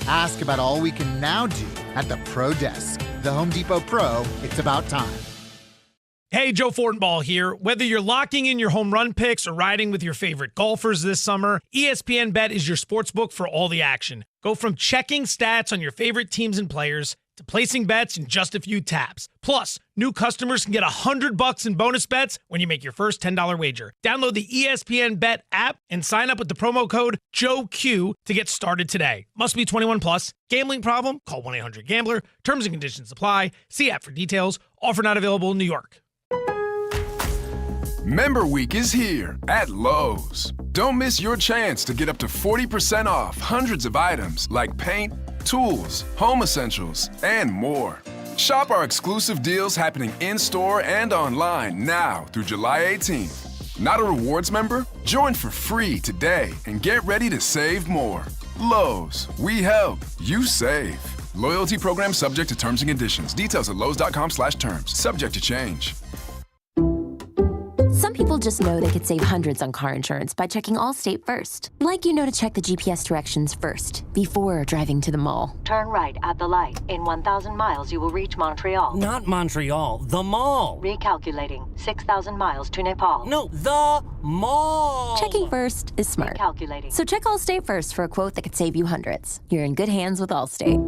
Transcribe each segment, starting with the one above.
Ask about all we can now do at the Pro Desk. The Home Depot Pro, it's about time. Hey, Joe Fortenbaugh here. Whether you're locking in your home run picks or riding with your favorite golfers this summer, ESPN Bet is your sportsbook for all the action. Go from checking stats on your favorite teams and players to placing bets in just a few taps. Plus, new customers can get $100 in bonus bets when you make your first $10 wager. Download the ESPN Bet app and sign up with the promo code JOEQ to get started today. Must be 21 plus. Gambling problem? Call 1-800-GAMBLER. Terms and conditions apply. See app for details. Offer not available in New York. Member Week is here at Lowe's. Don't miss your chance to get up to 40% off hundreds of items like paint, tools, home essentials, and more. Shop our exclusive deals happening in-store and online now through July 18th. Not a rewards member? Join for free today and get ready to save more. Lowe's, we help, you save. Loyalty program subject to terms and conditions. Details at lowes.com/terms. Subject to change. Some people just know they could save hundreds on car insurance by checking Allstate first. Like you know to check the GPS directions first, before driving to the mall. Turn right at the light. In 1,000 miles, you will reach Montreal. Not Montreal, the mall. Recalculating. 6,000 miles to Nepal. No, the mall. Checking first is smart. Recalculating. So check Allstate first for a quote that could save you hundreds. You're in good hands with Allstate.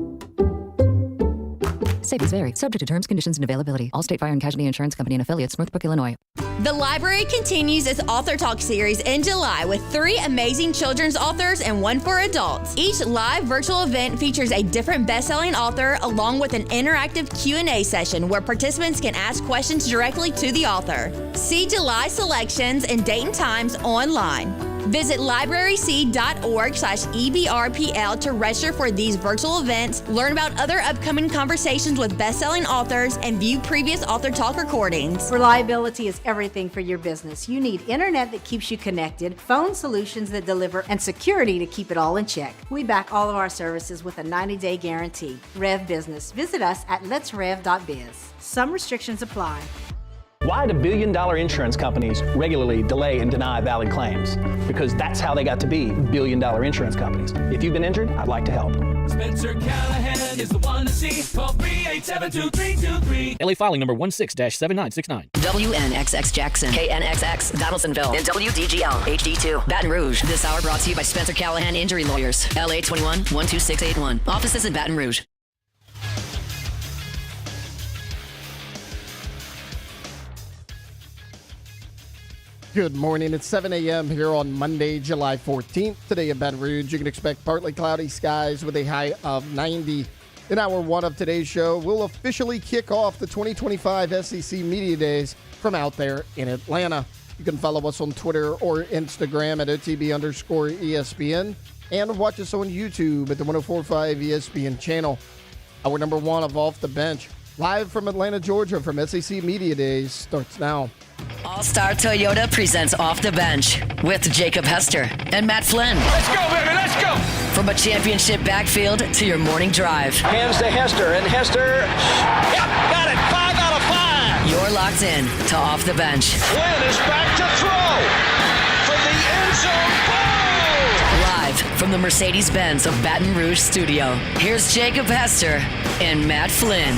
Savings vary. Subject to terms, conditions, and availability. Allstate Fire and Casualty Insurance Company and Affiliates, Northbrook, Illinois. The library continues its Author Talk series in July with 3 amazing children's authors and 1 for adults. Each live virtual event features a different best-selling author along with an interactive Q&A session where participants can ask questions directly to the author. See July selections and date and times online. Visit libraryc.org/EBRPL to register for these virtual events, learn about other upcoming conversations with best-selling authors, and view previous Author Talk recordings. Reliability is everything for your business. You need internet that keeps you connected, phone solutions that deliver, and security to keep it all in check. We back all of our services with a 90-day guarantee. Rev Business. Visit us at letsrev.biz. Some restrictions apply. Why do billion-dollar insurance companies regularly delay and deny valid claims? Because that's how they got to be billion-dollar insurance companies. If you've been injured, I'd like to help. Spencer Callahan is the one to see. Call 387-2323. LA filing number 16-7969. WNXX Jackson, KNXX Donaldsonville, and WDGL HD2 Baton Rouge. This hour brought to you by Spencer Callahan Injury Lawyers. LA 21-12681. Offices in Baton Rouge. Good morning. It's 7 a.m. here on Monday, July 14th. Today in Baton Rouge, you can expect partly cloudy skies with a high of 90. In hour one of today's show, we'll officially kick off the 2025 SEC Media Days from out there in Atlanta. You can follow us on Twitter or Instagram at OTB_ESPN and watch us on YouTube at the 104.5 ESPN channel. Hour number one of Off the Bench, live from Atlanta, Georgia from SEC Media Days, starts now. All-Star Toyota presents Off the Bench with Jacob Hester and Matt Flynn. Let's go, baby, let's go! From a championship backfield to your morning drive. Hands to Hester, and Hester, yep, got it, 5 out of 5! You're locked in to Off the Bench. Flynn is back to throw from the end zone. Boom! Live from the Mercedes-Benz of Baton Rouge studio, here's Jacob Hester and Matt Flynn.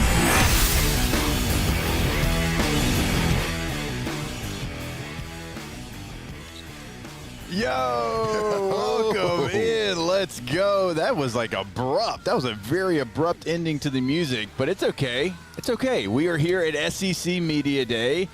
Yo, welcome in. Let's go. That was like abrupt. That was a very abrupt ending to the music, but it's okay. It's okay. We are here at SEC Media Day.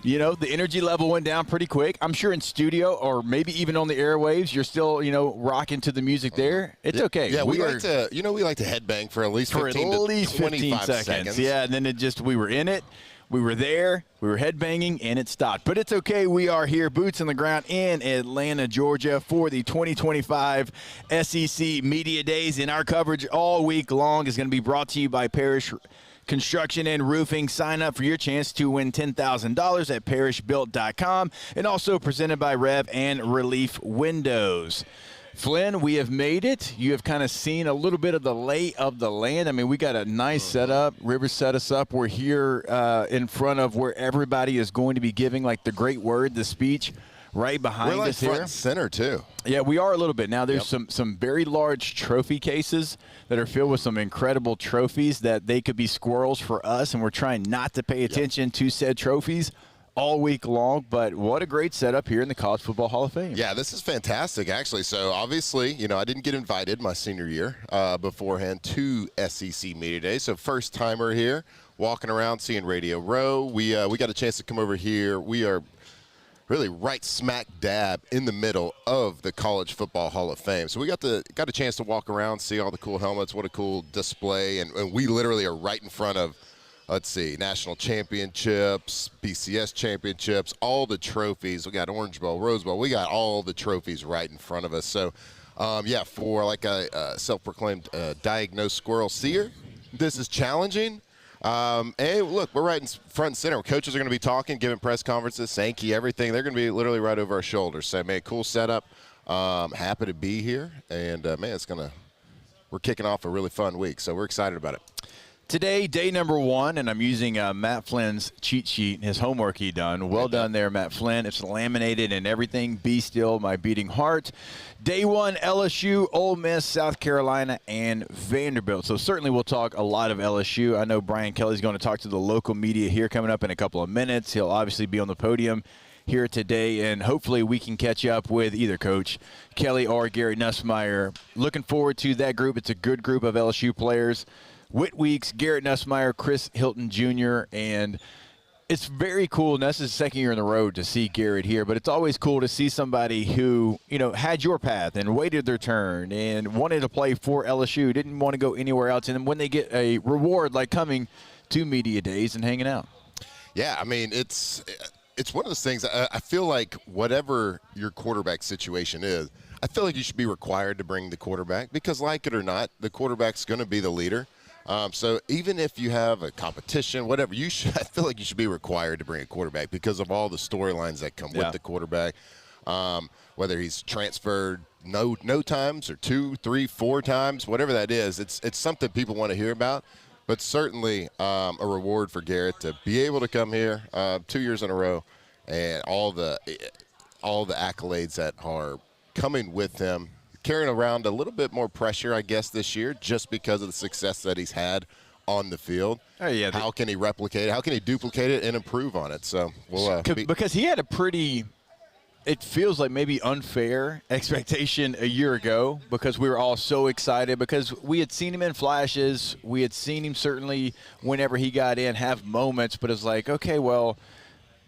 You know, the energy level went down pretty quick. I'm sure in studio or maybe even on the airwaves, you're still, rocking to there. It's okay. Yeah, we like to headbang for at least 15 to 25 seconds. Yeah, and then we were in it. We were there, we were headbanging, and it stopped. But it's okay. We are here, boots on the ground in Atlanta, Georgia, for the 2025 SEC Media Days. And our coverage all week long is going to be brought to you by Parrish Construction and Roofing. Sign up for your chance to win $10,000 at parrishbuilt.com. And also presented by Rev and Relief Windows. Flynn, we have made it. You have kind of seen a little bit of the lay of the land. I mean, we got a nice setup. Rivers set us up. We're here in front of where everybody is going to be giving, like, the great word, the speech right behind We're like us here. front and center, too. Yeah, we are a little bit. Now, there's some very large trophy cases that are filled with some incredible trophies that they could be squirrels for us, and we're trying not to pay attention to said trophies all week long. But what a great setup here in the College Football Hall of Fame. Yeah, this is fantastic, actually. So, obviously, I didn't get invited my senior year beforehand to SEC Media Day. So, first-timer here, walking around, seeing Radio Row. We got a chance to come over here. We are really right smack dab in the middle of the College Football Hall of Fame. So we got a chance to walk around, see all the cool helmets. What a cool display. And we literally are right in front of, let's see, national championships, BCS championships, all the trophies. We got Orange Bowl, Rose Bowl. We got all the trophies right in front of us. So, for like a self-proclaimed diagnosed squirrel seer, this is challenging. Hey, look, we're right in front and center. Coaches are going to be talking, giving press conferences, Sankey, everything. They're going to be literally right over our shoulders. So, man, cool setup. Happy to be here. And, we're kicking off a really fun week. So we're excited about it. Today, day number 1, and I'm using Matt Flynn's cheat sheet, his homework he done. Well done there, Matt Flynn. It's laminated and everything. Be still, my beating heart. Day 1, LSU, Ole Miss, South Carolina, and Vanderbilt. So certainly we'll talk a lot of LSU. I know Brian Kelly's going to talk to the local media here coming up in a couple of minutes. He'll obviously be on the podium here today, and hopefully we can catch up with either Coach Kelly or Garrett Nussmeier. Looking forward to that group. It's a good group of LSU players. Whit Weeks, Garrett Nussmeier, Chris Hilton Jr., and it's very cool. And this is the second year in a row to see Garrett here, but it's always cool to see somebody who, had your path and waited their turn and wanted to play for LSU, didn't want to go anywhere else. And then when they get a reward like coming to media days and hanging out. Yeah, I mean, it's one of those things. I feel like whatever your quarterback situation is, I feel like you should be required to bring the quarterback because, like it or not, the quarterback's going to be the leader. So even if you have a competition, whatever, I feel like you should be required to bring a quarterback because of all the storylines that come with the quarterback. Whether he's transferred no times or 2, 3, 4 times, whatever that is, it's something people want to hear about. But certainly a reward for Garrett to be able to come here 2 years in a row and all the accolades that are coming with him. Carrying around a little bit more pressure, I guess, this year just because of the success that he's had on the field. Oh, yeah. How can he replicate it? How can he duplicate it and improve on it? So we'll because he had a pretty, it feels like maybe unfair expectation a year ago because we were all so excited because we had seen him in flashes. We had seen him certainly whenever he got in have moments, but it's like, okay, well,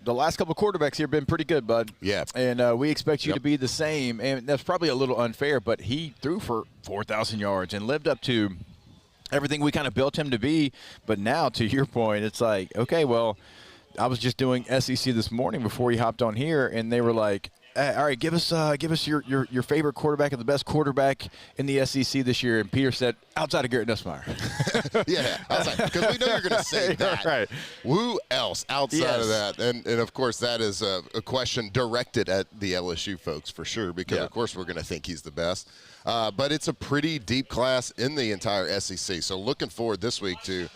the last couple of quarterbacks here have been pretty good, bud. Yeah. And we expect you to be the same. And that's probably a little unfair, but he threw for 4,000 yards and lived up to everything we kind of built him to be. But now, to your point, it's like, okay, well, I was just doing SEC this morning before he hopped on here, and they were like, all right, give us your favorite quarterback and the best quarterback in the SEC this year. And Peter said, outside of Garrett Nussmeier. Yeah, because we know you're going to say that. Right. Who else outside of that? And of course, that is a question directed at the LSU folks for sure because, of course, we're going to think he's the best. But it's a pretty deep class in the entire SEC. So looking forward this week to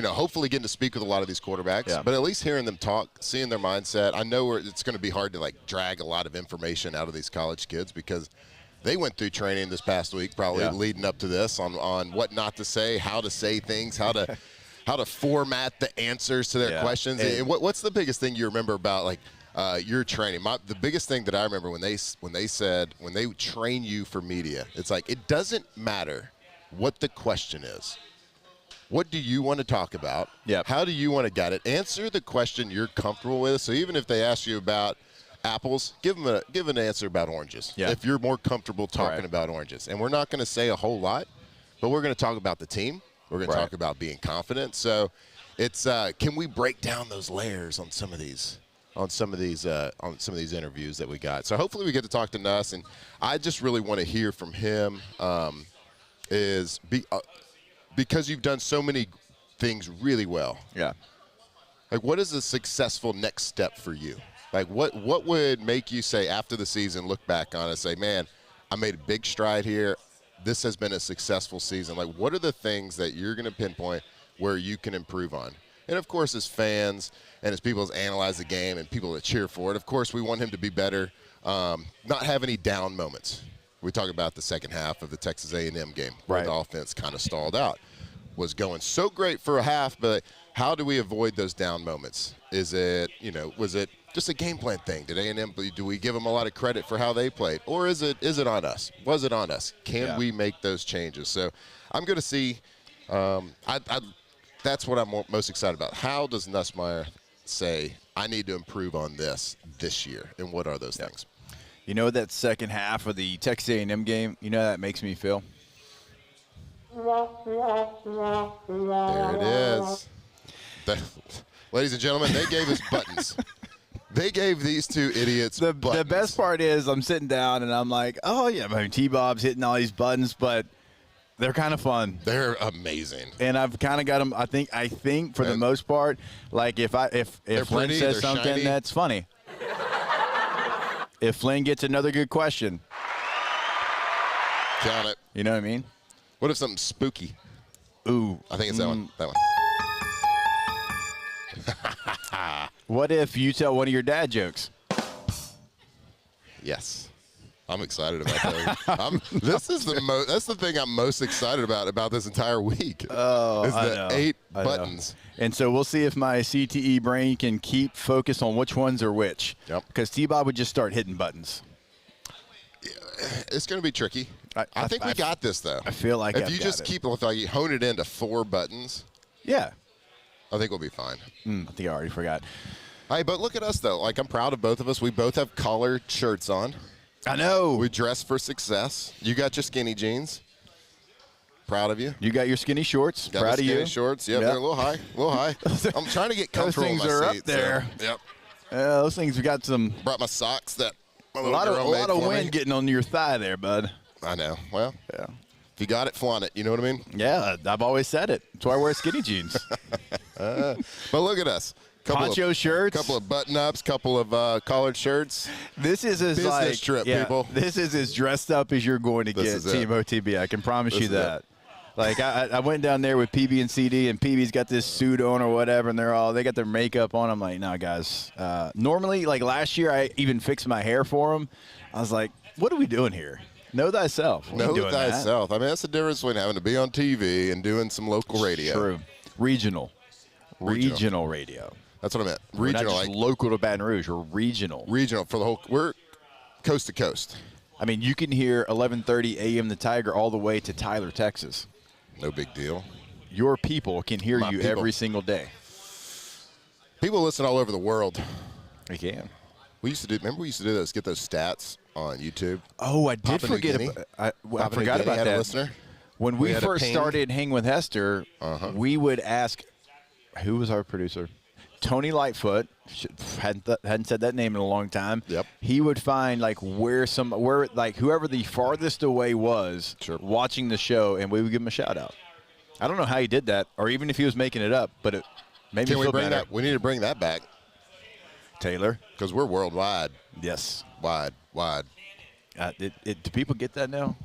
hopefully getting to speak with a lot of these quarterbacks, but at least hearing them talk, seeing their mindset. I know it's going to be hard to drag a lot of information out of these college kids because they went through training this past week, probably leading up to this on what not to say, how to say things, how to format the answers to their questions. And what's the biggest thing you remember about your training? The biggest thing that I remember when they train you for media, it's like it doesn't matter what the question is. What do you want to talk about? Yep. How do you want to get it? Answer the question you're comfortable with. So even if they ask you about apples, give an answer about oranges. Yeah. If you're more comfortable talking about oranges. And we're not going to say a whole lot, but we're going to talk about the team. We're going to talk about being confident. So it's can we break down those layers on some of these interviews that we got. So hopefully we get to talk to Nuss, and I just really want to hear from him because you've done so many things really well. Yeah. What is a successful next step for you? What would make you say after the season, look back on it and say, man, I made a big stride here. This has been a successful season. What are the things that you're going to pinpoint where you can improve on? And, of course, as fans and as people that analyze the game and people that cheer for it, of course, we want him to be better not have any down moments. We talk about the second half of the Texas A&M game where the offense kind of stalled out. Was going so great for a half, but how do we avoid those down moments? Is it, was it just a game plan thing? Did A&M, do we give them a lot of credit for how they played? Or is it on us? Was it on us? Can we make those changes? So I'm going to see, that's what I'm most excited about. How does Nussmeier say, I need to improve on this year? And what are those things? You know that second half of the Texas A&M game, you know how that makes me feel? There it is. Ladies and gentlemen, they gave us buttons. They gave these two idiots buttons. The best part is I'm sitting down and I'm like, oh, yeah, T-Bob's hitting all these buttons, but they're kind of fun. They're amazing. And I've kind of got them, I think for the most part, like if Flynn says something shiny. That's funny. If Flynn gets another good question. Count it. You know what I mean? What if something spooky? Ooh. I think it's that one. That one. What if you tell one of your dad jokes? Yes. I'm excited about that. That's the thing I'm most excited about this entire week. Oh, is the 8 buttons. And so we'll see if my CTE brain can keep focus on which ones are which. Yep. Because T-Bob would just start hitting buttons. It's going to be tricky. I think we got this, though. I feel like if you just keep you hone it into 4 buttons. Yeah. I think we'll be fine. I think I already forgot. Hey, but look at us, though. Like, I'm proud of both of us. We both have collared shirts on. I know. We dress for success. You got your skinny jeans. Proud of you. You got your skinny shorts. Proud of you. Skinny shorts. Yep, they're a little high. I'm trying to get comfortable in my seat. Those things are up there. So, yep. Those things, we got some. Brought my socks that a lot of wind getting on your thigh there, bud. I know. Well, yeah. If you got it, flaunt it. You know what I mean? Yeah, I've always said it. That's why I wear skinny jeans. But look at us. Poncho shirts. Couple of button-ups, couple of collared shirts. This is as business trip, people. This is as dressed up as you're going to get, Team OTB. I can promise you that. Like, I went down there with PB and CD, and PB's got this suit on or whatever, and they got their makeup on. I'm like, no, guys. Normally, like last year, I even fixed my hair for them. I was like, what are we doing here? Know thyself. Know thyself. I mean, that's the difference between having to be on TV and doing some local radio. True. Regional radio. That's what I meant. Regional. We're not just local to Baton Rouge. We're regional. Regional for the whole – we're coast to coast. I mean, you can hear 11:30 a.m. The Tiger all the way to Tyler, Texas. No big deal. Your people can hear you every single day. People listen all over the world. They can. We used to do those, get those stats on YouTube. Oh, I did forget I forgot about that. A listener. When we first started hanging with Hester, we would ask, who was our producer? Tony Lightfoot, hadn't said that name in a long time. Yep. He would find whoever the farthest away was watching the show, and we would give him a shout out. I don't know how he did that, or even if he was making it up, but it made me feel better. We need to bring that back, Taylor, because we're worldwide. Yes, wide. Do people get that now?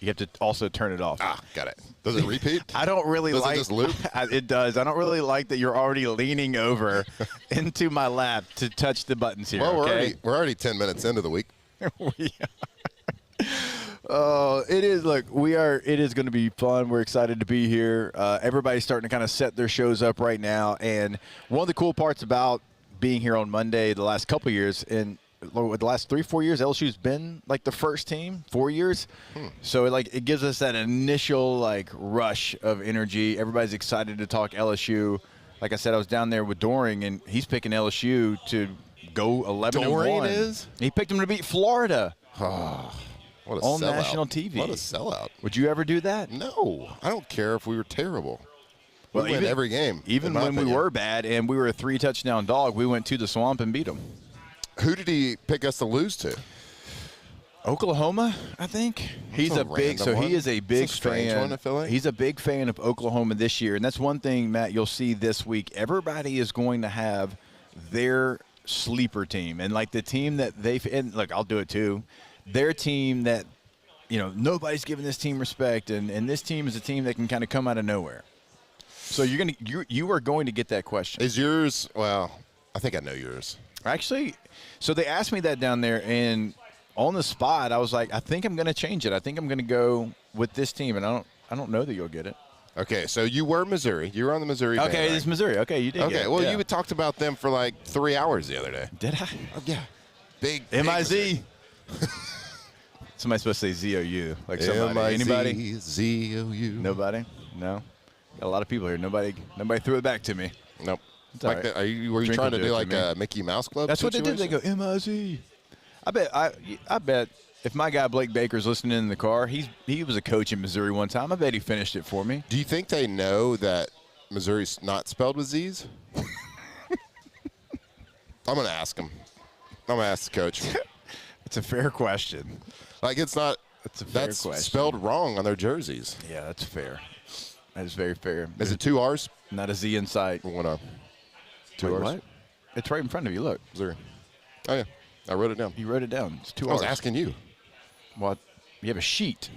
You have to also turn it off. Got it. Does it repeat? I don't really does like. Does it just loop? It does. I don't really like that you're already leaning over into my lap to touch the buttons here. Well, we're already 10 minutes into the week. It is. Look, it is going to be fun. We're excited to be here. Everybody's starting to kind of set their shows up right now. And one of the cool parts about being here on Monday the last couple of years, and the last 3-4 years, LSU's been the first team, 4 years. So it gives us that initial rush of energy. Everybody's excited to talk LSU. Like I said, I was down there with Doring, and he's picking LSU to go 11-1. Doring is? He picked them to beat Florida. What a on sellout. national TV. What a sellout. Would you ever do that? No. I don't care if we were terrible. We win even, every game. Even when we were bad and we were a 3-touchdown dog, we went to the Swamp and beat them. Who did he pick us to lose to? Oklahoma, I think. He's a big fan. One, I feel like. He's a big fan of Oklahoma this year, and that's one thing, Matt, you'll see this week. Everybody is going to have their sleeper team, and the team that and look, I'll do it too. Their team that nobody's giving this team respect, and this team is a team that can kind of come out of nowhere. So you are going to get that question. Is yours? Well, I think I know yours. Actually, so they asked me that down there, and on the spot, I was like, I think I'm going to change it. I think I'm going to go with this team, and I don't know that you'll get it. Okay, so you were Missouri. You were on the Missouri Okay, bandwagon. it's Missouri. Okay, you did get it. Well, yeah. you had talked about them for like 3 hours the other day. Did I? Oh, yeah. Big M-I-Z. Somebody's supposed to say Z-O-U. Like somebody. Anybody? Z-O-U. Nobody? No? Got a lot of people here. Nobody threw it back to me. Nope. Like right. Were you trying to do like a Mickey Mouse Club That's situation? what they do. They go, M-I-Z. I bet if my guy Blake Baker's listening in the car, he was a coach in Missouri one time. I bet he finished it for me. Do you think they know that Missouri's not spelled with Z's? I'm going to ask him. I'm going to ask the coach. It's a fair question. Like, it's not. That's question. Spelled wrong on their jerseys. Yeah, that's fair. That is very fair. Is it 2 R's? Not a Z in sight. 1 O. 2 R's. What? It's right in front of you. Look. Missouri. Oh, yeah. I wrote it down. You wrote it down. It's 2 R's. I was asking you. Well, you have a sheet.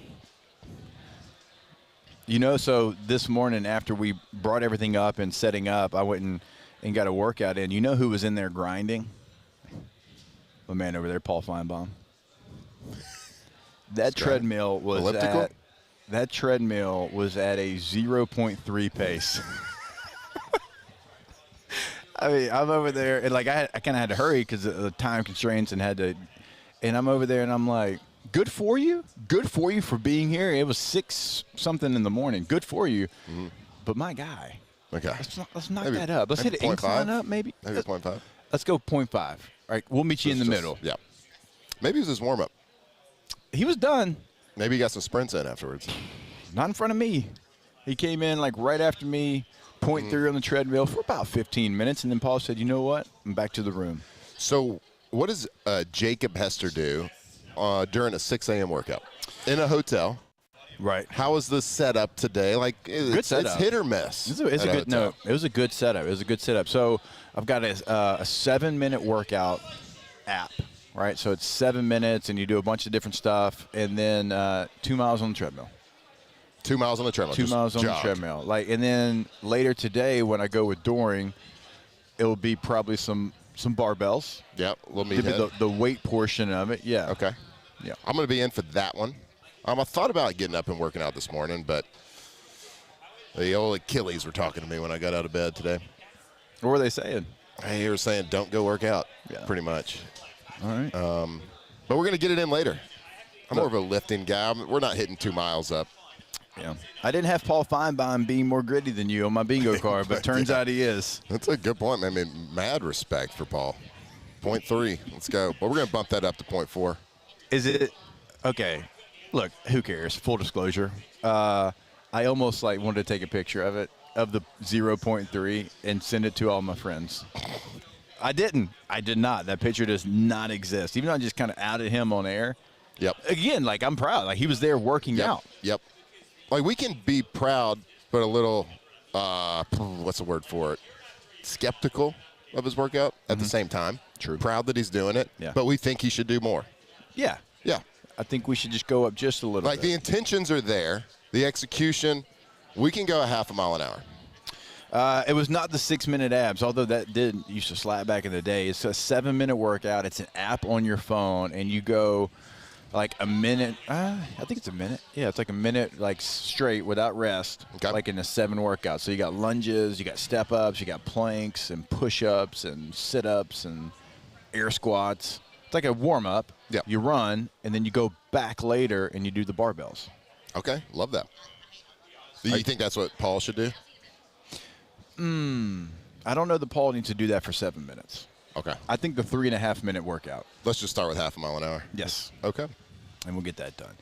You know, so this morning after we brought everything up and setting up, I went and got a workout in. You know who was in there grinding? The man over there, Paul Feinbaum. That treadmill was elliptical? That treadmill was at a 0.3 pace. I mean, I'm over there, and like I kind of had to hurry because of the time constraints, and I'm over there, and I'm like, good for you for being here. It was 6 something in the morning. Good for you, but my guy. Okay, let's knock that up. Let's hit an incline up, maybe. Maybe 0.5. Let's go 0.5. All right, we'll meet you in the middle. Yeah, maybe it was his warm up. He was done. Maybe he got some sprints in afterwards. Not in front of me. He came in like right after me, 0.3 on the treadmill for about 15 minutes, and then Paul said, you know what? I'm back to the room. So what does Jacob Hester do during a 6 a.m. workout? In a hotel. Right. How is the setup today? Like, it's hit or miss. It's a good no. It was a good setup. It was a good setup. So I've got a 7-minute workout app. Right, so it's 7 minutes, and you do a bunch of different stuff, and then 2 miles on the treadmill. 2 miles on the treadmill. 2 miles on the treadmill. Like, and then later today, when I go with Doring, it'll be probably some barbells. Yep, we'll meet the weight portion of it. Yeah. Okay. Yeah. I'm going to be in for that one. I thought about getting up and working out this morning, but the old Achilles were talking to me when I got out of bed today. What were they saying? They were saying, don't go work out. Yeah. Pretty much. All right. But we're going to get it in later. I'm more of a lifting guy. We're not hitting 2 miles up. Yeah. I didn't have Paul Feinbaum being more gritty than you on my bingo card, but turns out he is. That's a good point, man. I mean, mad respect for Paul. 0.3. Let's go. Well, we're going to bump that up to 0.4. Is it? Okay. Look, who cares? Full disclosure. I almost wanted to take a picture of it, of the 0.3, and send it to all my friends. I didn't. I did not. That picture does not exist. Even though I just kind of outed him on air. Yep. Again, I'm proud. Like, he was there working out. Yep. Like, we can be proud, but a little, what's the word for it? Skeptical of his workout at the same time. True. Proud that he's doing it. Yeah. But we think he should do more. Yeah. Yeah. I think we should just go up just a little bit. The intentions are there. The execution, we can go a half a mile an hour. It was not the 6-minute abs, although that used to slap back in the day. It's a 7-minute workout. It's an app on your phone, and you go like a minute. I think it's a minute. Yeah, it's like a minute, straight without rest, like in a 7 workout. So you got lunges, you got step-ups, you got planks and push-ups and sit-ups and air squats. It's like a warm-up. Yep. You run, and then you go back later and you do the barbells. Okay, love that. Do you think that's what Paul should do? I don't know that Paul needs to do that for 7 minutes. Okay. I think the 3.5-minute workout. Let's just start with half a mile an hour. Yes. Okay. And we'll get that done.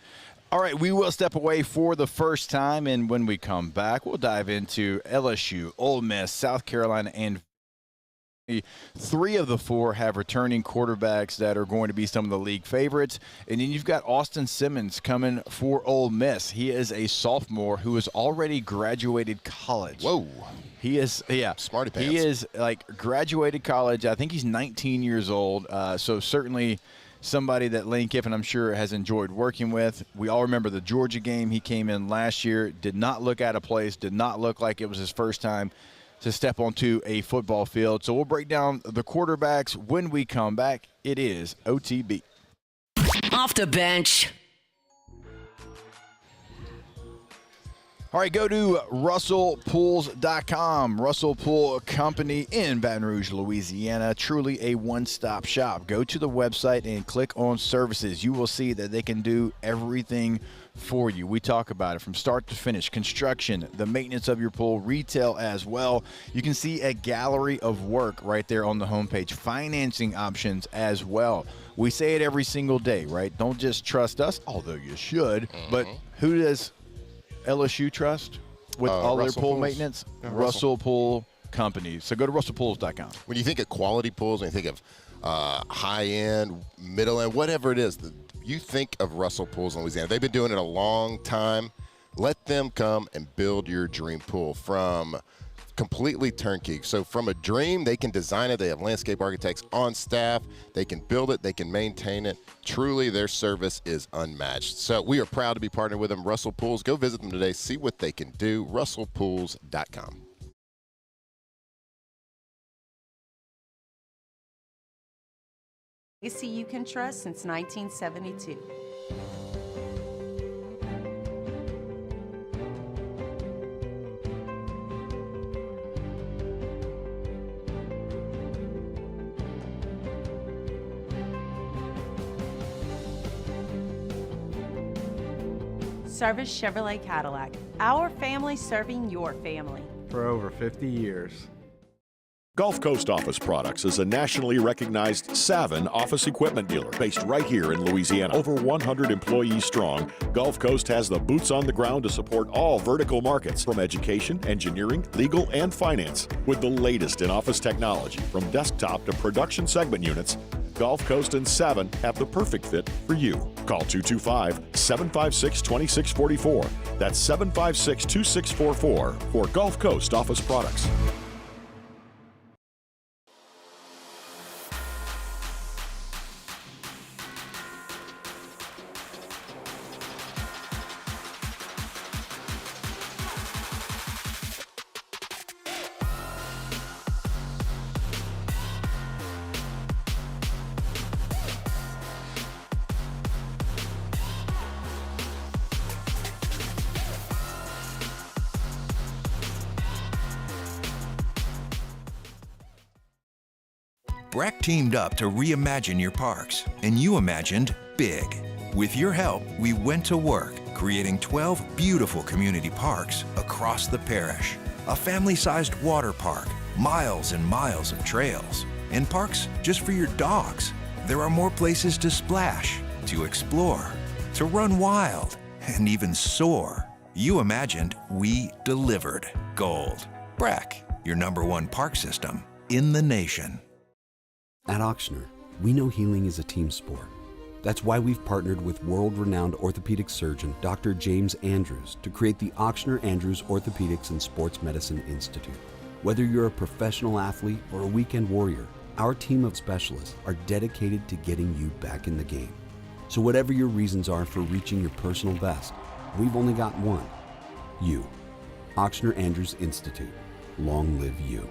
All right, we will step away for the first time, and when we come back, we'll dive into LSU, Ole Miss, South Carolina, and 3 of the 4 have returning quarterbacks that are going to be some of the league favorites. And then you've got Austin Simmons coming for Ole Miss. He is a sophomore who has already graduated college. Whoa. He is, Smarty pants. He is, graduated college. I think he's 19 years old. So certainly somebody that Lane Kiffin, I'm sure, has enjoyed working with. We all remember the Georgia game. He came in last year, did not look out of place, did not look like it was his first time. to step onto a football field. So we'll break down the quarterbacks when we come back. It is OTB. Off the bench. All right, go to RussellPools.com. Russell Pool Company in Baton Rouge, Louisiana. Truly a one-stop shop. Go to the website and click on services. You will see that they can do everything for you. We talk about it from start to finish. Construction, the maintenance of your pool, retail as well. You can see a gallery of work right there on the homepage. Financing options as well. We say it every single day, right? Don't just trust us, although you should. But who does LSU trust with all their pool maintenance? Russell Pool Company. So go to russellpools.com. When you think of quality pools, when you think of high-end, middle-end, whatever it is, you think of Russell Pools in Louisiana. They've been doing it a long time. Let them come and build your dream pool from completely turnkey. So from a dream, they can design it. They have landscape architects on staff. They can build it. They can maintain it. Truly, their service is unmatched. So we are proud to be partnered with them. Russell Pools. Go visit them today. See what they can do. russellpools.com. Legacy you can trust since 1972. Service Chevrolet Cadillac. Our family serving your family. For over 50 years. Gulf Coast Office Products is a nationally recognized Savin office equipment dealer based right here in Louisiana. Over 100 employees strong, Gulf Coast has the boots on the ground to support all vertical markets from education, engineering, legal, and finance. With the latest in office technology from desktop to production segment units, Gulf Coast and Savin have the perfect fit for you. Call 225-756-2644. That's 756-2644 for Gulf Coast Office Products. BRAC teamed up to reimagine your parks, and you imagined big. With your help, we went to work, creating 12 beautiful community parks across the parish. A family-sized water park, miles and miles of trails, and parks just for your dogs. There are more places to splash, to explore, to run wild, and even soar. You imagined, we delivered. Gold. BRAC, your #1 park system in the nation. At Ochsner, we know healing is a team sport. That's why we've partnered with world-renowned orthopedic surgeon Dr. James Andrews to create the Ochsner Andrews Orthopedics and Sports Medicine Institute. Whether you're a professional athlete or a weekend warrior, our team of specialists are dedicated to getting you back in the game. So whatever your reasons are for reaching your personal best, we've only got one. You. Ochsner Andrews Institute. Long live you.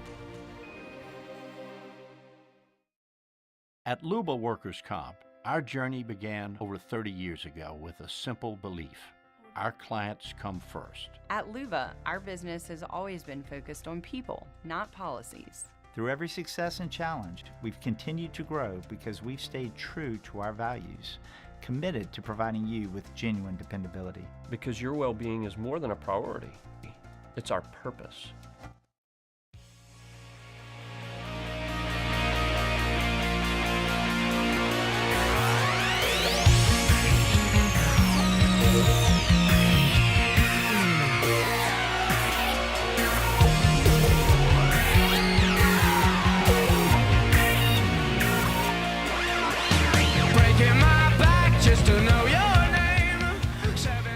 At Luba Workers' Comp, our journey began over 30 years ago with a simple belief. Our clients come first. At Luba, our business has always been focused on people, not policies. Through every success and challenge, we've continued to grow because we've stayed true to our values, committed to providing you with genuine dependability. Because your well-being is more than a priority. It's our purpose.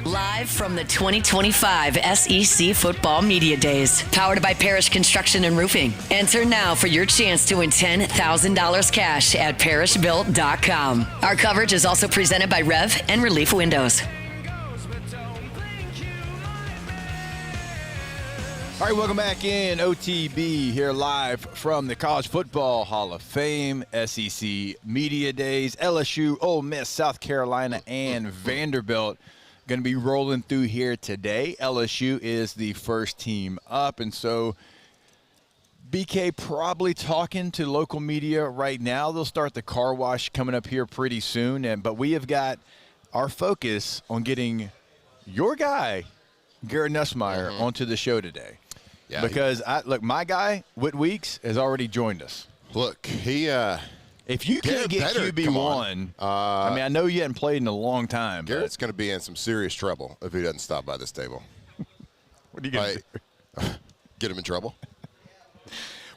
Live from the 2025 SEC Football Media Days, powered by Parish Construction and Roofing. Enter now for your chance to win $10,000 cash at parishbuilt.com. Our coverage is also presented by Rev and Relief Windows. All All right, welcome back in OTB here live from the College Football Hall of Fame, SEC Media Days, LSU, Ole Miss, South Carolina, and Vanderbilt going to be rolling through here today. LSU is the first team up, and so BK probably talking to local media right now. They'll start the car wash coming up here pretty soon, but we have got our focus on getting your guy, Garrett Nussmeier, onto the show today. Yeah, because my guy Whit Weeks has already joined us. Look, he if you can't get QB1, I mean, I know you hadn't played in a long time. Garrett's going to be in some serious trouble if he doesn't stop by this table. What are you going to do? Get him in trouble?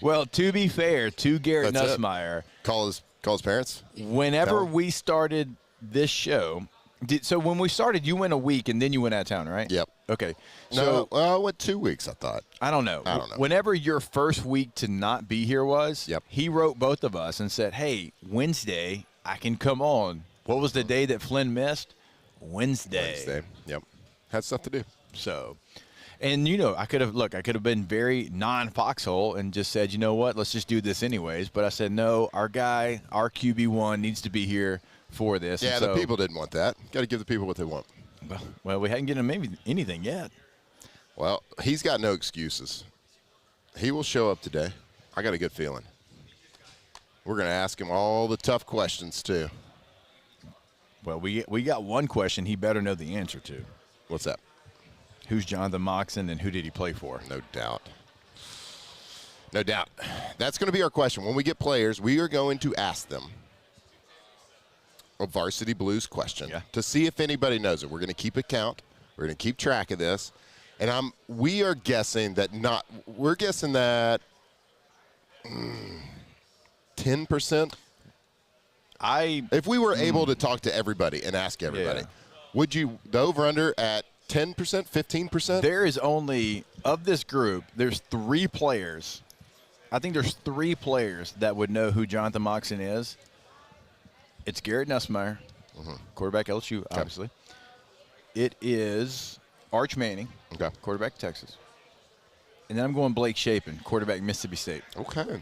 Well, to be fair to Garrett Nussmeier, call his parents. Whenever we started this show. So when we started, you went a week and then you went out of town, right? Yep. Okay. So I went 2 weeks, I thought. I don't know. Whenever your first week to not be here was, he wrote both of us and said, hey, Wednesday, I can come on. What was the day that Flynn missed? Wednesday. Yep. Had stuff to do. So, and I could have been very non-foxhole and just said, you know what, let's just do this anyways. But I said, no, our guy, our QB1 needs to be here for this. Yeah, the people didn't want that. Got to give the people what they want. Well, we hadn't given him maybe anything yet. Well, he's got no excuses. He will show up today. I got a good feeling. We're going to ask him all the tough questions, too. Well, we got one question he better know the answer to. What's that? Who's Jonathan Moxon and who did he play for? No doubt. No doubt. That's going to be our question. When we get players, we are going to ask them a Varsity Blues question to see if anybody knows it. We're going to keep a count. We're going to keep track of this. And we are guessing that we're guessing that 10%. If we were able to talk to everybody and ask everybody, would you, the over-under at 10%, 15%? There is only, of this group, there's 3 players. I think there's 3 players that would know who Jonathan Moxon is. It's Garrett Nussmeier, quarterback LSU, obviously. It is Arch Manning, quarterback Texas. And then I'm going Blake Shapen, quarterback Mississippi State. Okay.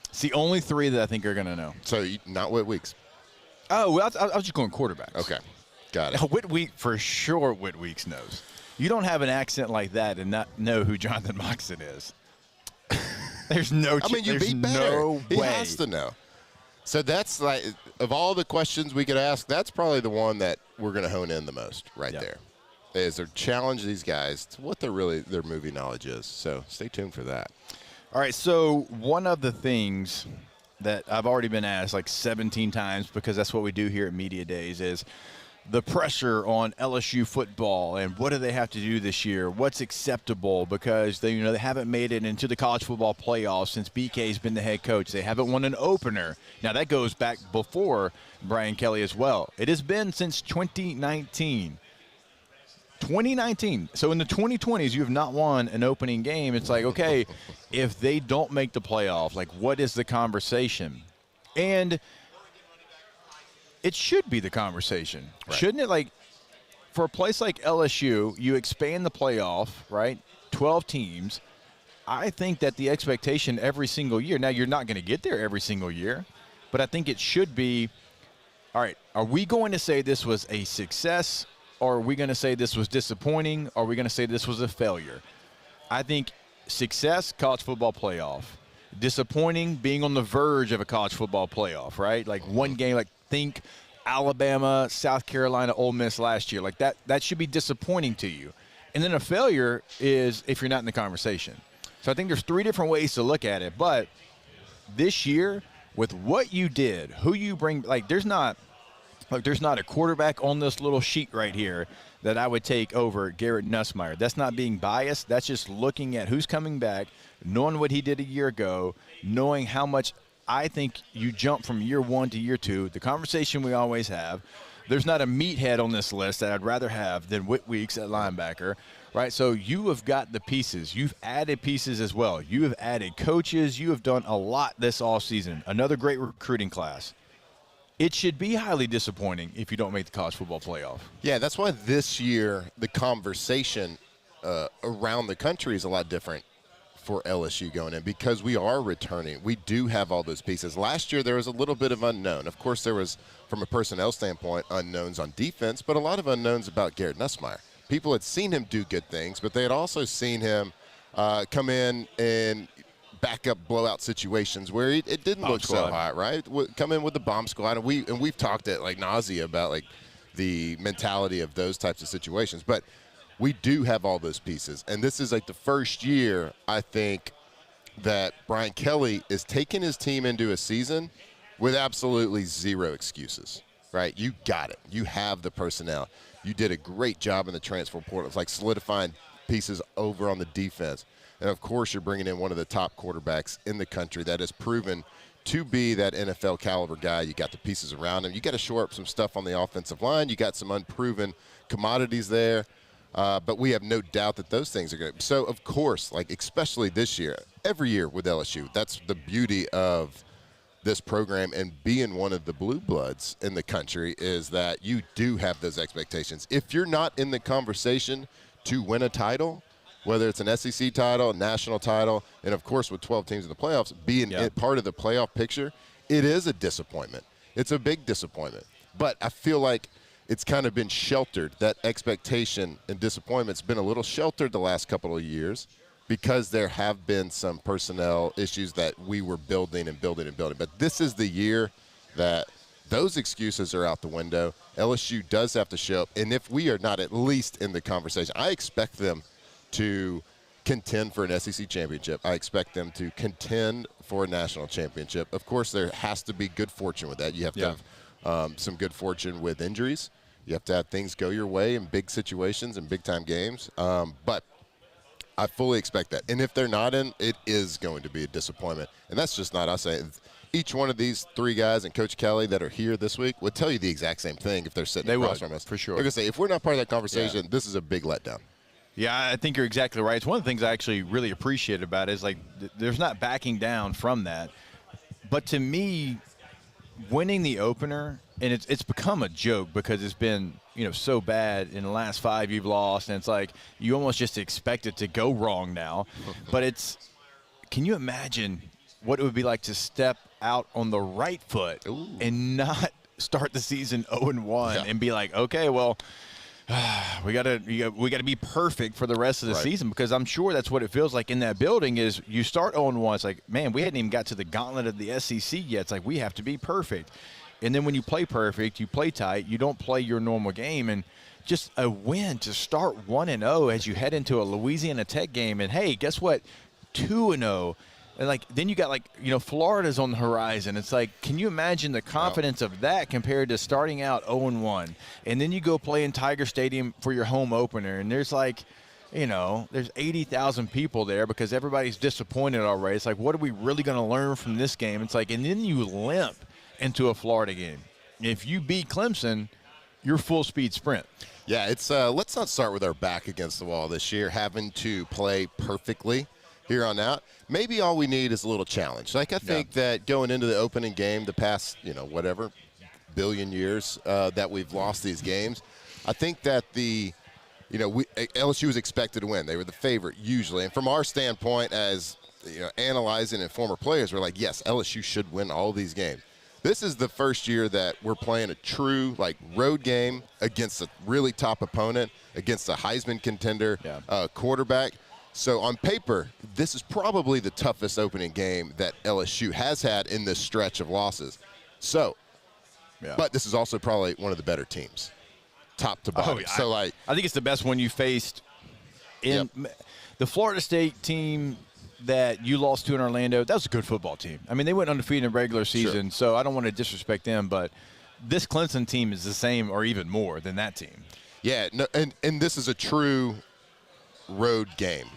It's the only 3 that I think are going to know. So not Whit Weeks? Oh, well, I was just going quarterbacks. Okay. Got it. Whit Weeks, for sure Whit Weeks knows. You don't have an accent like that and not know who Jonathan Moxon is. There's no I mean, you beat better. No he way. has to know. So that's like, of all the questions we could ask, that's probably the one that we're going to hone in the most there. Is to challenge these guys to what their movie knowledge is. So stay tuned for that. All right, so one of the things that I've already been asked like 17 times, because that's what we do here at Media Days, is the pressure on LSU football and what do they have to do this year? What's acceptable? Because they haven't made it into the college football playoffs since BK's been the head coach. They haven't won an opener. Now that goes back before Brian Kelly as well. It has been since 2019. 2019. So in the 2020s, you have not won an opening game. It's like, okay, if they don't make the playoff, like what is the conversation? And it should be the conversation, shouldn't it? Like, for a place like LSU, you expand the playoff, right? 12 teams. I think that the expectation every single year, now you're not going to get there every single year, but I think it should be, all right, are we going to say this was a success, or are we going to say this was disappointing, or are we going to say this was a failure? I think success, college football playoff. Disappointing, being on the verge of a college football playoff, right? Like one game, like think Alabama, South Carolina, Ole Miss last year. Like that should be disappointing to you. And then a failure is if you're not in the conversation. So I think there's 3 different ways to look at it. But this year, with what you did, who you bring, like there's not a quarterback on this little sheet right here that I would take over Garrett Nussmeier. That's not being biased. That's just looking at who's coming back, knowing what he did a year ago, knowing how much I think you jump from year 1 to year 2. The conversation we always have. There's not a meathead on this list that I'd rather have than Whit Weeks at linebacker, right? So you have got the pieces. You've added pieces as well. You have added coaches. You have done a lot this offseason. Another great recruiting class. It should be highly disappointing if you don't make the college football playoff. Yeah, that's why this year the conversation around the country is a lot different for LSU going in because we are returning. We do have all those pieces. Last year there was a little bit of unknown. Of course, there was, from a personnel standpoint, unknowns on defense, but a lot of unknowns about Garrett Nussmeier. People had seen him do good things, but they had also seen him come in and back up blowout situations where it didn't look so hot, right? Come in with the bomb squad, and we've talked at like nausea about like the mentality of those types of situations, but we do have all those pieces. And this is like the first year, I think, that Brian Kelly is taking his team into a season with absolutely zero excuses, right? You got it. You have the personnel. You did a great job in the transfer portal. It's like solidifying pieces over on the defense. And, of course, you're bringing in one of the top quarterbacks in the country that has proven to be that NFL caliber guy. You got the pieces around him. You got to shore up some stuff on the offensive line. You got some unproven commodities there. But we have no doubt that those things are good. So, of course, like especially this year, every year with LSU, that's the beauty of this program and being one of the blue bloods in the country is that you do have those expectations. If you're not in the conversation to win a title, whether it's an SEC title, a national title, and, of course, with 12 teams in the playoffs, being part of the playoff picture, it is a disappointment. It's a big disappointment. But I feel like it's kind of been sheltered. That expectation and disappointment's been a little sheltered the last couple of years because there have been some personnel issues that we were building. But this is the year that those excuses are out the window. LSU does have to show up. And if we are not at least in the conversation, I expect them to contend for an SEC championship. I expect them to contend for a national championship. Of course, there has to be good fortune with that. You have to have some good fortune with injuries. You have to have things go your way in big situations and big-time games. But I fully expect that. And if they're not in, it is going to be a disappointment. And that's just not us saying. Each one of these three guys and Coach Kelly that are here this week would tell you the exact same thing if they're sitting across from us. For sure. They're going to say, if we're not part of that conversation, this is a big letdown. Yeah, I think you're exactly right. It's one of the things I actually really appreciate about it is like there's not backing down from that. But to me, winning the opener, and it's become a joke because it's been, so bad in the last 5 you've lost, and it's like you almost just expect it to go wrong now. But can you imagine what it would be like to step out on the right foot and not start the season 0-1 and be like, okay, well, we got to be perfect for the rest of the season, because I'm sure that's what it feels like in that building is you start 0-1. It's like, man, we hadn't even got to the gauntlet of the SEC yet. It's like we have to be perfect. And then when you play perfect, you play tight, you don't play your normal game. And just a win to start 1-0 as you head into a Louisiana Tech game. And, hey, guess what? 2-0. And, then you got, Florida's on the horizon. It's like, can you imagine the confidence of that compared to starting out 0-1? And then you go play in Tiger Stadium for your home opener, and there's there's 80,000 people there because everybody's disappointed already. It's like, what are we really going to learn from this game? It's like, and then you limp into a Florida game. If you beat Clemson, you're full speed sprint. Yeah, it's let's not start with our back against the wall this year, having to play perfectly here on out. Maybe all we need is a little challenge. I think that going into the opening game, the past, billion years that we've lost these games, I think that LSU was expected to win. They were the favorite usually. And from our standpoint as, analyzing and former players, we're like, yes, LSU should win all these games. This is the first year that we're playing a true road game against a really top opponent, against a Heisman contender quarterback. So on paper, this is probably the toughest opening game that LSU has had in this stretch of losses. So, but this is also probably one of the better teams, top to bottom. I think it's the best one you faced in the Florida State team that you lost to in Orlando. That was a good football team. I mean, they went undefeated in the regular season, so I don't want to disrespect them, but this Clemson team is the same or even more than that team. Yeah, no, and this is a true road game.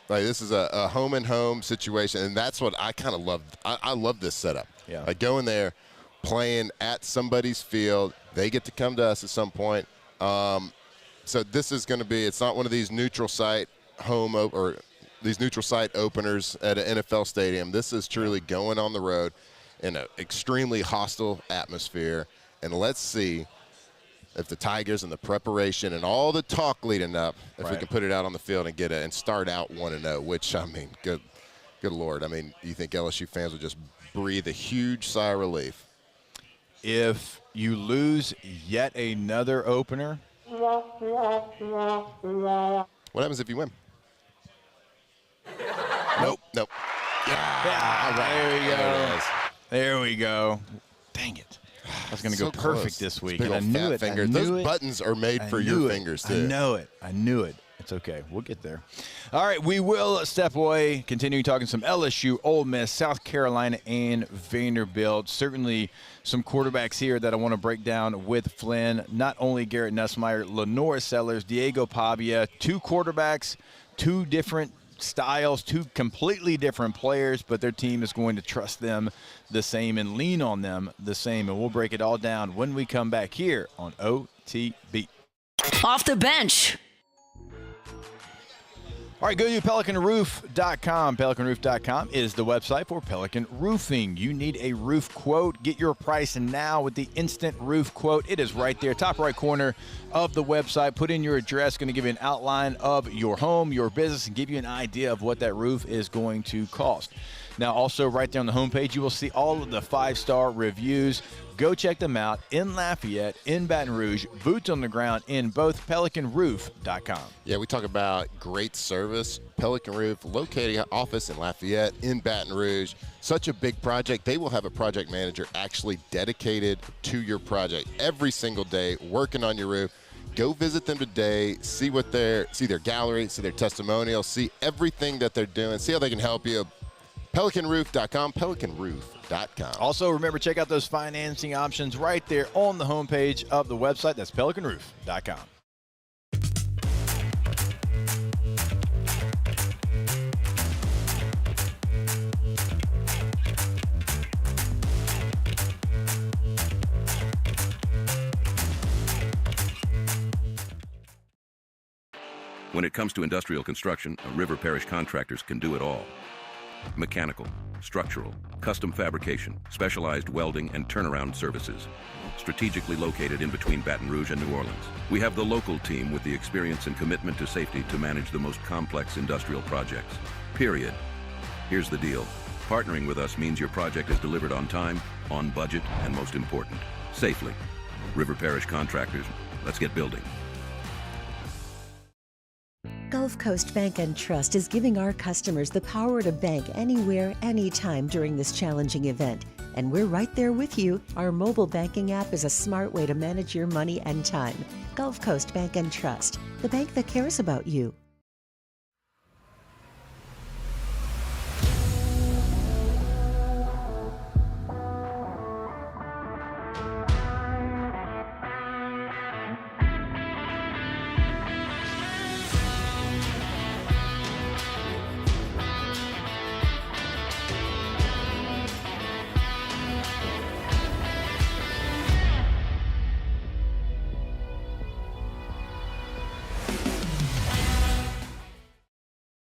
This is a home-and-home situation, and that's what I kind of love. I love this setup. Yeah. Going there, playing at somebody's field. They get to come to us at some point. So this is going to be – it's not one of these neutral site these neutral site openers at an NFL stadium. This is truly going on the road in an extremely hostile atmosphere. And let's see if the Tigers and the preparation and all the talk leading up, if we can put it out on the field and get it and start out 1-0, which, I mean, good Lord. I mean, you think LSU fans would just breathe a huge sigh of relief. If you lose yet another opener. What happens if you win? Nope. Yeah, all right. There we go. There we go. Dang it. I was going to go perfect close. this week. Big And I old knew fat it. fingers. I knew Those it. buttons are made for your fingers, too. I knew it. It's okay. We'll get there. All right, we will step away, continuing talking some LSU, Ole Miss, South Carolina, and Vanderbilt. Certainly some quarterbacks here that I want to break down with Flynn. Not only Garrett Nussmeier, Lenore Sellers, Diego Pavia, two quarterbacks, two different styles, two completely different players, but their team is going to trust them the same and lean on them the same. And we'll break it all down when we come back here on OTB. Off the bench. All right, go to PelicanRoof.com. PelicanRoof.com is the website for Pelican Roofing. You need a roof quote. Get your price now with the instant roof quote. It is right there, top right corner of the website. Put in your address, going to give you an outline of your home, your business, and give you an idea of what that roof is going to cost. Now, also right there on the homepage, you will see all of the 5-star reviews. Go check them out in Lafayette, in Baton Rouge, boots on the ground in both PelicanRoof.com. Yeah, we talk about great service. Pelican Roof, locating an office in Lafayette, in Baton Rouge. Such a big project. They will have a project manager actually dedicated to your project every single day, working on your roof. Go visit them today, see their gallery, see their testimonial, see everything that they're doing, see how they can help you. PelicanRoof.com, PelicanRoof.com. Also, remember, check out those financing options right there on the homepage of the website. That's PelicanRoof.com. When it comes to industrial construction, River Parish Contractors can do it all. Mechanical, structural, custom fabrication, specialized welding, and turnaround services. Strategically located in between Baton Rouge and New Orleans, we have the local team with the experience and commitment to safety to manage the most complex industrial projects. Period. Here's the deal. Partnering with us means your project is delivered on time, on budget, and most important, safely. River Parish Contractors, let's get building. Gulf Coast Bank and Trust is giving our customers the power to bank anywhere, anytime during this challenging event. And we're right there with you. Our mobile banking app is a smart way to manage your money and time. Gulf Coast Bank and Trust, the bank that cares about you.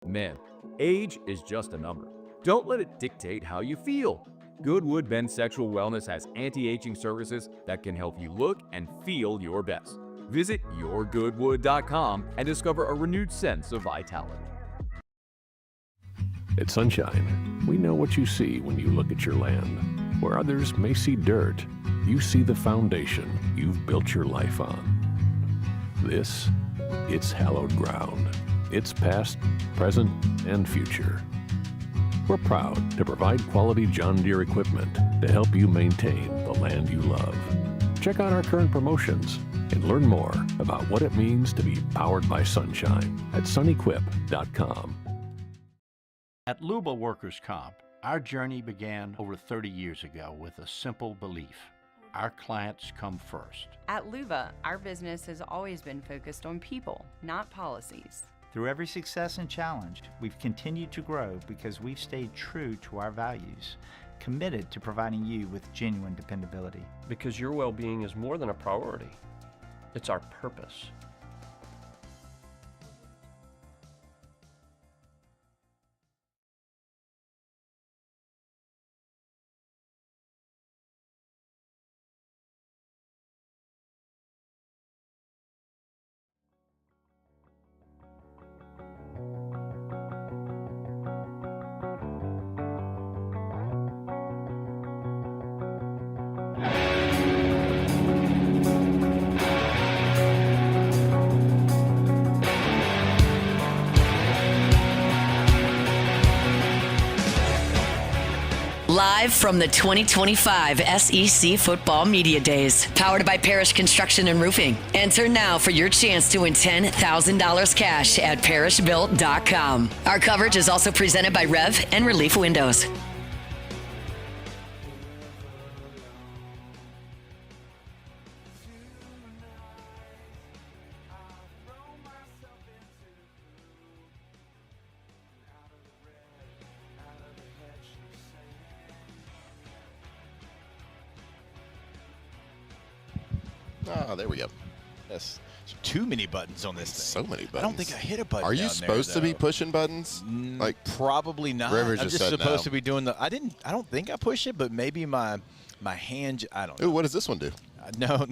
Man, age is just a number. Don't let it dictate how you feel. Goodwood Men's Sexual Wellness has anti-aging services that can help you look and feel your best. Visit yourgoodwood.com and discover a renewed sense of vitality. At Sunshine, we know what you see when you look at your land. Where others may see dirt, you see the foundation you've built your life on. This, it's hallowed ground. It's past, present, and future. We're proud to provide quality John Deere equipment to help you maintain the land you love. Check out our current promotions and learn more about what it means to be powered by sunshine at sunequip.com. At Luba Workers' Comp, our journey began over 30 years ago with a simple belief. Our clients come first. At Luba, our business has always been focused on people, not policies. Through every success and challenge, we've continued to grow because we've stayed true to our values, committed to providing you with genuine dependability. Because your well-being is more than a priority. It's our purpose. Live from the 2025 SEC Football Media Days, powered by Parish Construction and Roofing. Enter now for your chance to win $10,000 cash at parishbuilt.com. Our coverage is also presented by Rev and Relief Windows. Oh, there we go. Yes. Too many buttons on this thing. So many buttons. I don't think I hit a button. Are you down supposed there, to be pushing buttons? Like probably not. Rivers I'm just just said supposed no. to be doing the. I don't think I pushed it, but maybe my hand. I don't know. Ooh, what does this one do? No.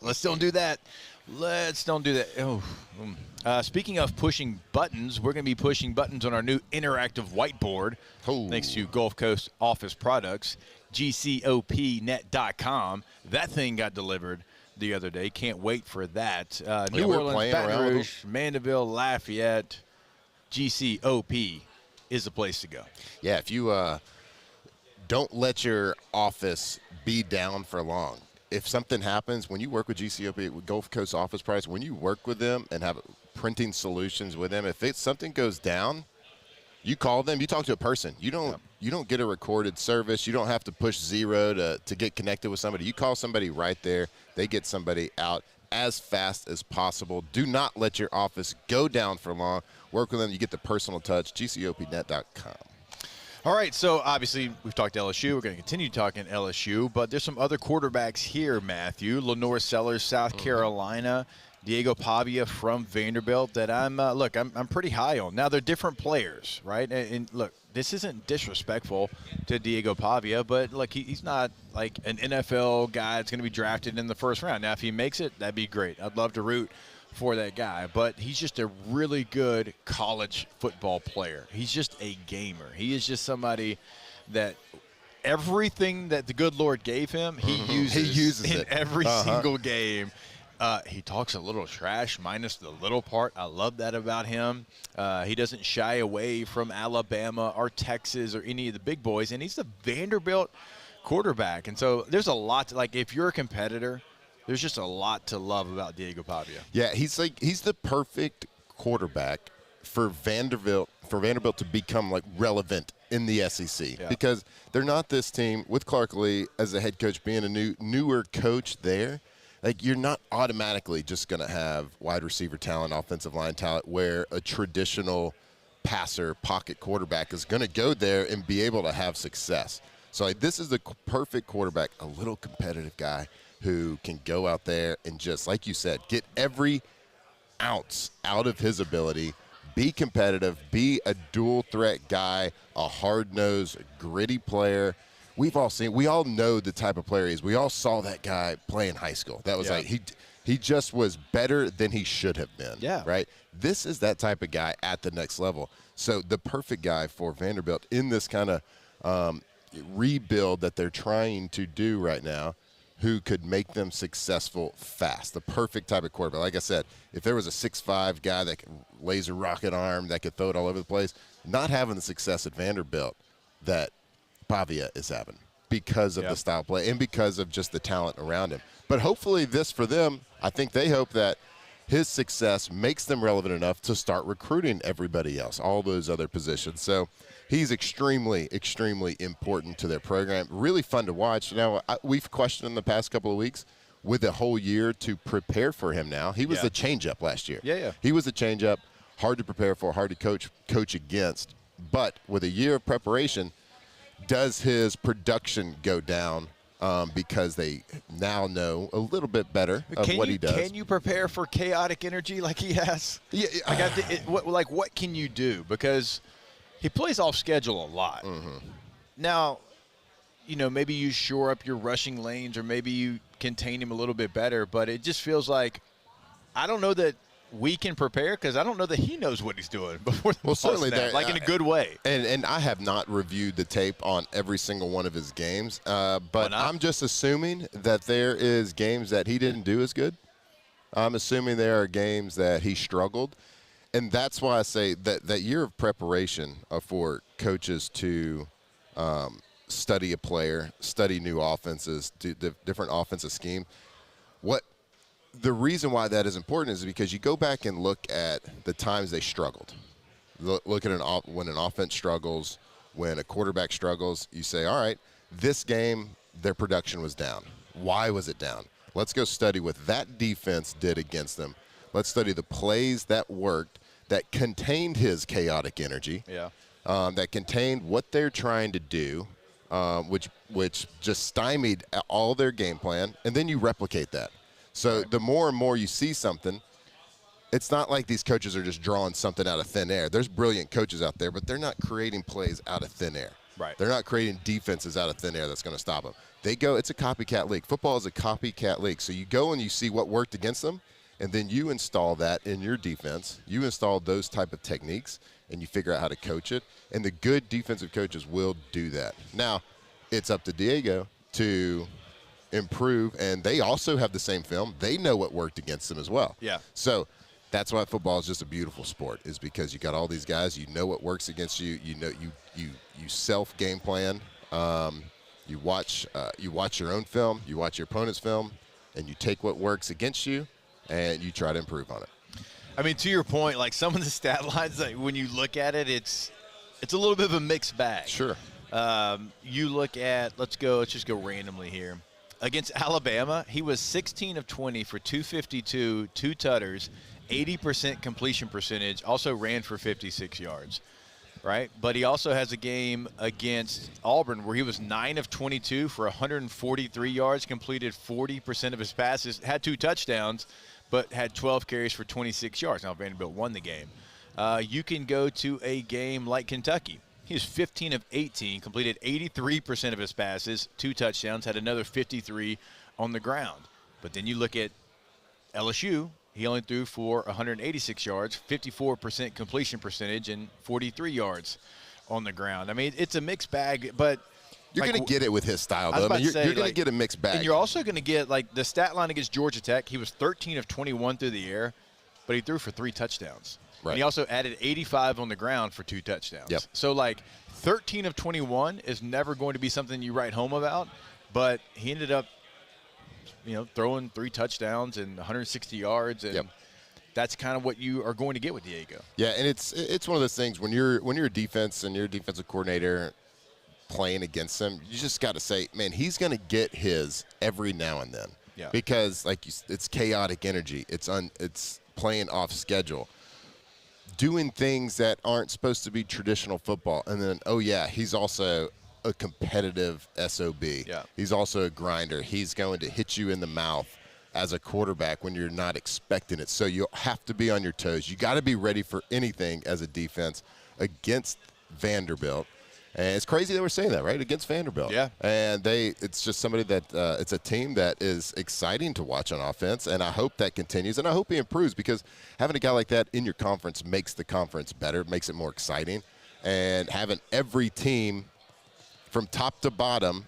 Let's don't do that. Let's don't do that. Oh. Speaking of pushing buttons, we're going to be pushing buttons on our new interactive whiteboard. Thanks to Gulf Coast Office Products, GCOPnet.com. That thing got delivered the other day. Can't wait for that. New Orleans, Baton Rouge, Mandeville, Lafayette, GCOP is the place to go. Yeah, if you don't let your office be down for long. If something happens, when you work with GCOP, with Gulf Coast Office Price, when you work with them and have printing solutions with them, if something goes down, you call them, you talk to a person. You don't get a recorded service. You don't have to push 0 to get connected with somebody. You call somebody right there. They get somebody out as fast as possible. Do not let your office go down for long. Work with them. You get the personal touch. GCOPnet.com. All right, so obviously we've talked LSU. We're going to continue talking LSU, but there's some other quarterbacks here, Matthew. Lenore Sellers, South Carolina. Diego Pavia from Vanderbilt that I'm pretty high on. Now, they're different players, right? And look, this isn't disrespectful to Diego Pavia, but look, he's not like an NFL guy that's going to be drafted in the first round. Now, if he makes it, that'd be great. I'd love to root for that guy, but he's just a really good college football player. He's just a gamer. He is just somebody that everything that the good Lord gave him, he uses in every single game. He talks a little trash, minus the little part. I love that about him. He doesn't shy away from Alabama or Texas or any of the big boys, and he's the Vanderbilt quarterback. And so there's a lot to, like, if you're a competitor, there's just a lot to love about Diego Pavia. Yeah, he's the perfect quarterback for Vanderbilt to become like relevant in the SEC because they're not this team with Clark Lee as a head coach being a newer coach there. Like, you're not automatically just going to have wide receiver talent, offensive line talent, where a traditional passer, pocket quarterback is going to go there and be able to have success. So, like, this is the perfect quarterback, a little competitive guy who can go out there and just, like you said, get every ounce out of his ability, be competitive, be a dual-threat guy, a hard-nosed, gritty player. We all know the type of player he is. We all saw that guy play in high school. That was like he just was better than he should have been. Yeah. Right? This is that type of guy at the next level. So the perfect guy for Vanderbilt in this kind of rebuild that they're trying to do right now, who could make them successful fast. The perfect type of quarterback. Like I said, if there was a 6'5" guy that could laser rocket arm, that could throw it all over the place, not having the success at Vanderbilt that Pavia is having because of the style play and because of just the talent around him. But hopefully this for them, I think they hope that his success makes them relevant enough to start recruiting everybody else, all those other positions. So he's extremely, extremely important to their program. Really fun to watch. Now, we've questioned in the past couple of weeks with a whole year to prepare for him now. He was the changeup last year. Yeah. He was the changeup, hard to prepare for, hard to coach against. But with a year of preparation, does his production go down because they now know a little bit better of what he does? Can you prepare for chaotic energy like he has? Yeah. What can you do? Because he plays off schedule a lot. Mm-hmm. Now, maybe you shore up your rushing lanes or maybe you contain him a little bit better, but it just feels like I don't know that we can prepare because I don't know that he knows what he's doing before the certainly snap, like in a good way. And I have not reviewed the tape on every single one of his games, but I'm just assuming that there is games that he didn't do as good. I'm assuming there are games that he struggled, and that's why I say that year of preparation for coaches to study a player, study new offenses, do the different offensive scheme. The reason why that is important is because you go back and look at the times they struggled. Look at when an offense struggles, when a quarterback struggles, you say, all right, this game, their production was down. Why was it down? Let's go study what that defense did against them. Let's study the plays that worked, that contained his chaotic energy, that contained what they're trying to do, which just stymied all their game plan, and then you replicate that. So the more and more you see something, it's not like these coaches are just drawing something out of thin air. There's brilliant coaches out there, but they're not creating plays out of thin air. Right. They're not creating defenses out of thin air that's going to stop them. It's a copycat league. Football is a copycat league. So you go and you see what worked against them, and then you install that in your defense. You install those type of techniques, and you figure out how to coach it. And the good defensive coaches will do that. Now, it's up to Diego to improve, and they also have the same film. They know what worked against them as well. Yeah. So that's why football is just a beautiful sport, is because you got all these guys. You know what works against you. You know you self game plan. You watch your own film. You watch your opponent's film, and you take what works against you, and you try to improve on it. I mean, to your point, like some of the stat lines, like when you look at it, it's a little bit of a mixed bag. Sure. You look at let's just go randomly here. Against Alabama, he was 16 of 20 for 252, 2 tutters, 80% completion percentage, also ran for 56 yards, right? But he also has a game against Auburn where he was 9 of 22 for 143 yards, completed 40% of his passes, had 2 touchdowns, but had 12 carries for 26 yards. Now, Vanderbilt won the game. You can go to a game like Kentucky. He was 15 of 18, completed 83% of his passes, 2 touchdowns, had another 53 on the ground. But then you look at LSU, he only threw for 186 yards, 54% completion percentage, and 43 yards on the ground. I mean, it's a mixed bag, but you're going to get it with his style, though. You're going to get a mixed bag. And you're also going to get, like, the stat line against Georgia Tech. He was 13 of 21 through the air, but he threw for 3 touchdowns. Right. And he also added 85 on the ground for 2 touchdowns. Yep. So, like, 13 of 21 is never going to be something you write home about, but he ended up, throwing 3 touchdowns and 160 yards, and that's kind of what you are going to get with Diego. Yeah, and it's one of those things when you're a defense and you're a defensive coordinator playing against him, you just got to say, man, he's going to get his every now and then. Yeah. Because it's chaotic energy. It's playing off schedule. Doing things that aren't supposed to be traditional football. And then, he's also a competitive SOB. Yeah. He's also a grinder. He's going to hit you in the mouth as a quarterback when you're not expecting it. So you have to be on your toes. You got to be ready for anything as a defense against Vanderbilt. And it's crazy that we're saying that, right? Against Vanderbilt. Yeah. And it's just somebody that it's a team that is exciting to watch on offense, and I hope that continues, and I hope he improves, because having a guy like that in your conference makes the conference better, makes it more exciting, and having every team from top to bottom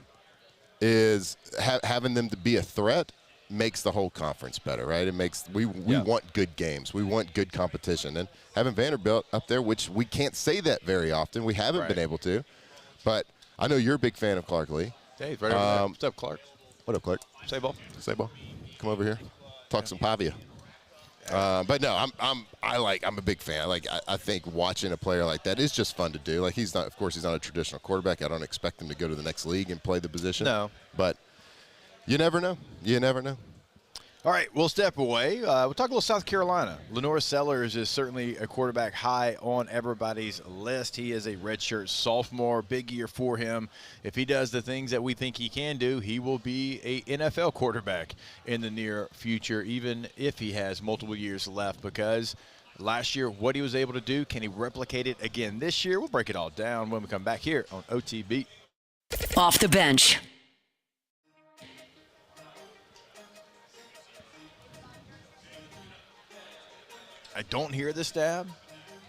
is having them to be a threat makes the whole conference better, right? It makes we want good games. We want good competition. And having Vanderbilt up there, which we can't say that very often. We haven't been able to. But I know you're a big fan of Clark Lee. Hey, he's right over there. What's up, Clark? What up, Clark? Say ball. Say ball. Come over here. Talk some Pavia. But no, I'm a big fan. I think watching a player like that is just fun to do. Like, he's not a traditional quarterback. I don't expect him to go to the next league and play the position. No. But you never know. You never know. All right, we'll step away. We'll talk a little South Carolina. Lenore Sellers is certainly a quarterback high on everybody's list. He is a redshirt sophomore, big year for him. If he does the things that we think he can do, he will be a NFL quarterback in the near future, even if he has multiple years left, because last year, what he was able to do, can he replicate it again this year? We'll break it all down when we come back here on OTB. Off the bench. I don't hear the stab.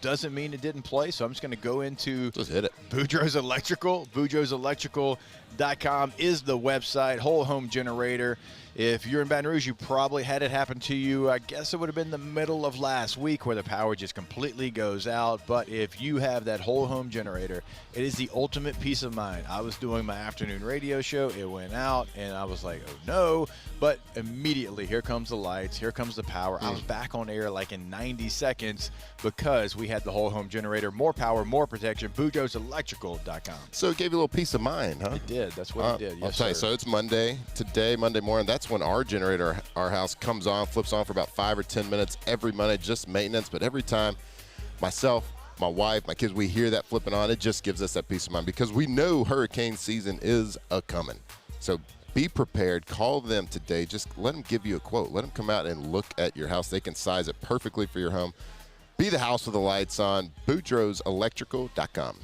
Doesn't mean it didn't play, so I'm just going to go into just hit it. Boudreaux's Electrical. Boudreaux'sElectrical.com is the website, whole home generator. If you're in Baton Rouge, you probably had it happen to you. I guess it would have been the middle of last week where the power just completely goes out. But if you have that whole home generator, it is the ultimate peace of mind. I was doing my afternoon radio show. It went out, and I was like, oh, no. But immediately, here comes the lights. Here comes the power. I was back on air like in 90 seconds because we had the whole home generator. More power, more protection. BoudreauxElectrical.com. So it gave you a little peace of mind, huh? It did. That's what it did. Yes, I'll tell you. So it's Monday morning. That's when our generator, our house, comes on, flips on for about 5 or 10 minutes every Monday, just maintenance. But every time, myself, my wife, my kids, we hear that flipping on, it just gives us that peace of mind because we know hurricane season is a-coming. So be prepared. Call them today. Just let them give you a quote. Let them come out and look at your house. They can size it perfectly for your home. Be the house with the lights on. BoudreauxElectrical.com.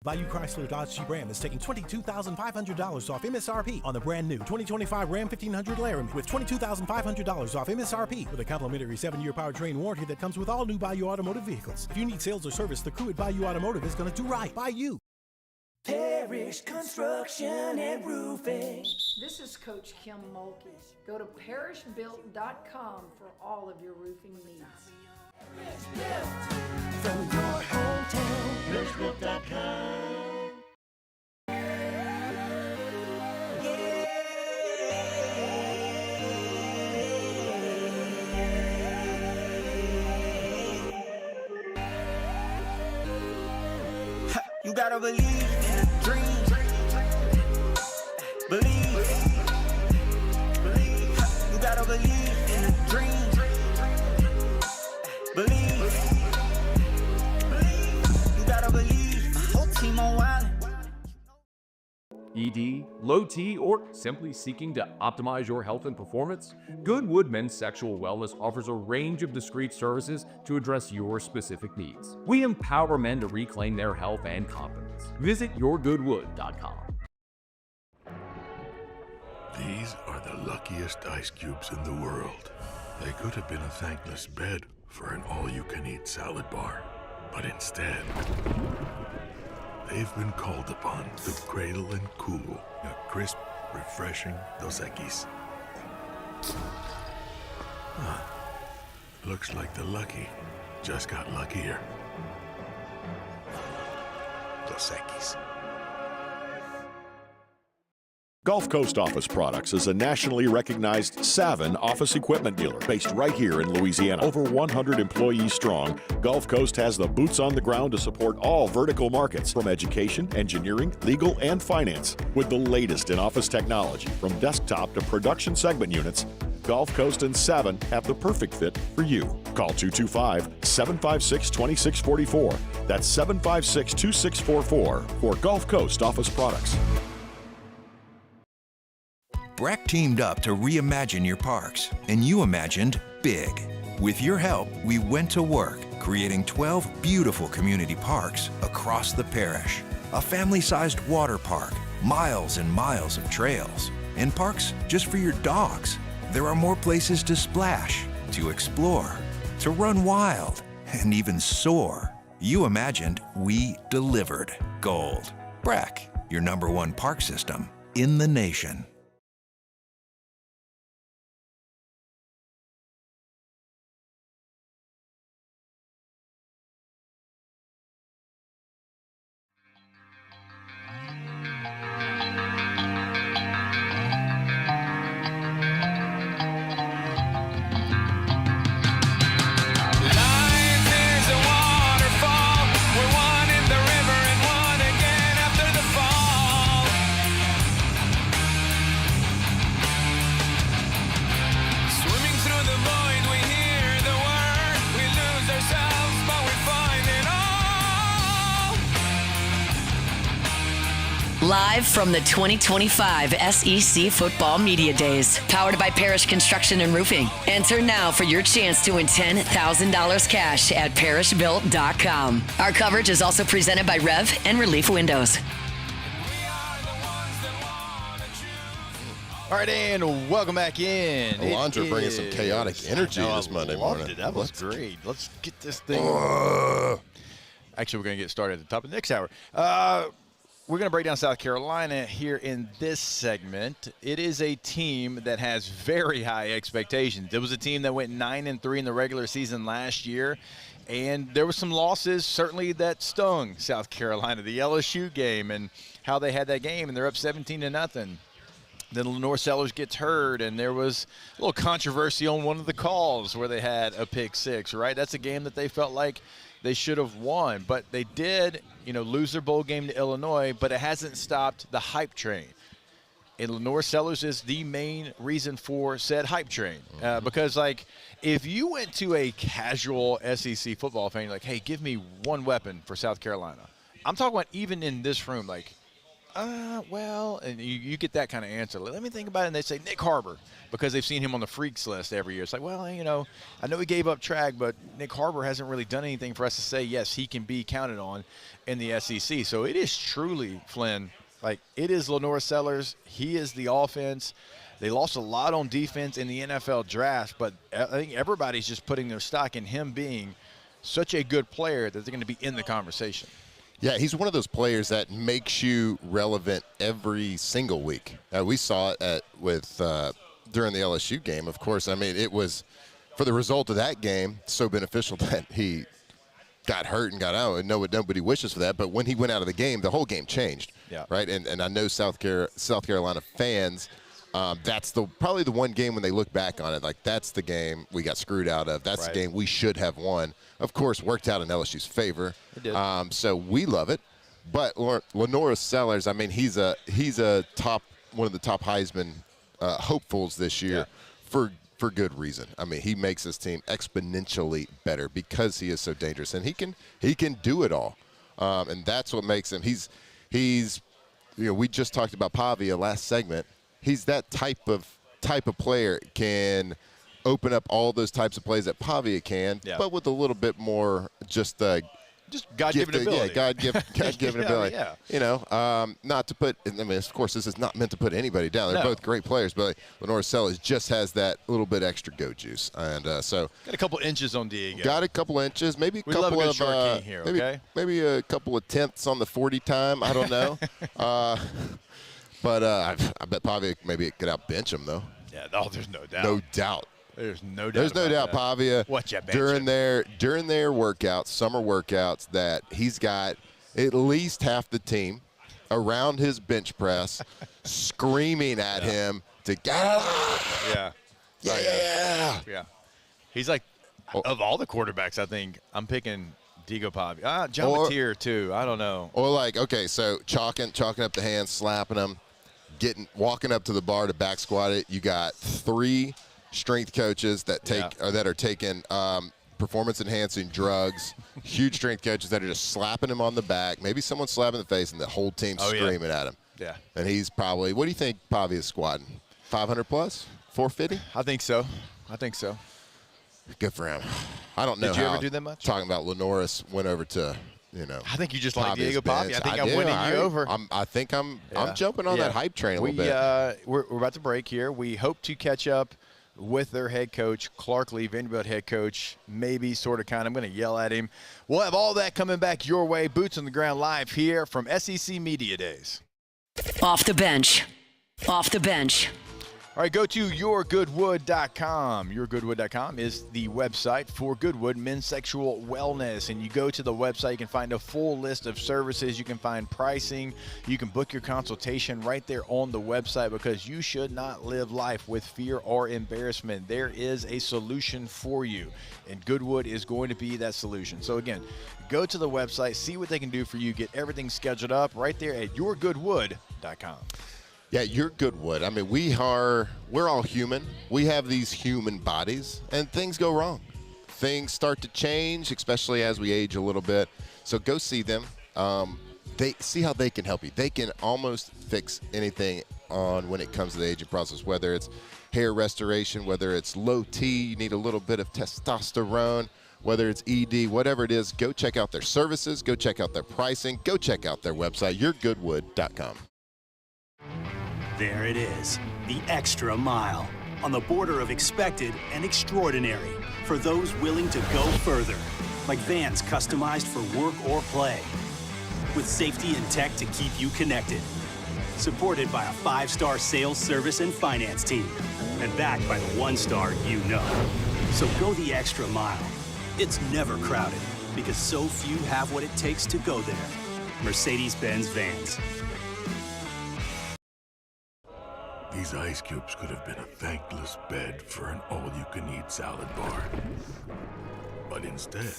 Bayou Chrysler Dodge Jeep Ram is taking $22,500 off MSRP on the brand new 2025 Ram 1500 Laramie with $22,500 off MSRP with a complimentary 7-year powertrain warranty that comes with all new Bayou Automotive vehicles. If you need sales or service, the crew at Bayou Automotive is going to do right by you. Parish Construction and Roofing. This is Coach Kim Mulkey. Go to parishbuilt.com for all of your roofing needs. From your hometown, parishbuilt.com. You gotta believe in a dream. Believe. You gotta believe in a dream. Believe. You gotta believe. My whole team on wild. ED, low T, or simply seeking to optimize your health and performance? Goodwood Men's Sexual Wellness offers a range of discreet services to address your specific needs. We empower men to reclaim their health and confidence. Visit yourgoodwood.com. These are the luckiest ice cubes in the world. They could have been a thankless bed for an all-you-can-eat salad bar, but instead, they've been called upon to cradle and cool a crisp, refreshing Dos Equis. Looks like the lucky just got luckier. Dos Equis. Gulf Coast Office Products is a nationally recognized Savin office equipment dealer based right here in Louisiana. Over 100 employees strong, Gulf Coast has the boots on the ground to support all vertical markets from education, engineering, legal, and finance. With the latest in office technology from desktop to production segment units, Gulf Coast and Savin have the perfect fit for you. Call 225-756-2644. That's 756-2644 for Gulf Coast Office Products. Breck teamed up to reimagine your parks, and you imagined big. With your help, we went to work, creating 12 beautiful community parks across the parish. A family-sized water park, miles and miles of trails, and parks just for your dogs. There are more places to splash, to explore, to run wild, and even soar. You imagined, we delivered gold. Breck, your #1 park system in the nation. Live from the 2025 SEC Football Media Days, powered by Parish Construction and Roofing. Enter now for your chance to win $10,000 cash at parishbuilt.com. Our coverage is also presented by Rev and Relief Windows. All right, and welcome back in. Alondra bringing some chaotic energy this Monday morning. That was great. Let's get this thing. Actually, we're going to get started at the top of the next hour. we're going to break down South Carolina here in this segment. It is a team that has very high expectations. It was a team that went 9-3 in the regular season last year, and there were some losses certainly that stung South Carolina. The LSU game and how they had that game, and they're up 17-0. Then Lenore Sellers gets hurt, and there was a little controversy on one of the calls where they had a pick six, right? That's a game that they felt like they should have won, but they did, lose their bowl game to Illinois, but it hasn't stopped the hype train. And Lenore Sellers is the main reason for said hype train. Because, if you went to a casual SEC football fan, you're like, hey, give me one weapon for South Carolina. I'm talking about even in this room, and you get that kind of answer. Let me think about it, and they say Nick Harbor, because they've seen him on the freaks list every year. It's like, well, I know he gave up track, but Nick Harbor hasn't really done anything for us to say, yes, he can be counted on in the SEC. So it is truly, Flynn, it is Lenore Sellers. He is the offense. They lost a lot on defense in the NFL draft, but I think everybody's just putting their stock in him being such a good player that they're going to be in the conversation. Yeah, he's one of those players that makes you relevant every single week. We saw it during the LSU game, of course. I mean, it was, for the result of that game, so beneficial that he got hurt and got out. And nobody wishes for that. But when he went out of the game, the whole game changed, right? And I know South Carolina fans, that's probably the one game when they look back on it, that's the game we got screwed out of. That's the game we should have won. Of course, worked out in LSU's favor. It did. So we love it. But Lenore Sellers, I mean, he's one of the top Heisman hopefuls this year for good reason. I mean, he makes his team exponentially better because he is so dangerous, and he can do it all, and that's what makes him. He's we just talked about Pavia last segment. He's that type of player, can open up all those types of plays that Pavia can, but with a little bit more just God-given ability. Yeah, God-given ability. Not to put – I mean, of course, this is not meant to put anybody down. They're both great players, but Lenore Sellers just has that little bit extra go juice. And so – got a couple inches on Diego. Got a couple inches, maybe a we couple love a of short king here, okay? Maybe a couple of tenths on the 40 time. I don't know. But I bet Pavia maybe could outbench him, though. Yeah, there's no doubt. No doubt. There's no doubt. There's no doubt Pavia during their workouts, summer workouts, that he's got at least half the team around his bench press screaming at him to get out. Yeah. He's like, of all the quarterbacks, I think I'm picking Diego Pavia. John Mateer too. I don't know. Or so chalking up the hands, slapping them, walking up to the bar to back squat it. You got 3 strength coaches that are taking performance-enhancing drugs, huge strength coaches that are just slapping him on the back, maybe someone slapping the face, and the whole team's screaming at him. Yeah. And he's probably – what do you think Pavia's squatting? 500 plus? 450? I think so. Good for him. I don't know. Did you ever do that much? Talking about Lenoris went over to I think you just like Diego Pavia. I think I'm winning you over. I think I'm jumping on that hype train a little bit. We're about to break here. We hope to catch up with their head coach, Clark Lee, Vanderbilt head coach, maybe, sort of, kind of. I'm going to yell at him. We'll have all that coming back your way. Boots on the Ground live here from SEC Media Days. Off the bench. All right, go to yourgoodwood.com. Yourgoodwood.com is the website for Goodwood Men's Sexual Wellness. And you go to the website, you can find a full list of services. You can find pricing. You can book your consultation right there on the website, because you should not live life with fear or embarrassment. There is a solution for you, and Goodwood is going to be that solution. So, again, go to the website, see what they can do for you, get everything scheduled up right there at yourgoodwood.com. Yeah, you're Goodwood. I mean, we're all human. We have these human bodies, and things go wrong. Things start to change, especially as we age a little bit. So go see them. They see how they can help you. They can almost fix anything when it comes to the aging process, whether it's hair restoration, whether it's low T, you need a little bit of testosterone, whether it's ED, whatever it is. Go check out their services. Go check out their pricing. Go check out their website, yourgoodwood.com. There it is, the extra mile, on the border of expected and extraordinary, for those willing to go further, like vans customized for work or play. with safety and tech to keep you connected. Supported by a 5-star sales, service, and finance team. And backed by the 1-star you know. So go the extra mile. It's never crowded because so few have what it takes to go there. Mercedes-Benz Vans. These ice cubes could have been a thankless bed for an all-you-can-eat salad bar. But instead,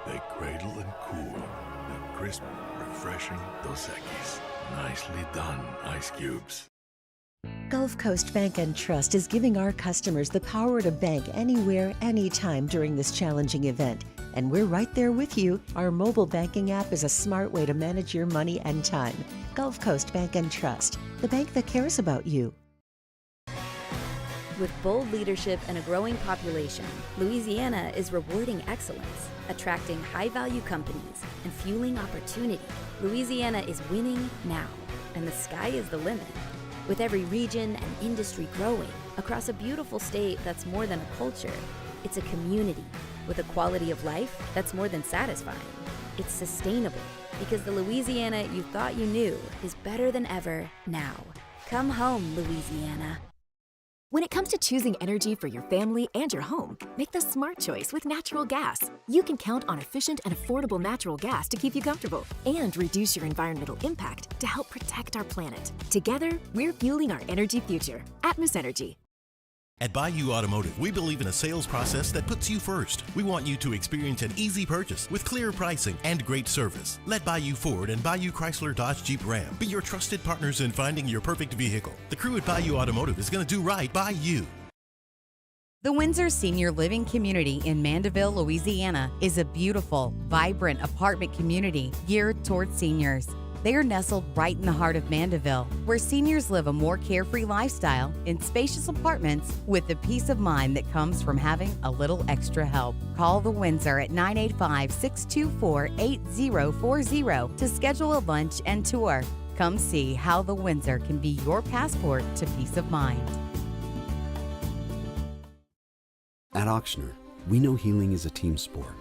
they cradle and cool the crisp, refreshing Dos Equis. Nicely done, ice cubes. Gulf Coast Bank and Trust is giving our customers the power to bank anywhere, anytime during this challenging event. And we're right there with you. Our mobile banking app is a smart way to manage your money and time. Gulf Coast Bank and Trust, the bank that cares about you. With bold leadership and a growing population, Louisiana is rewarding excellence, attracting high-value companies, and fueling opportunity. Louisiana is winning now, and the sky is the limit. With every region and industry growing across a beautiful state that's more than a culture, it's a community with a quality of life that's more than satisfying. It's sustainable because the Louisiana you thought you knew is better than ever now. Come home, Louisiana. When it comes to choosing energy for your family and your home, make the smart choice with natural gas. You can count on efficient and affordable natural gas to keep you comfortable and reduce your environmental impact to help protect our planet. Together, we're fueling our energy future. Atmos Energy. At Bayou Automotive, we believe in a sales process that puts you first. We want you to experience an easy purchase with clear pricing and great service. Let Bayou Ford and Bayou Chrysler Dodge Jeep Ram be your trusted partners in finding your perfect vehicle. The crew at Bayou Automotive is going to do right by you. The Windsor Senior Living Community in Mandeville, Louisiana is a beautiful, vibrant apartment community geared towards seniors. They are nestled right in the heart of Mandeville, where seniors live a more carefree lifestyle in spacious apartments with the peace of mind that comes from having a little extra help. Call the Windsor at 985-624-8040 to schedule a lunch and tour. Come see how the Windsor can be your passport to peace of mind. At Auctioner, we know healing is a team sport.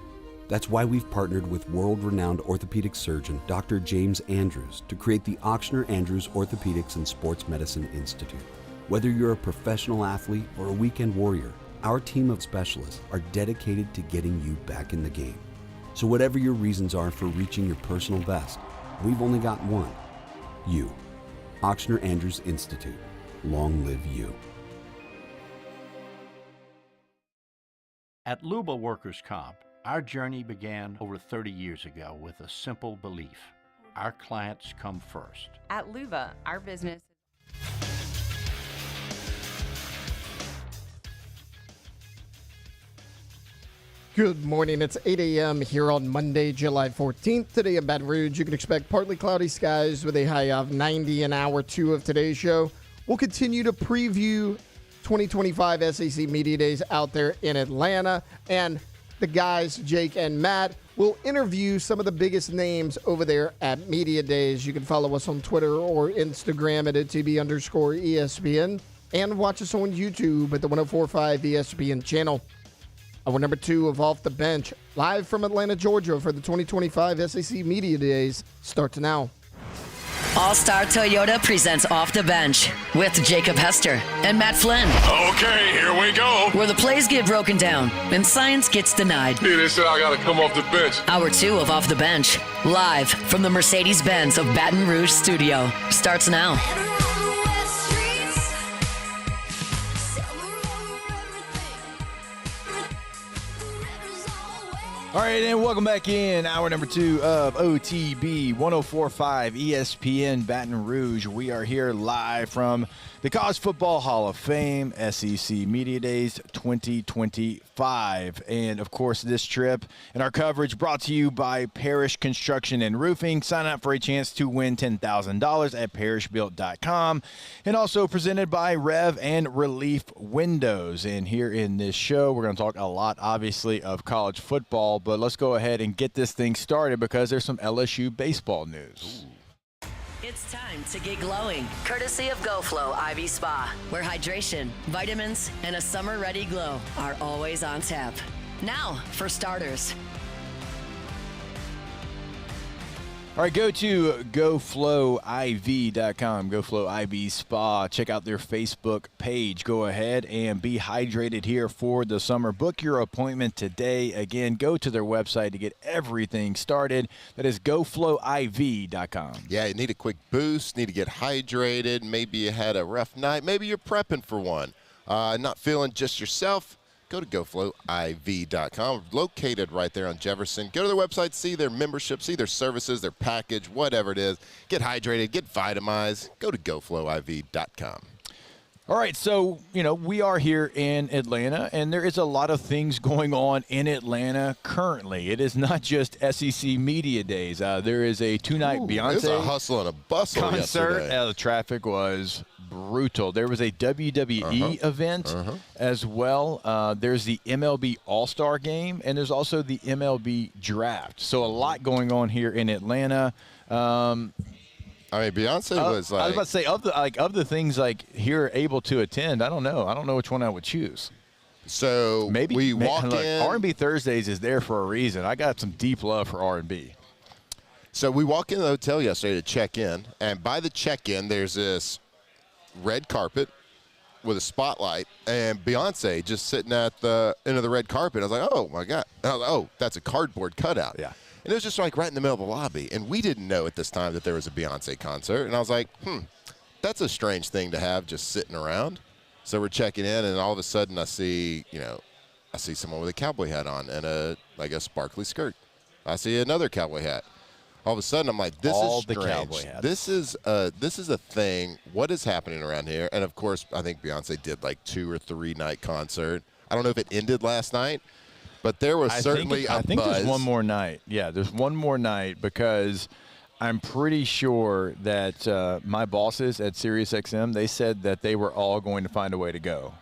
That's why we've partnered with world-renowned orthopedic surgeon Dr. James Andrews to create the Auctioner Andrews Orthopedics and Sports Medicine Institute. Whether you're a professional athlete or a weekend warrior, our team of specialists are dedicated to getting you back in the game. So whatever your reasons are for reaching your personal best, we've only got one: you. Auctioner Andrews Institute. Long live you. At Luba Workers' Comp, our journey began over 30 years ago with a simple belief: our clients come first. At Luba, our business. Good morning. It's 8 a.m. here on Monday, July 14th. Today in Baton Rouge, you can expect partly cloudy skies with a high of 90 in hour 2 of today's show. We'll continue to preview 2025 SEC Media Days out there in Atlanta, and the guys, Jake and Matt, will interview some of the biggest names over there at Media Days. You can follow us on Twitter or Instagram at OTB_ESPN and watch us on YouTube at the 104.5 ESPN channel. Hour number 2 of Off the Bench, live from Atlanta, Georgia for the 2025 SEC Media Days, starts now. All-Star Toyota presents Off the Bench with Jacob Hester and Matt Flynn. Okay, here we go. Where the plays get broken down and science gets denied. Hey, they said I gotta come off the bench. Hour 2 of Off the Bench, live from the Mercedes-Benz of Baton Rouge studio, starts now. All right, and welcome back in. Hour number 2 of OTB 104.5 ESPN Baton Rouge. We are here live from the College Football Hall of Fame, SEC Media Days 2025. And, of course, this trip and our coverage brought to you by Parish Construction and Roofing. Sign up for a chance to win $10,000 at parishbuilt.com. And also presented by Rev and Relief Windows. And here in this show, we're going to talk a lot, obviously, of college football. But let's go ahead and get this thing started because there's some LSU baseball news. It's time to get glowing, courtesy of GoFlow IV Spa, where hydration, vitamins, and a summer-ready glow are always on tap. Now, for starters. All right, go to GoFlowIV.com, GoFlow IV Spa. Check out their Facebook page. Go ahead and be hydrated here for the summer. Book your appointment today. Again, go to their website to get everything started. That is GoFlowIV.com. Yeah, you need a quick boost, need to get hydrated. Maybe you had a rough night. Maybe you're prepping for one. Not feeling just yourself. Go to GoFlowIV.com, located right there on Jefferson. Go to their website, see their membership, see their services, their package, whatever it is. Get hydrated, get vitamized. Go to GoFlowIV.com. All right, so, we are here in Atlanta, and there is a lot of things going on in Atlanta currently. It is not just SEC Media Days. There is a two-night Beyonce It was a hustle and a bustle concert. yesterday. The traffic was brutal. There was a WWE event as well. There's the MLB All-Star Game, and there's also the MLB Draft. So a lot going on here in Atlanta. Beyonce was like... I was about to say, of the things here able to attend, I don't know. I don't know which one I would choose. So maybe we walk in... R&B Thursdays is there for a reason. I got some deep love for R&B. So we walk in the hotel yesterday to check in, and by the check-in, there's this red carpet with a spotlight, and Beyonce just sitting at the end of the red carpet. I was like, oh, my God. And I was like, oh, that's a cardboard cutout. Yeah. And it was just right in the middle of the lobby, and we didn't know at this time that there was a Beyonce concert. And I was like, that's a strange thing to have just sitting around. So we're checking in, and all of a sudden I see someone with a cowboy hat on and a sparkly skirt. I see another cowboy hat. All of a sudden, I'm like, this is strange. The cowboy hats. This is a thing. What is happening around here? And, of course, I think Beyonce did 2 or 3 night concert. I don't know if it ended last night, but there was certainly a buzz. I think there's one more night. Yeah, there's one more night because I'm pretty sure that my bosses at SiriusXM, they said that they were all going to find a way to go.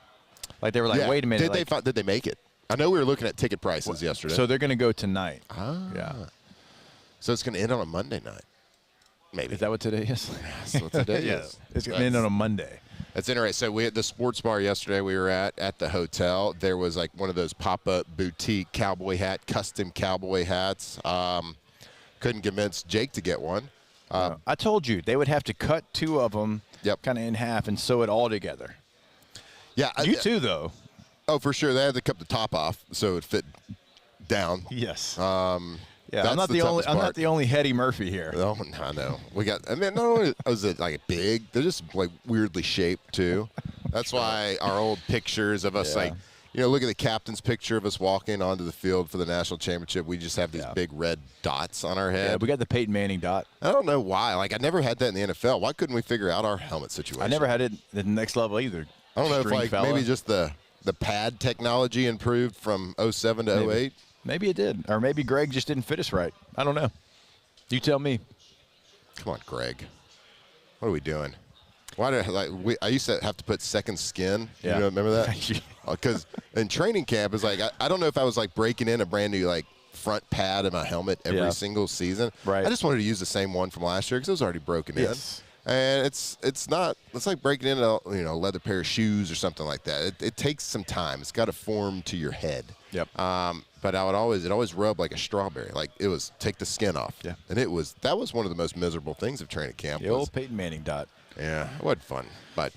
They were like, wait a minute. Did they make it? I know we were looking at ticket prices yesterday. So they're going to go tonight. Yeah. So it's going to end on a Monday night. Maybe. Is that what today is? That's what today is. It's going to end on a Monday. That's interesting. So we had the sports bar yesterday we were at the hotel. There was one of those pop-up boutique custom cowboy hats. Couldn't convince Jake to get one. I told you they would have to cut 2 of them kind of in half and sew it all together. Yeah. You too, though. Oh, for sure. They had to cut the top off so it fit down. Yes. Yeah, I'm not the only Hetty Murphy here. Oh, I know. Not only was it big, they're just weirdly shaped too. That's why our old pictures of us look at the captain's picture of us walking onto the field for the national championship. We just have these big red dots on our head. Yeah, we got the Peyton Manning dot. I don't know why. I never had that in the NFL. Why couldn't we figure out our helmet situation? I never had it at the next level either. I don't know if maybe just the pad technology improved from 07 to 08. Maybe it did. Or maybe Greg just didn't fit us right. I don't know. You tell me. Come on, Greg. What are we doing? I used to have to put second skin. Yeah. Remember that? Because in training camp, it's I don't know if I was breaking in a brand new front pad in my helmet every single season. Right. I just wanted to use the same one from last year because it was already broken in. And it's like breaking in a leather pair of shoes or something like that. It takes some time. It's got to form to your head. Yep. But it always rubbed like a strawberry. It was take the skin off. Yeah. And that was one of the most miserable things of training camp. The old Peyton Manning dot. Yeah, it wasn't fun. But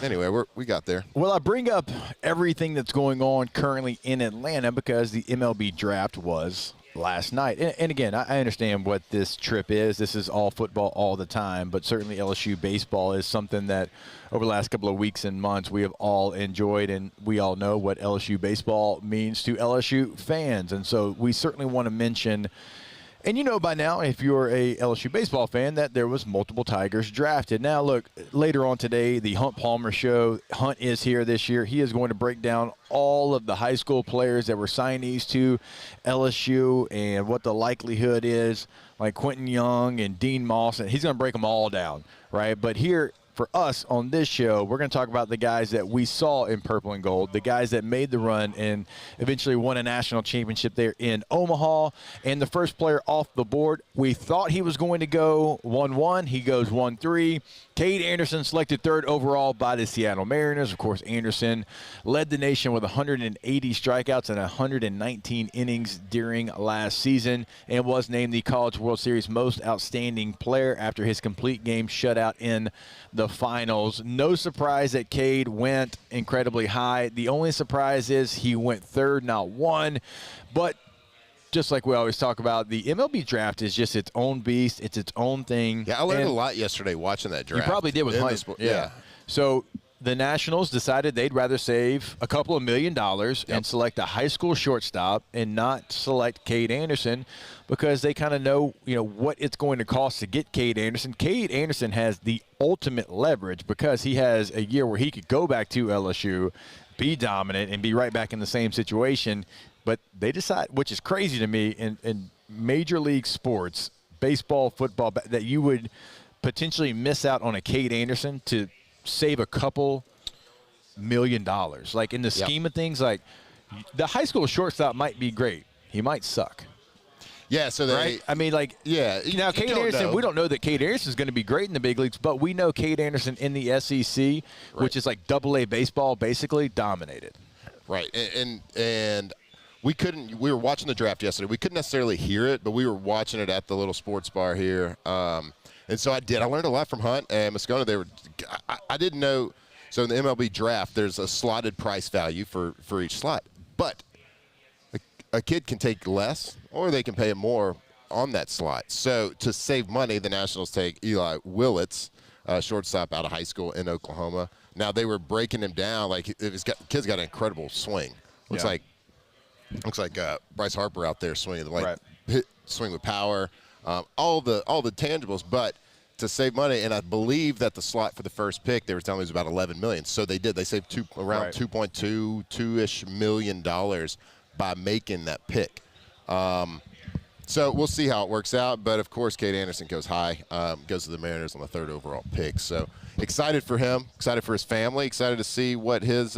anyway, we got there. Well, I bring up everything that's going on currently in Atlanta because the MLB Draft was last night. And again, I understand what this trip is. This is all football all the time, but certainly LSU baseball is something that over the last couple of weeks and months we have all enjoyed, and we all know what LSU baseball means to LSU fans. And so we certainly want to mention, and you know by now, if you're a LSU baseball fan, that there was multiple Tigers drafted. Now, look, later on today, the Hunt Palmer Show, Hunt is here this year. He is going to break down all of the high school players that were signees to LSU and what the likelihood is, like Quentin Young and Dean Moss, and he's going to break them all down, right? But here, for us on this show, we're going to talk about the guys that we saw in purple and gold, the guys that made the run and eventually won a national championship there in Omaha. And the first player off the board, we thought he was going to go 1-1. He goes 1-3. Cade Anderson selected 3rd overall by the Seattle Mariners. Of course, Anderson led the nation with 180 strikeouts and 119 innings during last season and was named the College World Series most outstanding player after his complete game shutout in the finals. No surprise that Cade went incredibly high. The only surprise is he went 3rd, not 1. But just like we always talk about, the MLB draft is just its own beast. It's its own thing. Yeah, I learned a lot yesterday watching that draft. You probably did with Hunt. Yeah. So the Nationals decided they'd rather save a couple of $1 million and select a high school shortstop and not select Cade Anderson because they kind of know, what it's going to cost to get Cade Anderson. Cade Anderson has the ultimate leverage because he has a year where he could go back to LSU, be dominant, and be right back in the same situation. But they decide, which is crazy to me, in major league sports, baseball, football, that you would potentially miss out on a Cade Anderson to save a couple $1 million. Like, in the scheme of things, like, the high school shortstop might be great. He might suck. Yeah, so they, right? I mean, like, now Cade Anderson, we don't know that Cade Anderson is going to be great in the big leagues, but we know Cade Anderson in the SEC, which is like AA baseball, basically dominated. Right, and we were watching the draft yesterday. We couldn't necessarily hear it, but we were watching it at the little sports bar here. And so I learned a lot from Hunt and Moscona. I didn't know. So in the MLB draft, there's a slotted price value for each slot. But a kid can take less or they can pay more on that slot. So to save money, the Nationals take Eli Willits, shortstop out of high school in Oklahoma. Now they were breaking him down. Like, kid's got an incredible swing. Looks like Bryce Harper out there swinging, swing with power, all the tangibles. But to save money, and I believe that the slot for the first pick, they were telling me, was about $11 million. So they did. They saved around $2.2 million by making that pick. So we'll see how it works out. But of course, Cade Anderson goes high, goes to the Mariners on the 3rd overall pick. So excited for him, excited for his family, excited to see what his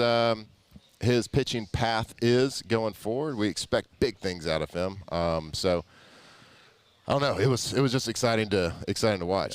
pitching path is going forward. We expect big things out of him. So I don't know. It was just exciting to watch.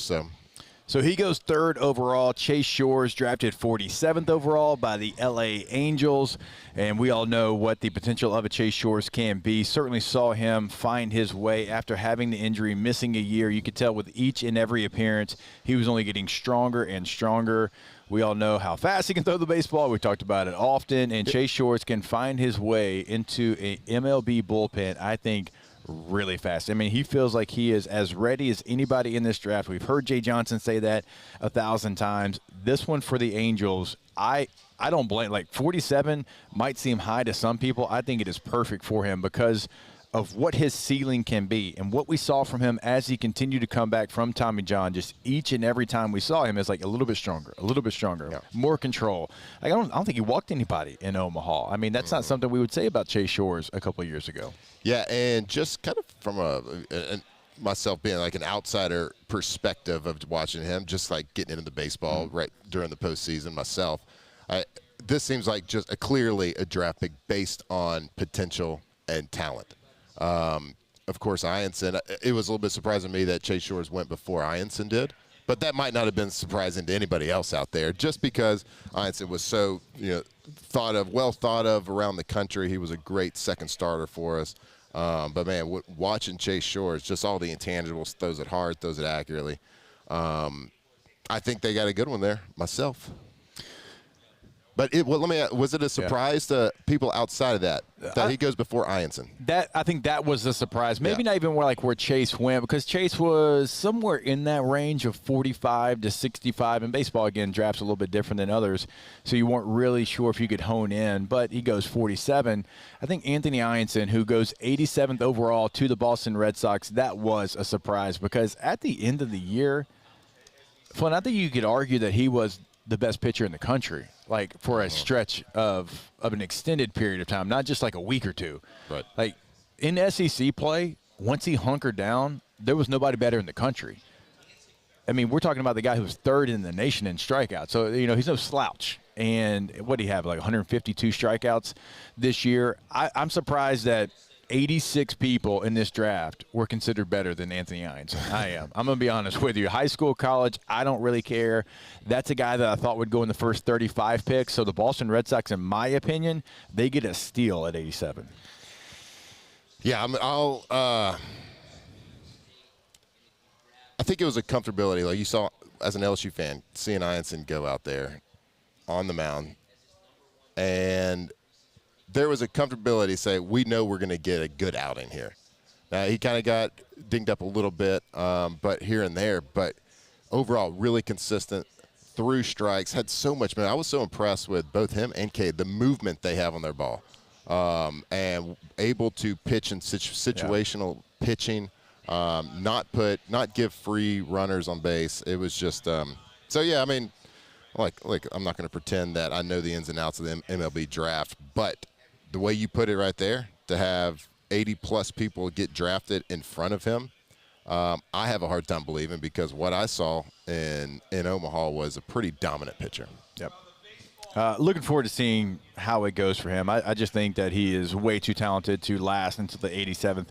So he goes 3rd overall. Chase Shores drafted 47th overall by the LA Angels, and we all know what the potential of a Chase Shores can be. Certainly saw him find his way after having the injury, missing a year. You could tell with each and every appearance he was only getting stronger and stronger. We all know how fast he can throw the baseball. We talked about it often, and Chase Shores can find his way into a MLB bullpen, I think, really fast. I mean, he feels like he is as ready as anybody in this draft. We've heard Jay Johnson say that 1,000 times. This one for the Angels, I don't blame. Like, 47 might seem high to some people. I think it is perfect for him because of what his ceiling can be and what we saw from him as he continued to come back from Tommy John. Just each and every time we saw him is like a little bit stronger, more control. Like, I don't think he walked anybody in Omaha. I mean, that's not something we would say about Chase Shores a couple of years ago. Yeah, and just kind of from myself being like an outsider perspective of watching him, just like getting into the baseball right during the postseason myself, this seems like just clearly a draft pick based on potential and talent. Of course, Ianson, it was a little bit surprising to me that Chase Shores went before Ianson did, but that might not have been surprising to anybody else out there just because Ianson was so, well thought of around the country. He was a great second starter for us. But, man, watching Chase Shores, just all the intangibles, throws it hard, throws it accurately. I think they got a good one there myself. But was it a surprise to people outside of that he goes before Ianson? I think that was the surprise. Maybe not even where Chase went, because Chase was somewhere in that range of 45 to 65. And baseball, again, drafts a little bit different than others, so you weren't really sure if you could hone in. But he goes 47. I think Anthony Ianson, who goes 87th overall to the Boston Red Sox, that was a surprise because at the end of the year, Flynn, I think you could argue that he was the best pitcher in the country, like for a stretch of an extended period of time, not just like a week or two. Right. Like in SEC play, once he hunkered down, there was nobody better in the country. I mean, we're talking about the guy who's third in the nation in strikeouts. So, you know, he's no slouch. And what do you have, like 152 strikeouts this year? I'm surprised that 86 people in this draft were considered better than Anthony Hines. I am. I'm going to be honest with you. High school, college, I don't really care. That's a guy that I thought would go in the first 35 picks. So the Boston Red Sox, in my opinion, they get a steal at 87. Yeah, I think it was a comfortability. Like you saw as an LSU fan, seeing Ianson go out there on the mound, and there was a comfortability to say, we know we're going to get a good outing here. Now, he kind of got dinged up a little bit, but here and there. But overall, really consistent, threw strikes, had so much. I was so impressed with both him and Cade, the movement they have on their ball, and able to pitch in situational pitching, not give free runners on base. It was just so, yeah, I mean, like I'm not going to pretend that I know the ins and outs of the MLB draft, but the way you put it right there, to have 80-plus people get drafted in front of him, I have a hard time believing, because what I saw in Omaha was a pretty dominant pitcher. Yep. Looking forward to seeing how it goes for him. I just think that he is way too talented to last until the 87th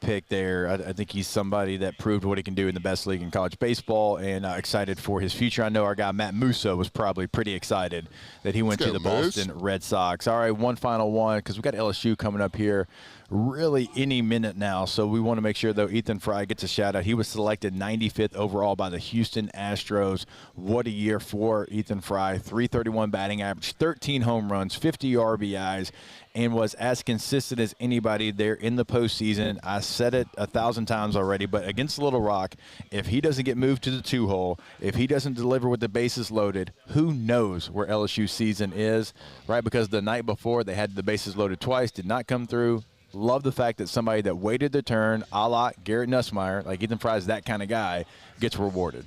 pick there. I think he's somebody that proved what he can do in the best league in college baseball, and excited for his future. I know our guy Matt Musso was probably pretty excited that he went to the Boston Red Sox. All right, one final one, because we got LSU coming up here really any minute now. So we want to make sure, though, Ethan Fry gets a shout out. He was selected 95th overall by the Houston Astros. What a year for Ethan Fry. 331 batting average, 13 home runs, 50 RBIs, and was as consistent as anybody there in the postseason. I said it 1,000 times already, but against Little Rock, if he doesn't get moved to the 2-hole, if he doesn't deliver with the bases loaded, who knows where LSU season is, right? Because the night before they had the bases loaded twice, did not come through. Love the fact that somebody that waited their turn, a la Garrett Nussmeier, like Ethan Fry is that kind of guy, gets rewarded.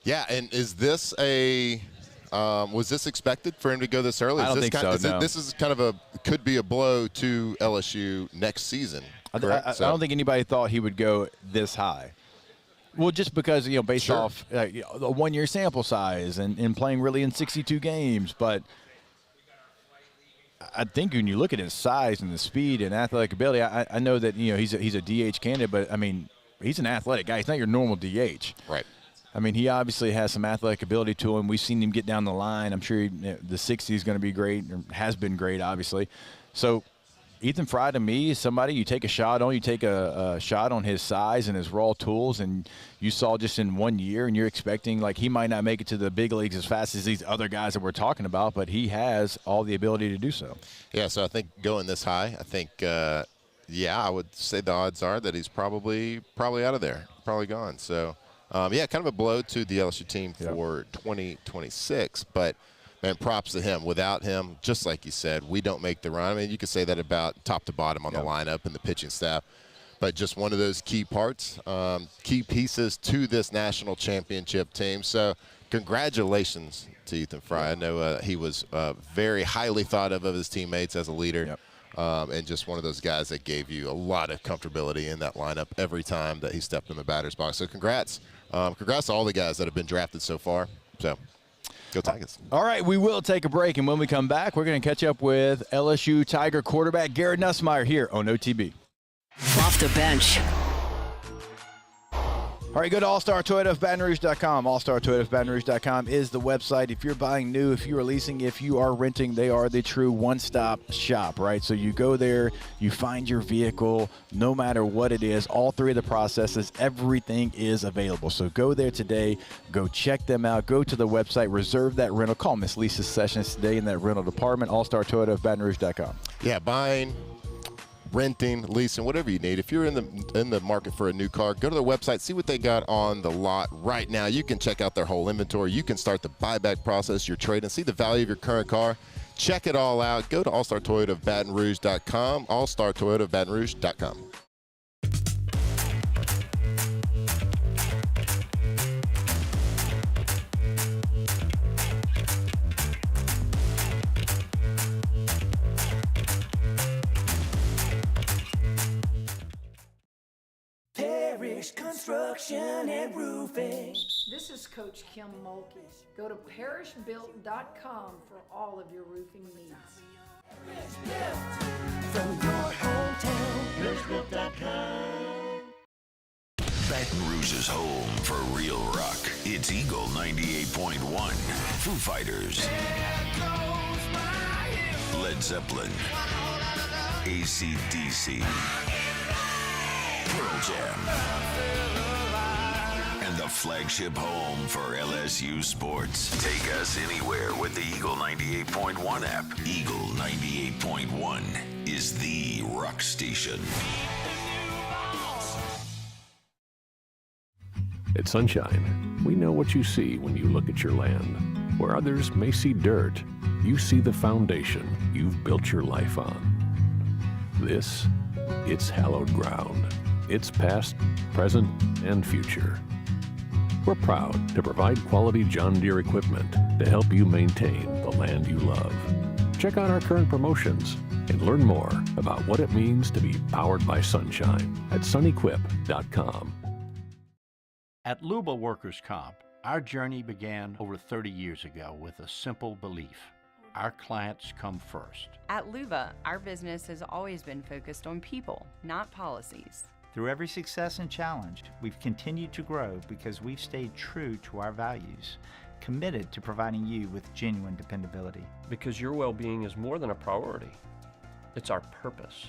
Yeah, and is this was this expected for him to go this early? I don't think so, no. This is kind of could be a blow to LSU next season, correct? I don't think anybody thought he would go this high. Well, just because, you know, based off a one-year sample size and playing really in 62 games, but I think when you look at his size and the speed and athletic ability, I know that, you know, he's a DH candidate, but I mean, he's an athletic guy. He's not your normal DH. Right. I mean, he obviously has some athletic ability to him. We've seen him get down the line. I'm sure the 60 is going to be great, or has been great, obviously. So Ethan Fry, to me, is somebody you take a shot on. You take a shot on his size and his raw tools, and you saw just in 1 year, and you're expecting, like, he might not make it to the big leagues as fast as these other guys that we're talking about, but he has all the ability to do so. Yeah, so I think going this high, I think, I would say the odds are that he's probably out of there, probably gone. So, kind of a blow to the LSU team for 2026, but – man, props to him. Without him, just like you said, we don't make the run. I mean, you could say that about top to bottom on the lineup and the pitching staff, but just one of those key parts, key pieces to this national championship team. So congratulations to Ethan Fry. I know he was very highly thought of his teammates as a leader, and just one of those guys that gave you a lot of comfortability in that lineup every time that he stepped in the batter's box. So congrats. Congrats to all the guys that have been drafted so far. So go Tigers. All right, we will take a break, and when we come back, we're going to catch up with LSU Tiger quarterback Garrett Nussmeier here on OTB. Off the bench. All right, go to allstartoyotaofbatonrouge.com. Allstartoyotaofbatonrouge.com is the website. If you're buying new, if you are leasing, if you are renting, they are the true one-stop shop, right? So you go there, you find your vehicle, no matter what it is, all three of the processes, everything is available. So go there today, go check them out, go to the website, reserve that rental. Call Miss Lisa's Sessions today in that rental department, allstartoyotaofbatonrouge.com. Yeah, buying, renting, leasing, whatever you need. If you're in the market for a new car, go to their website, see what they got on the lot right now. You can check out their whole inventory. You can start the buyback process, your trade, and see the value of your current car. Check it all out. Go to allstartoyotaofbatonrouge.com, allstartoyotaofbatonrouge.com. Construction and Roofing. This is Coach Kim Mulkey. Go to parishbuilt.com for all of your roofing needs. From your hometown, parishbuilt.com. Baton Rouge's home for real rock. It's Eagle 98.1. Foo Fighters. Led Zeppelin. AC/DC. Pearl Jam. And the flagship home for LSU sports. Take us anywhere with the Eagle 98.1 app. Eagle 98.1 is the rock station. At Sunshine, we know what you see when you look at your land. Where others may see dirt, you see the foundation you've built your life on. This, it's hallowed ground. It's past, present, and future. We're proud to provide quality John Deere equipment to help you maintain the land you love. Check out our current promotions and learn more about what it means to be powered by sunshine at sunequip.com. At Luba Workers' Comp, our journey began over 30 years ago with a simple belief. Our clients come first. At Luba, our business has always been focused on people, not policies. Through every success and challenge, we've continued to grow because we've stayed true to our values, committed to providing you with genuine dependability. Because your well-being is more than a priority. It's our purpose.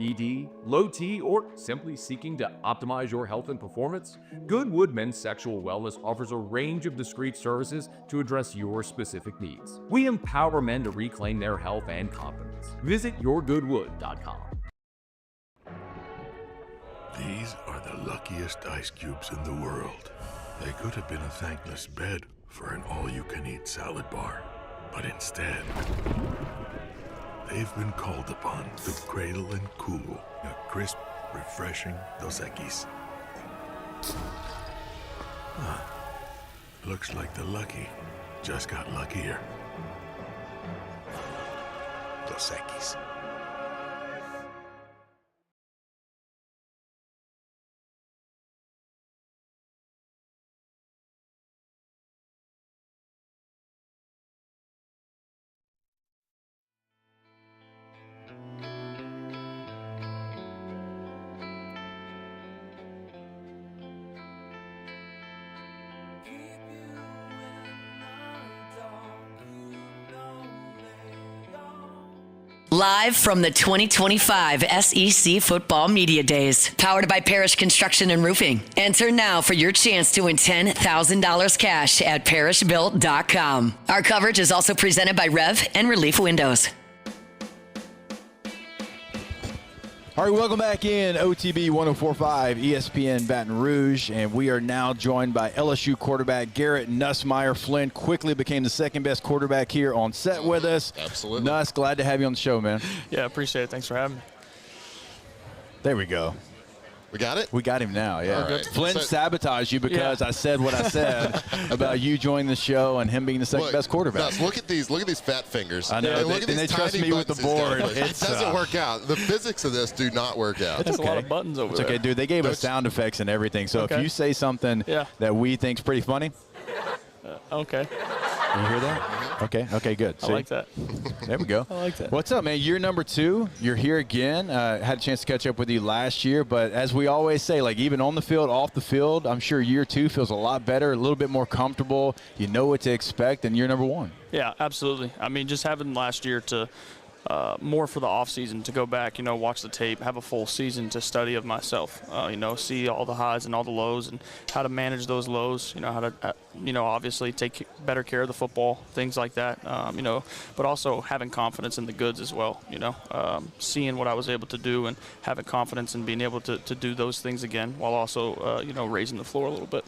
ED, low T, or simply seeking to optimize your health and performance? Goodwood Men's Sexual Wellness offers a range of discreet services to address your specific needs. We empower men to reclaim their health and confidence. Visit yourgoodwood.com. These are the luckiest ice cubes in the world. They could have been a thankless bed for an all-you-can-eat salad bar, but instead, they've been called upon to cradle and cool a crisp, refreshing Dos Equis. Looks like the lucky just got luckier. Dos Equis. Live from the 2025 SEC Football Media Days, powered by Parish Construction and Roofing. Enter now for your chance to win $10,000 cash at parishbuilt.com. Our coverage is also presented by Rev and Relief Windows. All right, welcome back in OTB 104.5 ESPN Baton Rouge, and we are now joined by LSU quarterback Garrett Nussmeier. Flynn quickly became the second best quarterback here on set with us. Absolutely. Nuss, glad to have you on the show, man. Yeah, appreciate it. Thanks for having me. There we go. We got it? We got him now, yeah. Right. Flynn sabotaged you because I said what I said about you joining the show and him being the second best quarterback. Nuss, look at these fat fingers. I know. And look at these they trust tiny me with the board. It doesn't work out. The physics of this do not work out. There's a lot of buttons over there. It's okay, dude. They gave us sound effects and everything. So if you say something that we think's pretty funny. Okay. You hear that? Okay, good. I like that. There we go. I like that. What's up, man? Year number 2. You're here again. Had a chance to catch up with you last year, but as we always say, like even on the field, off the field, I'm sure year 2 feels a lot better, a little bit more comfortable. You know what to expect, and year number 1. Yeah, absolutely. I mean, just having last year to more for the off season to go back, watch the tape, have a full season to study of myself, see all the highs and all the lows and how to manage those lows, how to, obviously take better care of the football, things like that, but also having confidence in the goods as well, seeing what I was able to do and having confidence in being able to do those things again while also, raising the floor a little bit.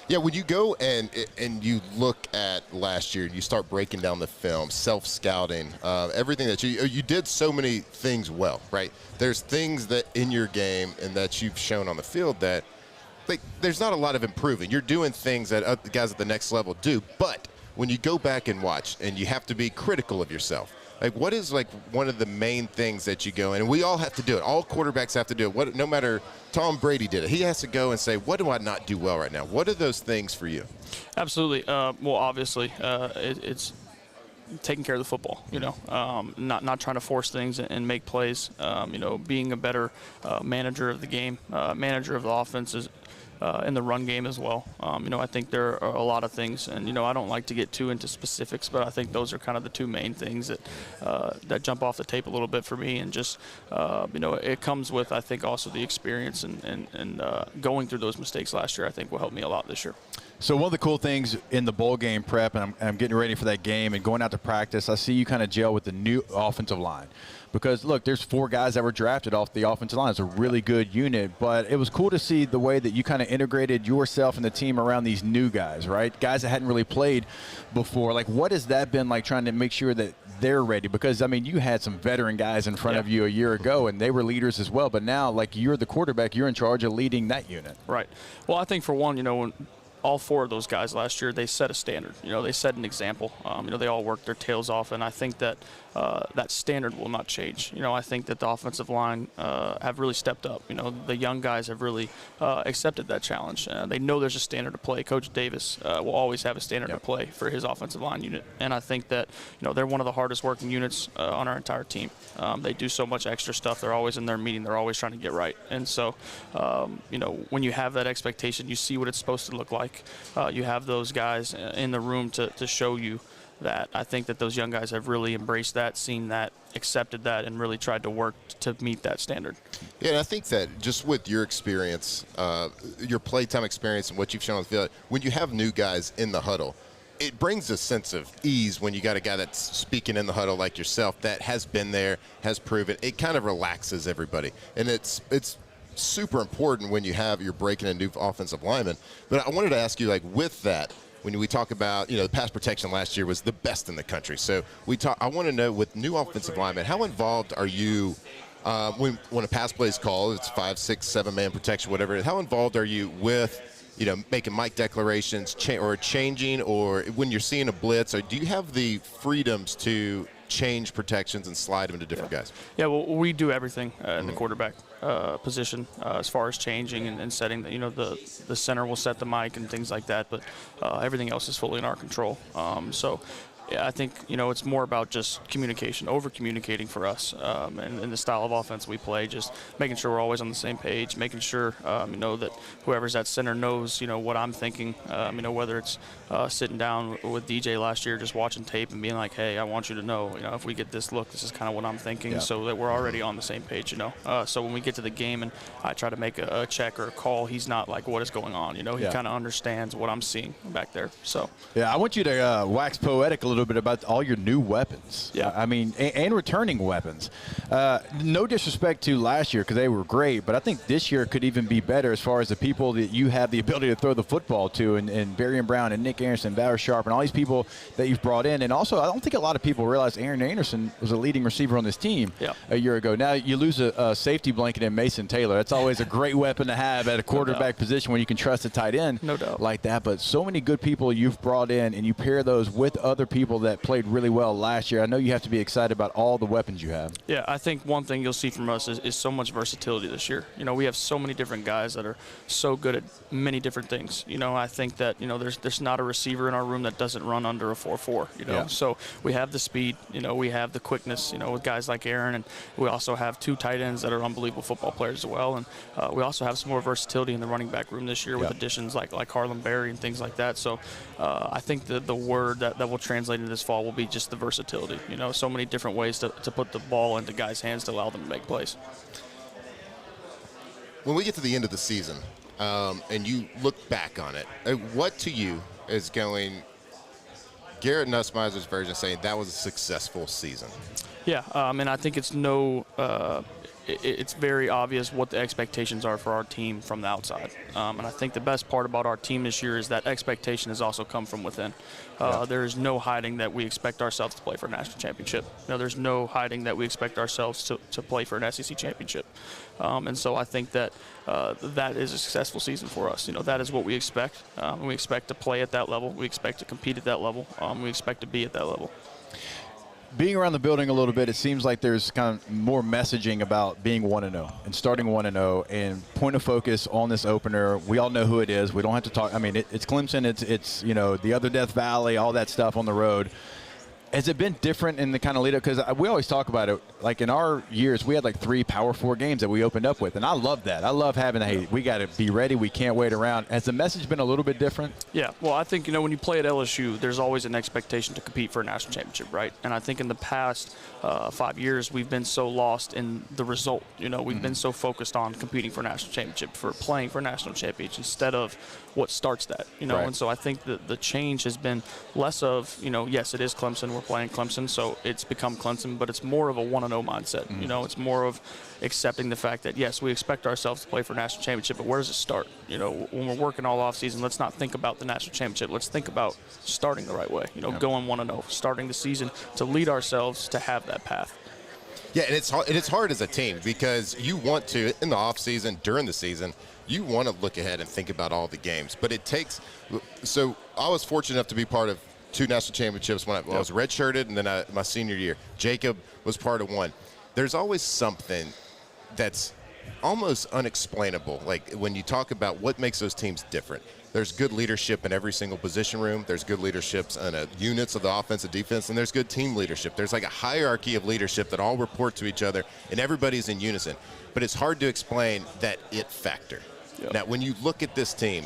Yeah, when you go and you look at last year and you start breaking down the film, self-scouting, everything that you did so many things well, right? There's things that in your game and that you've shown on the field that there's not a lot of improving. You're doing things that the guys at the next level do, but when you go back and watch and you have to be critical of yourself, Like, what is like one of the main things that you go in, and we all have to do it. All quarterbacks have to do it. No matter Tom Brady did it. He has to go and say, what do I not do well right now? What are those things for you? Absolutely. Well, obviously, it's taking care of the football, not trying to force things and make plays, being a better manager of the game, manager of the offenses, in the run game as well. I think there are a lot of things, and I don't like to get too into specifics, but I think those are kind of the two main things that jump off the tape a little bit for me. And just it comes with, I think, also the experience and going through those mistakes last year, I think, will help me a lot this year. So one of the cool things in the bowl game prep, and I'm getting ready for that game and going out to practice, I see you kind of gel with the new offensive line. Because, look, there's 4 guys that were drafted off the offensive line. It's a really good unit. But it was cool to see the way that you kind of integrated yourself and the team around these new guys, right? Guys that hadn't really played before. Like, what has that been like, trying to make sure that they're ready? Because, I mean, you had some veteran guys in front of you a year ago, and they were leaders as well. But now, like, you're the quarterback. You're in charge of leading that unit. Right. Well, I think, for one, when all 4 of those guys last year, they set a standard. They set an example. They all worked their tails off, and I think that that standard will not change. I think that the offensive line have really stepped up. The young guys have really accepted that challenge. They know there's a standard to play. Coach Davis will always have a standard to play for his offensive line unit, and I think that they're one of the hardest working units on our entire team. They do so much extra stuff. They're always in their meeting. They're always trying to get right. And so, when you have that expectation, you see what it's supposed to look like. You have those guys in the room to show you that. I think that those young guys have really embraced that, seen that, accepted that, and really tried to work to meet that standard. Yeah, and I think that just with your experience, your playtime experience and what you've shown on the field, when you have new guys in the huddle, it brings a sense of ease when you got a guy that's speaking in the huddle like yourself that has been there, has proven. It kind of relaxes everybody. And it's super important when you're breaking a new offensive lineman. But I wanted to ask you, like, with that, when we talk about, the pass protection last year was the best in the country. So I want to know, with new offensive linemen, how involved are you when a pass play is called? It's 5, 6, 7-man protection, whatever. How involved are you with, making mic declarations or changing, or when you're seeing a blitz? Or do you have the freedoms to change protections and slide them to different guys? Yeah, well, we do everything in the quarterback position as far as changing and setting. The center will set the mic and things like that, but everything else is fully in our control. So Yeah, I think, it's more about just communication, over-communicating for us, and the style of offense we play, just making sure we're always on the same page, making sure, that whoever's at center knows, what I'm thinking, whether it's sitting down with DJ last year, just watching tape and being like, hey, I want you to know, if we get this look, this is kind of what I'm thinking, so that we're already on the same page, So when we get to the game and I try to make a check or a call, he's not like, what is going on, He kind of understands what I'm seeing back there, so. Yeah, I want you to wax poetic a little bit about all your new weapons. Yeah. I mean, and returning weapons. No disrespect to last year because they were great, but I think this year could even be better as far as the people that you have the ability to throw the football to, and Barry Brown and Nick Anderson, Valor Sharp, and all these people that you've brought in. And also, I don't think a lot of people realize Aaron Anderson was a leading receiver on this team a year ago. Now you lose a safety blanket in Mason Taylor. That's always a great weapon to have at a quarterback position when you can trust a tight end like that. But so many good people you've brought in, and you pair those with other people that played really well last year. I know you have to be excited about all the weapons you have. Yeah, I think one thing you'll see from us is so much versatility this year. We have so many different guys that are so good at many different things. I think that, there's not a receiver in our room that doesn't run under a 4.4, So we have the speed, we have the quickness, with guys like Aaron, and we also have two tight ends that are unbelievable football players as well. And we also have some more versatility in the running back room this year with additions like Harlan Berry and things like that. So I think the word that will translate into this fall will be just the versatility. So many different ways to put the ball into guys' hands to allow them to make plays. When we get to the end of the season and you look back on it, what to you is going Garrett Nussmeier's version saying that was a successful season? Yeah, and I think it's it's very obvious what the expectations are for our team from the outside. And I think the best part about our team this year is that expectation has also come from within. There is no hiding that we expect ourselves to play for a national championship. There's no hiding that we expect ourselves to play for an SEC championship. And so I think that that is a successful season for us. That is what we expect. We expect to play at that level. We expect to compete at that level. We expect to be at that level. being around the building a little bit, it seems like there's kind of more messaging about being 1-0 and starting 1-0 and point of focus on this opener. We all know who it is. We don't have to talk. I mean, it's Clemson. It's the other Death Valley, all that stuff on the road. Has it been different in the kind of lead up? Because we always talk about it. Like in our years, we had like 3 Power 4 games that we opened up with, and I love that. I love having, hey, we got to be ready. We can't wait around. Has the message been a little bit different? Yeah. Well, I think, when you play at LSU, there's always an expectation to compete for a national championship, right? And I think in the past 5 years, we've been so lost in the result. We've been so focused on competing for a national championship, for playing for a national championship instead of what starts that, Right. And so I think that the change has been less of, yes, it is Clemson. We're playing Clemson, so it's become Clemson, but it's more of a 1-0 mindset. It's more of accepting the fact that, yes, we expect ourselves to play for a national championship, but where does it start? When we're working all offseason, let's not think about the national championship. Let's think about starting the right way, going 1-0, starting the season to lead ourselves to have that path. Yeah, and it's hard as a team because you want to, in the offseason, during the season, you want to look ahead and think about all the games. But it takes – so I was fortunate enough to be part of 2 national championships when I was redshirted, and then my senior year. Jacob was part of 1. There's always something that's almost unexplainable, like when you talk about what makes those teams different. There's good leadership in every single position room. There's good leaderships in units of the offense and defense, and there's good team leadership. There's like a hierarchy of leadership that all report to each other, and everybody's in unison. But it's hard to explain that it factor. Yep. Now, when you look at this team,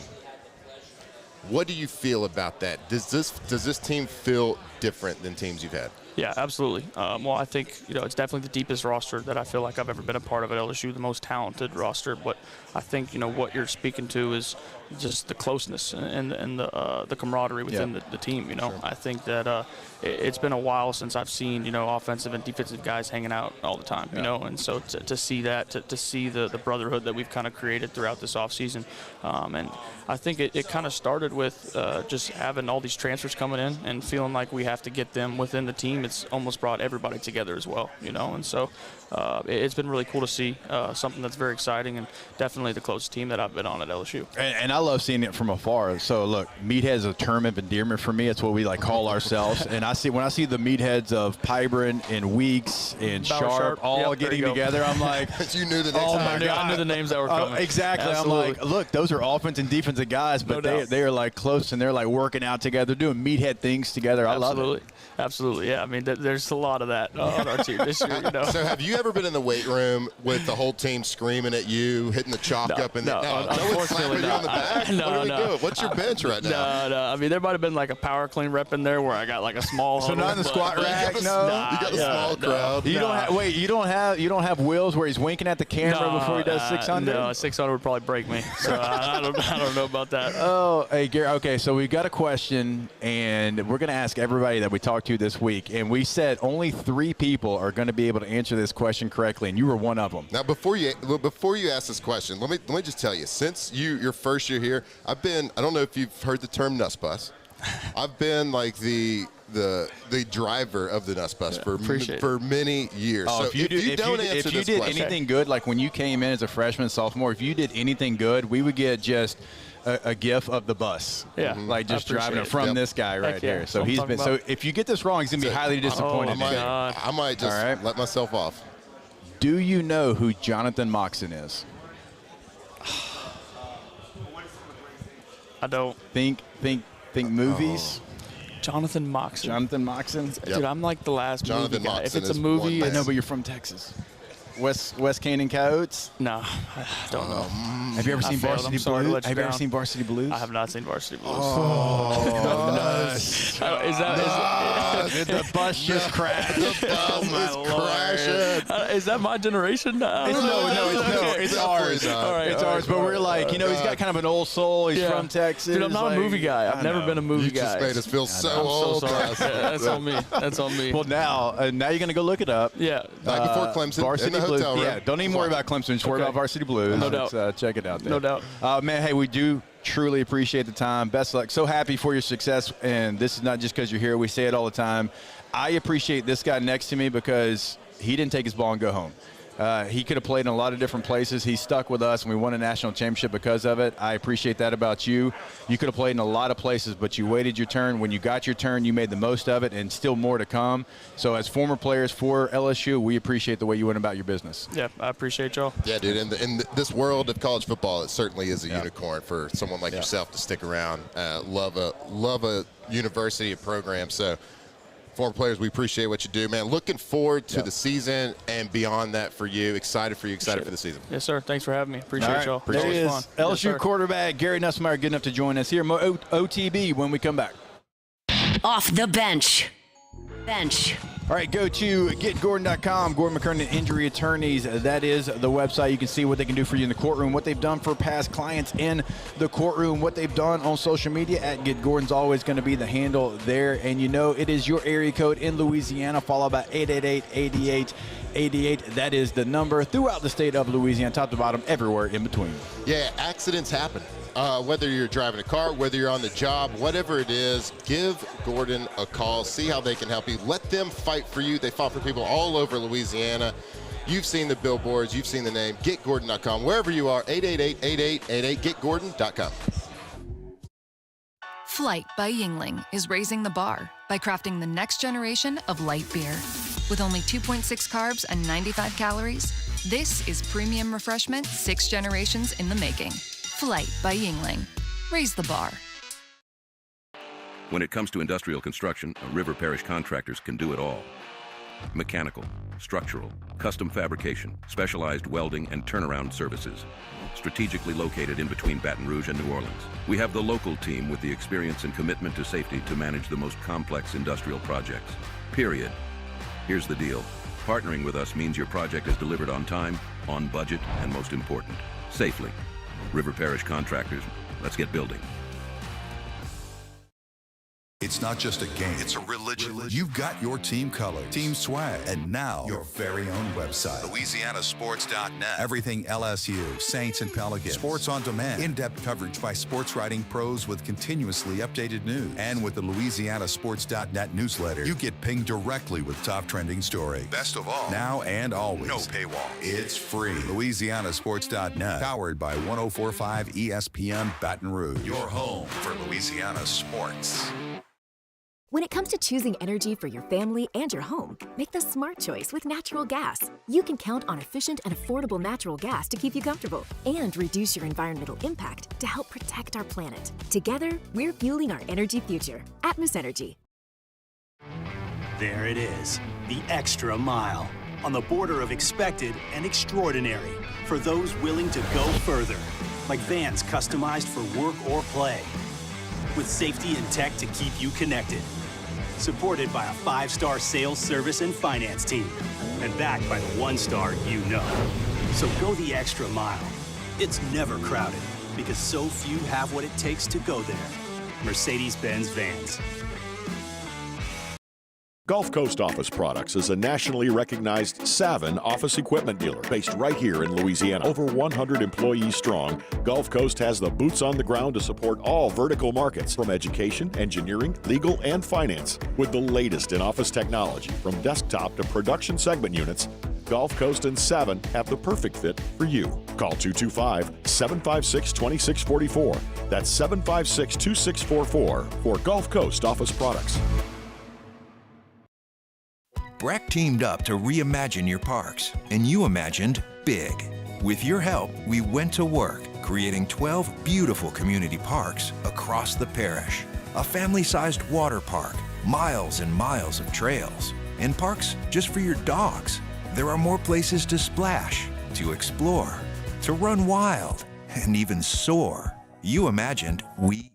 what do you feel about that? Does this team feel different than teams you've had? Yeah, absolutely. Well, I think, it's definitely the deepest roster that I feel like I've ever been a part of at LSU, the most talented roster. But I think, what you're speaking to is just the closeness and the camaraderie within the team. Sure. I think that it's been a while since I've seen, offensive and defensive guys hanging out all the time, and so to see that, to see the brotherhood that we've kind of created throughout this offseason. And I think it kind of started with just having all these transfers coming in and feeling like we have to get them within the team. It's almost brought everybody together as well, and so it's been really cool to see something that's very exciting and definitely the closest team that I've been on at LSU. And I love seeing it from afar. So look, Meathead is a term of endearment for me. It's what we like call ourselves. And when I see the meatheads of Pybron and Weeks and Sharp all getting together, I'm like, you knew the names. Oh my God. I knew the names that were coming. Exactly. Absolutely. I'm like, look, those are offense and defensive guys, but they are like close and they're like working out together, doing meathead things together. I love it. Absolutely. Yeah. I mean, there's a lot of that on our team this year. So have you ever been in the weight room with the whole team screaming at you, hitting the chalk up in there? No, unfortunately you on the back? No, what are we doing? What's your bench right now? No. I mean, there might have been like a power clean rep in there where I got like a small. So not in the squat rack. No, you got a small crowd. You don't have. Wait, you don't have Wills where he's winking at the camera before he does 600. No, 600 would probably break me. So I don't know about that. Oh, hey Garrett. Okay, so we got a question, and we're going to ask everybody that we talked to this week, and we said only 3 people are going to be able to answer this question correctly, and you were one of them. Now, before you ask this question, let me just tell you. Since your first year here, I don't know if you've heard the term Nuss Bus. I've been like the driver of the Nuss Bus for many years. Oh, so if you did anything good, like when you came in as a freshman, sophomore, if you did anything good, we would get just a gif of the bus. Yeah. Like just driving it from this guy right here. So he's been. So if you get this wrong, he's gonna be highly disappointed. I might just let myself off. Do you know who Jonathan Moxon is? I don't. Think movies. Jonathan Moxon. Jonathan Moxon. Yep. Dude, I'm like the last Jonathan movie guy. Moxon if it's a movie, I know, but you're from Texas. West Canaan Coyotes? No, I don't know. Have you ever seen Varsity Blues? Have you ever seen Varsity Blues? I have not seen Varsity Blues. Is the bus just crashed? The bus is crashing. Is that my generation? No, it's ours. All right, it's ours. But we're like, he's got kind of an old soul. He's from Texas. Dude, I'm not a movie guy. I've never been a movie guy. You just made us feel so old. So sorry. That's on me. That's on me. Well, now you're going to go look it up. Yeah. Back before Clemson. Varsity Blues. Yeah, don't even worry about Clemson. Just worry about Varsity Blues. No doubt. Check it out there. No doubt. Man, hey, we do truly appreciate the time. Best of luck. So happy for your success. And this is not just because you're here. We say it all the time. I appreciate this guy next to me because he didn't take his ball and go home. He could have played in a lot of different places. He stuck with us, and we won a national championship because of it. I appreciate that about you. You could have played in a lot of places, but you waited your turn. When you got your turn, you made the most of it, and still more to come. So as former players for LSU, we appreciate the way you went about your business. Yeah, I appreciate y'all. Yeah, dude, in this world of college football, it certainly is a unicorn for someone like yourself to stick around. Love a university and program. So former players, we appreciate what you do, man. Looking forward to the season and beyond that for you. Excited for you, excited for the season. Yes, sir. Thanks for having me. Appreciate y'all. There he is, Fun. LSU quarterback Garrett Nussmeier, good enough to join us here. OTB when we come back. Off the bench. All right, go to getgordon.com, Gordon McKernan Injury Attorneys. That is the website. You can see what they can do for you in the courtroom, what they've done for past clients in the courtroom, what they've done on social media. At Get Gordon's always going to be the handle there. And you know it is your area code in Louisiana, followed by 888-8888. That is the number throughout the state of Louisiana, top to bottom, everywhere in between. Yeah, accidents happen. Whether you're driving a car, whether you're on the job, whatever it is, give Gordon a call. See how they can help you. Let them fight for you. They fought for people all over Louisiana. You've seen the billboards. You've seen the name. GetGordon.com. Wherever you are, 888-8888. GetGordon.com. Flight by Yingling is raising the bar by crafting the next generation of light beer. With only 2.6 carbs and 95 calories, this is premium refreshment 6 generations in the making. Flight by Yingling. Raise the bar. When it comes to industrial construction, River Parish contractors can do it all. Mechanical, structural, custom fabrication, specialized welding and turnaround services. Strategically located in between Baton Rouge and New Orleans, we have the local team with the experience and commitment to safety to manage the most complex industrial projects. Period. Here's the deal. Partnering with us means your project is delivered on time, on budget, and most important, safely. River Parish Contractors, let's get building. It's not just a game, it's a religion. You've got your team colors, team swag, and now your very own website. LouisianaSports.net. Everything LSU, Saints, and Pelicans. Sports on demand. In-depth coverage by sports writing pros with continuously updated news. And with the LouisianaSports.net newsletter, you get pinged directly with top trending stories. Best of all, now and always. No paywall. It's free. LouisianaSports.net. Powered by 104.5 ESPN Baton Rouge. Your home for Louisiana sports. When it comes to choosing energy for your family and your home, make the smart choice with natural gas. You can count on efficient and affordable natural gas to keep you comfortable and reduce your environmental impact to help protect our planet. Together, we're fueling our energy future. Atmos Energy. There it is, the extra mile. On the border of expected and extraordinary for those willing to go further. Like vans customized for work or play. With safety and tech to keep you connected. Supported by a 5-star sales, service, and finance team. And backed by the 1-star you know. So go the extra mile. It's never crowded because so few have what it takes to go there. Mercedes-Benz Vans. Gulf Coast Office Products is a nationally recognized Savin office equipment dealer based right here in Louisiana. Over 100 employees strong, Gulf Coast has the boots on the ground to support all vertical markets from education, engineering, legal, and finance. With the latest in office technology from desktop to production segment units, Gulf Coast and Savin have the perfect fit for you. Call 225-756-2644. That's 756-2644 for Gulf Coast Office Products. Breck teamed up to reimagine your parks, and you imagined big. With your help, we went to work, creating 12 beautiful community parks across the parish. A family-sized water park, miles and miles of trails, and parks just for your dogs. There are more places to splash, to explore, to run wild, and even soar. You imagined, we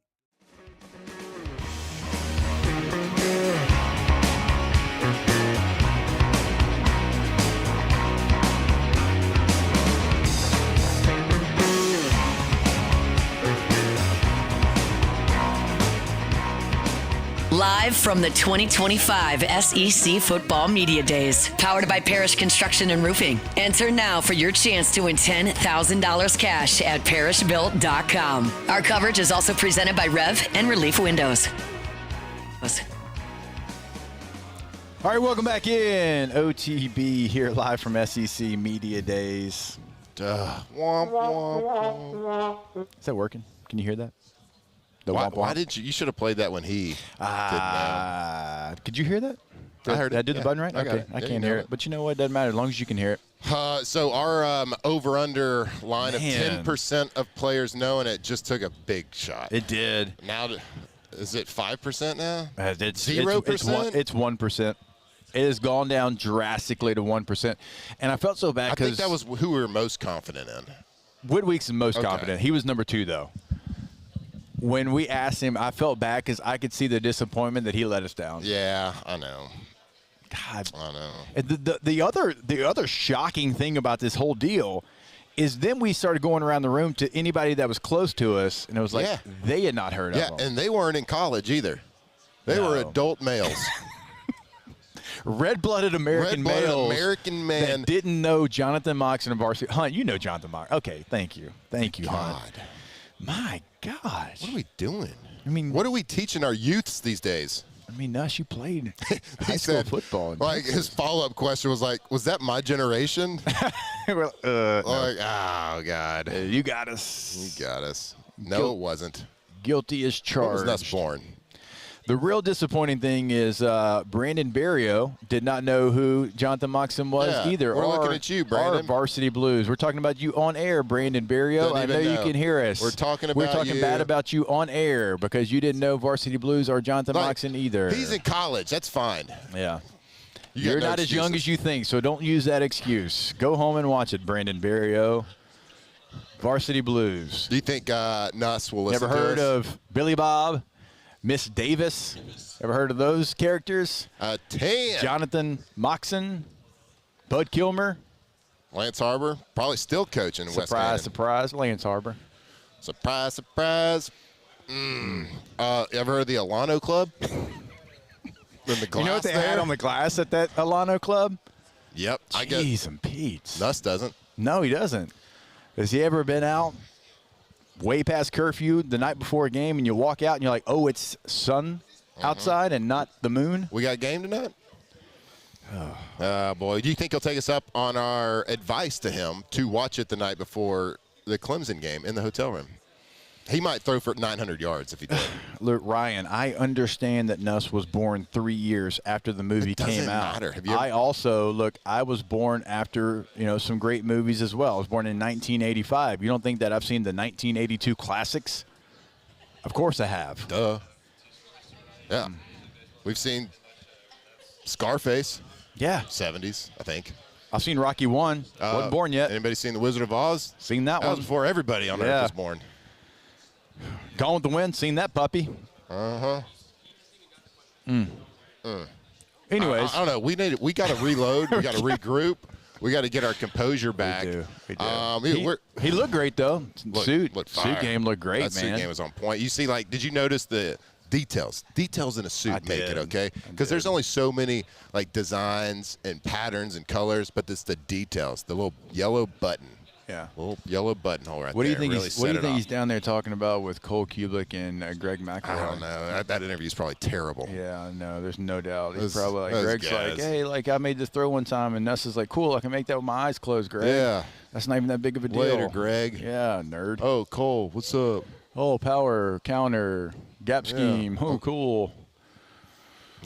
Live from the 2025 SEC Football Media Days, powered by Parish Construction and Roofing. Enter now for your chance to win $10,000 cash at parishbuilt.com. Our coverage is also presented by Rev and Relief Windows. All right, welcome back in. OTB here live from SEC Media Days. Is that working? Can you hear that? Why did you? You should have played that when he didn't. Could you hear that? I heard it. Did I do the button right? I got Okay, it. I Yeah, can't you hear know it. But you know what? Doesn't matter as long as you can hear it. So our over-under line of Man. 10% of players knowing it just took a big shot. It did. Now, is it 5% now? It's 0%? It's 1%. It has gone down drastically to 1%. And I felt so bad I because think that was who we were most confident in. Woodweek's the most confident. He was number 2, though. When we asked him, I felt bad because I could see the disappointment that he let us down. Yeah, I know. God, I know. And the other shocking thing about this whole deal is then we started going around the room to anybody that was close to us, and it was like they had not heard of him. Yeah, and they weren't in college either. They were adult males. Red-blooded American males American man that didn't know Jonathan Moxon and Varsity. Hunt, you know Jonathan Moxon. Okay, thank you, Hunt. My God, what are we doing? I mean, what are we teaching our youths these days? I mean, Nuss, you played high He school said, football. Like his follow-up question was like, "Was that my generation?" No. Oh God, you got us. You got us. No, it wasn't. Guilty as charged. When was Nuss born? The real disappointing thing is Brandon Barrio did not know who Jonathan Moxon was either. We're looking at you, Brandon. Our Varsity Blues. We're talking about you on air, Brandon Barrio. I know you can hear us. We're talking about you. bad about you on air because you didn't know Varsity Blues or Jonathan Moxon either. He's in college. That's fine. Yeah. You're not as young as you think, so don't use that excuse. Go home and watch it, Brandon Barrio. Varsity Blues. Do you think Nuss will listen Never to heard us? of Billy Bob? Miss Davis. Ever heard of those characters? 10. Jonathan Moxon. Bud Kilmer. Lance Harbor. Probably still coaching in West Surprise, Canyon. surprise. Lance Harbor. Surprise, surprise. Ever heard of the Alano Club? The glass You know what they there? had on the glass at that Alano Club? Yep. Jeez and Pete's. Nuss doesn't. No, he doesn't. Has he ever been out way past curfew the night before a game and you walk out and you're like, oh, it's sun outside and not the moon? We got a game tonight? Boy. Do you think he'll take us up on our advice to him to watch it the night before the Clemson game in the hotel room? He might throw for 900 yards if he did. Look, Ryan, I understand that Nuss was born 3 years after the movie came out. Matter. Have you ever- I also, I was born after, some great movies as well. I was born in 1985. You don't think that I've seen the 1982 classics? Of course I have. Duh. Yeah. We've seen Scarface. Yeah. 70s, I think. I've seen Rocky 1. Wasn't born yet. Anybody seen The Wizard of Oz? Seen that That one. was before everybody on Earth was born. Gone with the Wind. Seen that puppy. Uh-huh. Anyways. I don't know. We got to reload. We got to regroup. We got to get our composure back. We do. He looked great, though. Suit game looked great, that man. Suit game was on point. You see, did you notice the details? Details in a suit make it, okay? Because there's only so many, designs and patterns and colors, but it's the details. The little yellow button. Yeah. Little yellow buttonhole right What do you there. think? Really What do you set it think off. he's down there talking about with Cole Kubelik and Greg McElroy? I don't know. That interview is probably terrible. Yeah, no, there's no doubt. He's Those- probably like, those Greg's guys. like, hey, I made this throw one time, and Nuss is like, cool, I can make that with my eyes closed, Greg. Yeah. That's not even that big of a deal. Later, Greg. Yeah, nerd. Oh, Cole, what's up? Oh, power, counter, gap scheme. Oh, cool.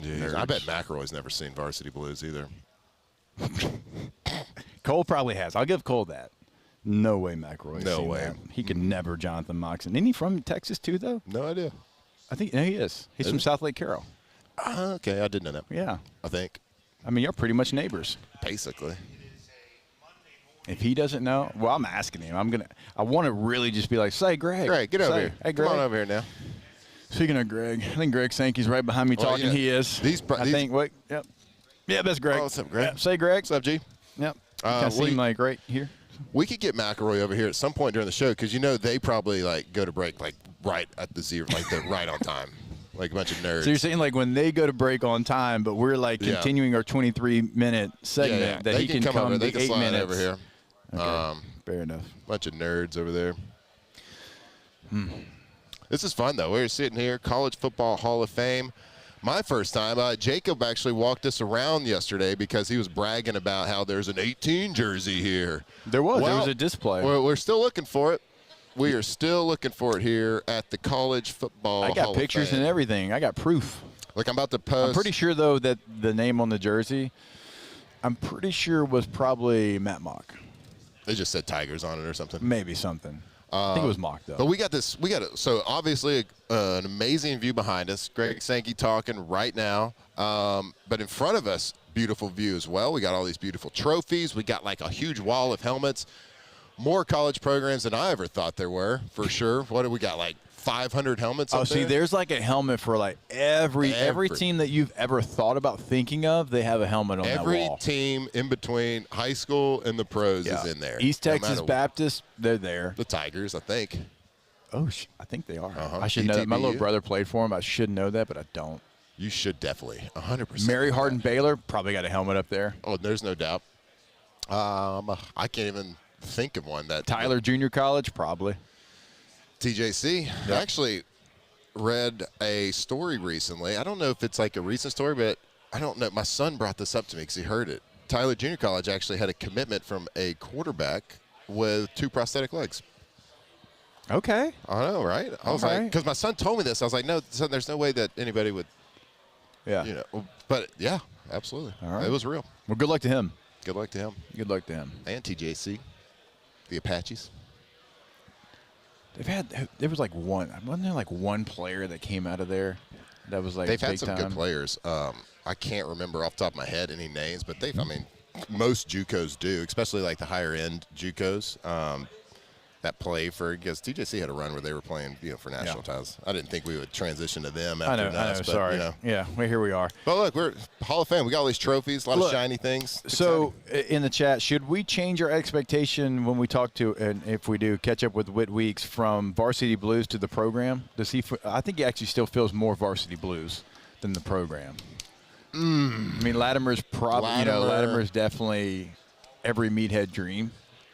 Jeez, I bet McElroy's never seen Varsity Blues either. Cole probably has. I'll give Cole that. No way McElroy's No seen way. that. He could never Jonathan Moxon. Isn't he from Texas, too, though? No idea. I think he is. He's from South Lake Carroll. Okay, I didn't know that. Yeah. I think. I mean, you're pretty much neighbors. Basically. If he doesn't know, well, I'm asking him. I want to really just be like, say, Greg. Greg, get over Say, here. Hey, Greg. Come on over here now. Speaking of Greg, I think Greg Sankey's right behind me talking. He is. I think, wait, yep. Yeah, that's Greg. Oh, what's up, Greg? Yep. Say, Greg. What's up, G? Yep. Kind of seem like right here. We could get McElroy over here at some point during the show because they probably go to break right at the zero, they're right on time, like a bunch of nerds. So you're saying when they go to break on time, but we're continuing our 23-minute segment that they he can come over. They to can 8 slide minutes over here. Okay. Fair enough. Bunch of nerds over there. This is fun though. We're sitting here, College Football Hall of Fame. My first time. Jacob actually walked us around yesterday because he was bragging about how there's an 18 jersey here. There was. Well, there was a display. We're still looking for it. We are still looking for it here at the College Football I got Hall of pictures Fame. and everything. I got proof. Look, I'm about to post. I'm pretty sure, though, that the name on the jersey, I'm pretty sure was probably Matt Mock. They just said Tigers on it or something. Maybe something. I think it was Mock, though. But we got this. So obviously an amazing view behind us. Greg Sankey talking right now. But in front of us, beautiful view as well. We got all these beautiful trophies. We got like a huge wall of helmets. More college programs than I ever thought there were, for sure. What do we got, like 500 helmets up there? See, there's like a helmet for like every team that you've ever thought about thinking of, they have a helmet on that wall. Every team in between high school and the pros is in there. East Texas Baptist, they're there. The Tigers, I think. Oh, I think they are. Uh-huh. I should know that. My little brother played for him. I should know that, but I don't. You should definitely, 100%. Mary Hardin Baylor, probably got a helmet up there. Oh, there's no doubt. I can't even think of one. That Tyler Junior College, probably. TJC. Yep. I actually read a story recently. I don't know if it's like a recent story, but I don't know. My son brought this up to me because he heard it. Tyler Junior College actually had a commitment from a quarterback with 2 prosthetic legs. Okay. I know, right? I was like, because my son told me this. I was like, no, son, there's no way that anybody would. Yeah. You know, but yeah, absolutely. All right. It was real. Well, good luck to him. Good luck to him. Good luck to him. And TJC, the Apaches. There was like wasn't there like one player that came out of there that was like They've had big some time? good players. I can't remember off the top of my head any names, but I mean, most JUCOs do, especially like the higher end JUCOs that play for, because TJC had a run where they were playing, for national titles. I didn't think we would transition to them after I know, but, sorry. Yeah, well, here we are. But look, we're Hall of Fame. We got all these trophies, a lot of shiny things. It's So in the chat, should we change our expectation when we talk to, and if we do, catch up with Whit Weeks from Varsity Blues to the program? I think he actually still feels more Varsity Blues than the program. I mean, Latimer's probably, Latimer's definitely every meathead dream.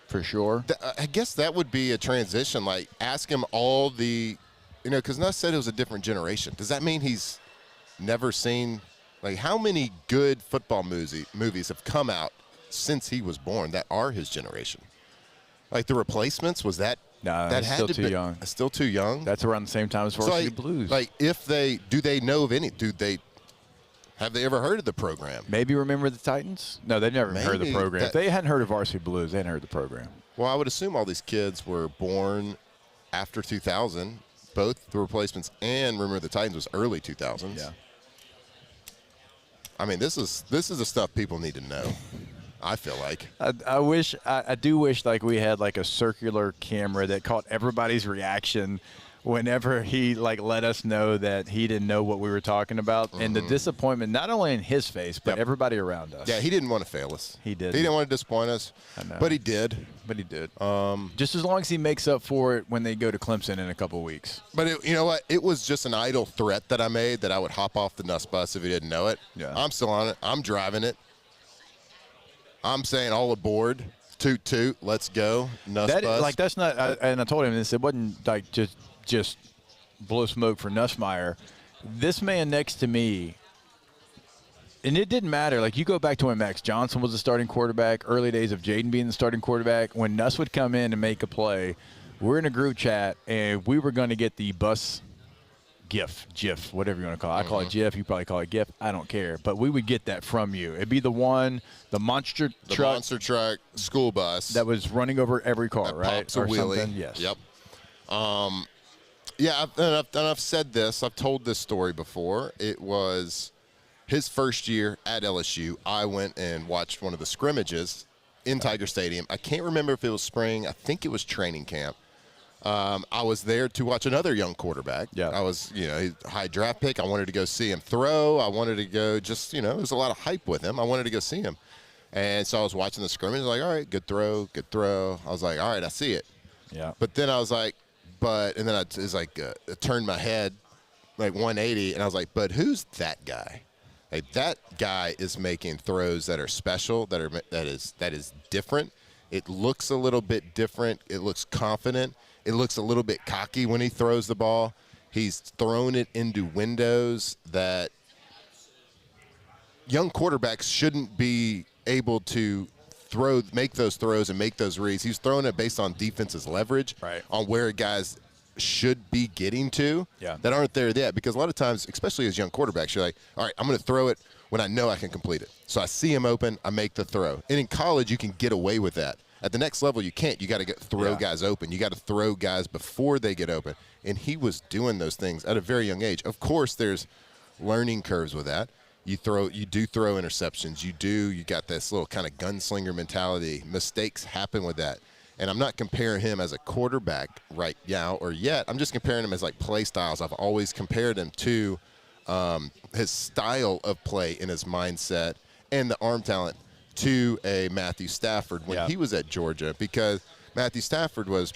For sure. I guess that would be a transition. Like, ask him all the, because Nuss said it was a different generation. Does that mean he's never seen, like, how many good football movies have come out since he was born that are his generation? Like, The Replacements, was that? No, that that's had still to too be, young. Still too young? That's around the same time as Varsity like, Blues. Like, do they know of any? Have they ever heard of the program? Maybe Remember the Titans? No, they've never heard of the program. If they hadn't heard of Varsity Blues, they hadn't heard of the program. Well, I would assume all these kids were born after 2000. Both The Replacements and Remember the Titans was early 2000s. Yeah. I mean, this is the stuff people need to know. I feel like. I do wish like we had like a circular camera that caught everybody's reaction whenever he like let us know that he didn't know what we were talking about, and the disappointment not only in his face but everybody around us. Yeah, he didn't want to fail us. He did. He didn't want to disappoint us. I know. But he did. Just as long as he makes up for it when they go to Clemson in a couple of weeks. But you know what? It was just an idle threat that I made that I would hop off the Nuss bus if he didn't know it. Yeah. I'm still on it. I'm driving it. I'm saying all aboard. Toot toot. Let's go. Nuss bus. Like that's not. And I told him this. It wasn't like just blow smoke for Nussmeier. This man next to me, and it didn't matter. Like, you go back to when Max Johnson was the starting quarterback, early days of Jaden being the starting quarterback. When Nuss would come in and make a play, we're in a group chat, and we were going to get the bus GIF, whatever you want to call it. I call it GIF. You probably call it GIF. I don't care. But we would get that from you. It'd be the monster truck school bus that was running over every car, that right? Pops a wheelie. Something. Yes. Yep. Yeah, I've said this. I've told this story before. It was his first year at LSU. I went and watched one of the scrimmages in Tiger Stadium. I can't remember if it was spring. I think it was training camp. I was there to watch another young quarterback. Yeah. I was, high draft pick. I wanted to go see him throw. I wanted to go just, there was a lot of hype with him. I wanted to go see him. And so I was watching the scrimmage. Like, all right, good throw. I was like, all right, I see it. Yeah. But then I was like, and then I turned my head like 180, and I was like, but who's that guy? Like, that guy is making throws that are special, that is different. It looks a little bit different. It looks confident. It looks a little bit cocky when he throws the ball. He's thrown it into windows that young quarterbacks shouldn't be able to make those throws and make those reads. He's throwing it based on defense's leverage, on where guys should be getting to that aren't there yet. Because a lot of times, especially as young quarterbacks, you're like, all right, I'm going to throw it when I know I can complete it. So I see him open, I make the throw. And in college, you can get away with that. At the next level, you can't. You got to throw guys open. You got to throw guys before they get open. And he was doing those things at a very young age. Of course, there's learning curves with that. You do throw interceptions. You got this little kind of gunslinger mentality. Mistakes happen with that. And I'm not comparing him as a quarterback right now or yet. I'm just comparing him as like play styles. I've always compared him to his style of play and his mindset and the arm talent to a Matthew Stafford when he was at Georgia, because Matthew Stafford was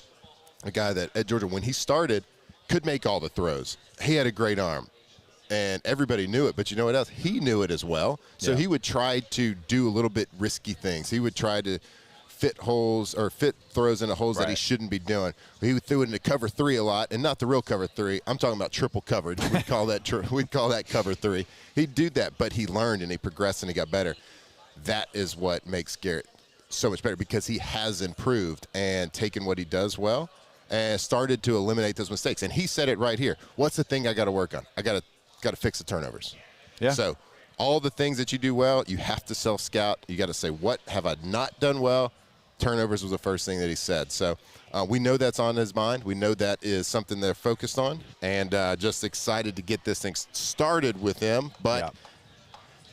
a guy that at Georgia, when he started, could make all the throws. He had a great arm, and everybody knew it. But you know what else? He knew it as well. So he would try to do a little bit risky things. He would try to fit throws into holes that he shouldn't be doing. He threw it into cover 3 a lot, and not the real cover 3. I'm talking about triple coverage. We'd call that cover 3. He'd do that, but he learned and he progressed and he got better. That is what makes Garrett so much better, because he has improved and taken what he does well and started to eliminate those mistakes. And he said it right here. What's the thing I got to work on? I got to fix the turnovers. Yeah. So all the things that you do well, you have to self-scout. You got to say, what have I not done well? Turnovers was the first thing that he said. So we know that's on his mind. We know that is something they're focused on, and just excited to get this thing started with him, but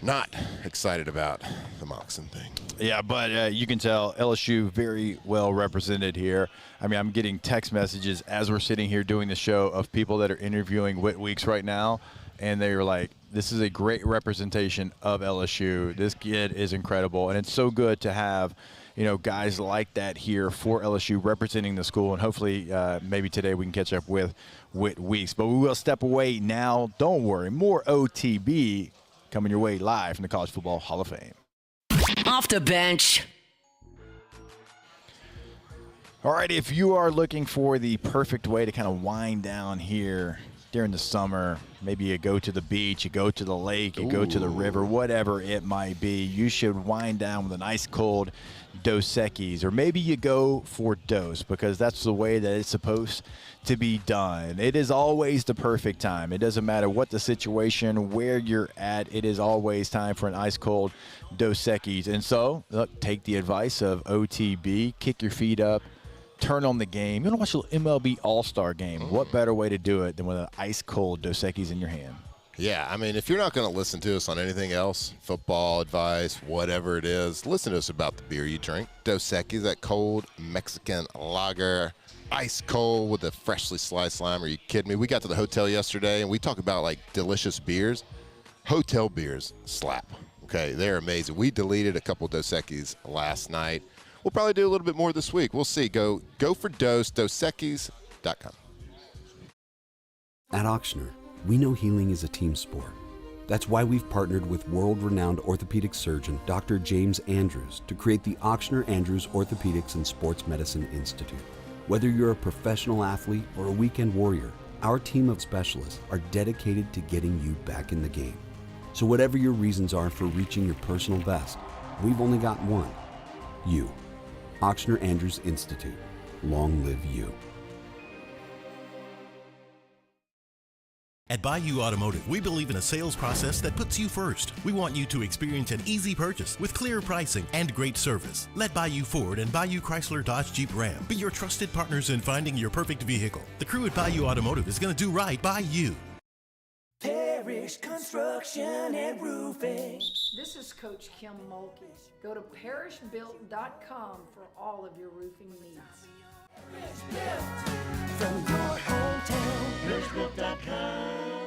not excited about the Moxon thing. Yeah, but you can tell LSU very well represented here. I mean, I'm getting text messages as we're sitting here doing the show of people that are interviewing Whit Weeks right now, and they're like, this is a great representation of LSU. This kid is incredible, and it's so good to have, you know, guys like that here for LSU representing the school, and hopefully maybe today we can catch up with Whit Weeks. But we will step away now. Don't worry, more OTB coming your way live from the College Football Hall of Fame. Off the bench. All right, if you are looking for the perfect way to kind of wind down here during the summer, maybe you go to the beach, you go to the lake, you go to the river, whatever it might be, you should wind down with an ice cold Dos Equis, or maybe you go for Dos, because that's the way that it's supposed to be done. It is always the perfect time. It doesn't matter what the situation, where you're at, it is always time for an ice cold Dos Equis. And so, look, take the advice of OTB, kick your feet up, turn on the game. You want to watch an MLB All-Star game. What better way to do it than with an ice cold Dos Equis in your hand? Yeah, I mean, if you're not going to listen to us on anything else, football advice, whatever it is, listen to us about the beer you drink. Dos Equis, that cold Mexican lager, ice cold with a freshly sliced lime. Are you kidding me? We got to the hotel yesterday, and we talk about, like, delicious beers. Hotel beers slap. Okay, they're amazing. We deleted a couple Dos Equis last night. We'll probably do a little bit more this week. We'll see. Go for dosequis.com. At Auctioner, we know healing is a team sport. That's why we've partnered with world-renowned orthopedic surgeon Dr. James Andrews to create the Auctioner Andrews Orthopedics and Sports Medicine Institute. Whether you're a professional athlete or a weekend warrior, our team of specialists are dedicated to getting you back in the game. So whatever your reasons are for reaching your personal best, we've only got one: you. Auctioner Andrews Institute. Long live you. At Bayou Automotive, we believe in a sales process that puts you first. We want you to experience an easy purchase with clear pricing and great service. Let Bayou Ford and Bayou Chrysler Dodge Jeep Ram be your trusted partners in finding your perfect vehicle. The crew at Bayou Automotive is going to do right by you. Parish Construction and Roofing. This is Coach Kim Mulkey. Go to parishbuilt.com for all of your roofing needs. From your hometown, parishbuilt.com.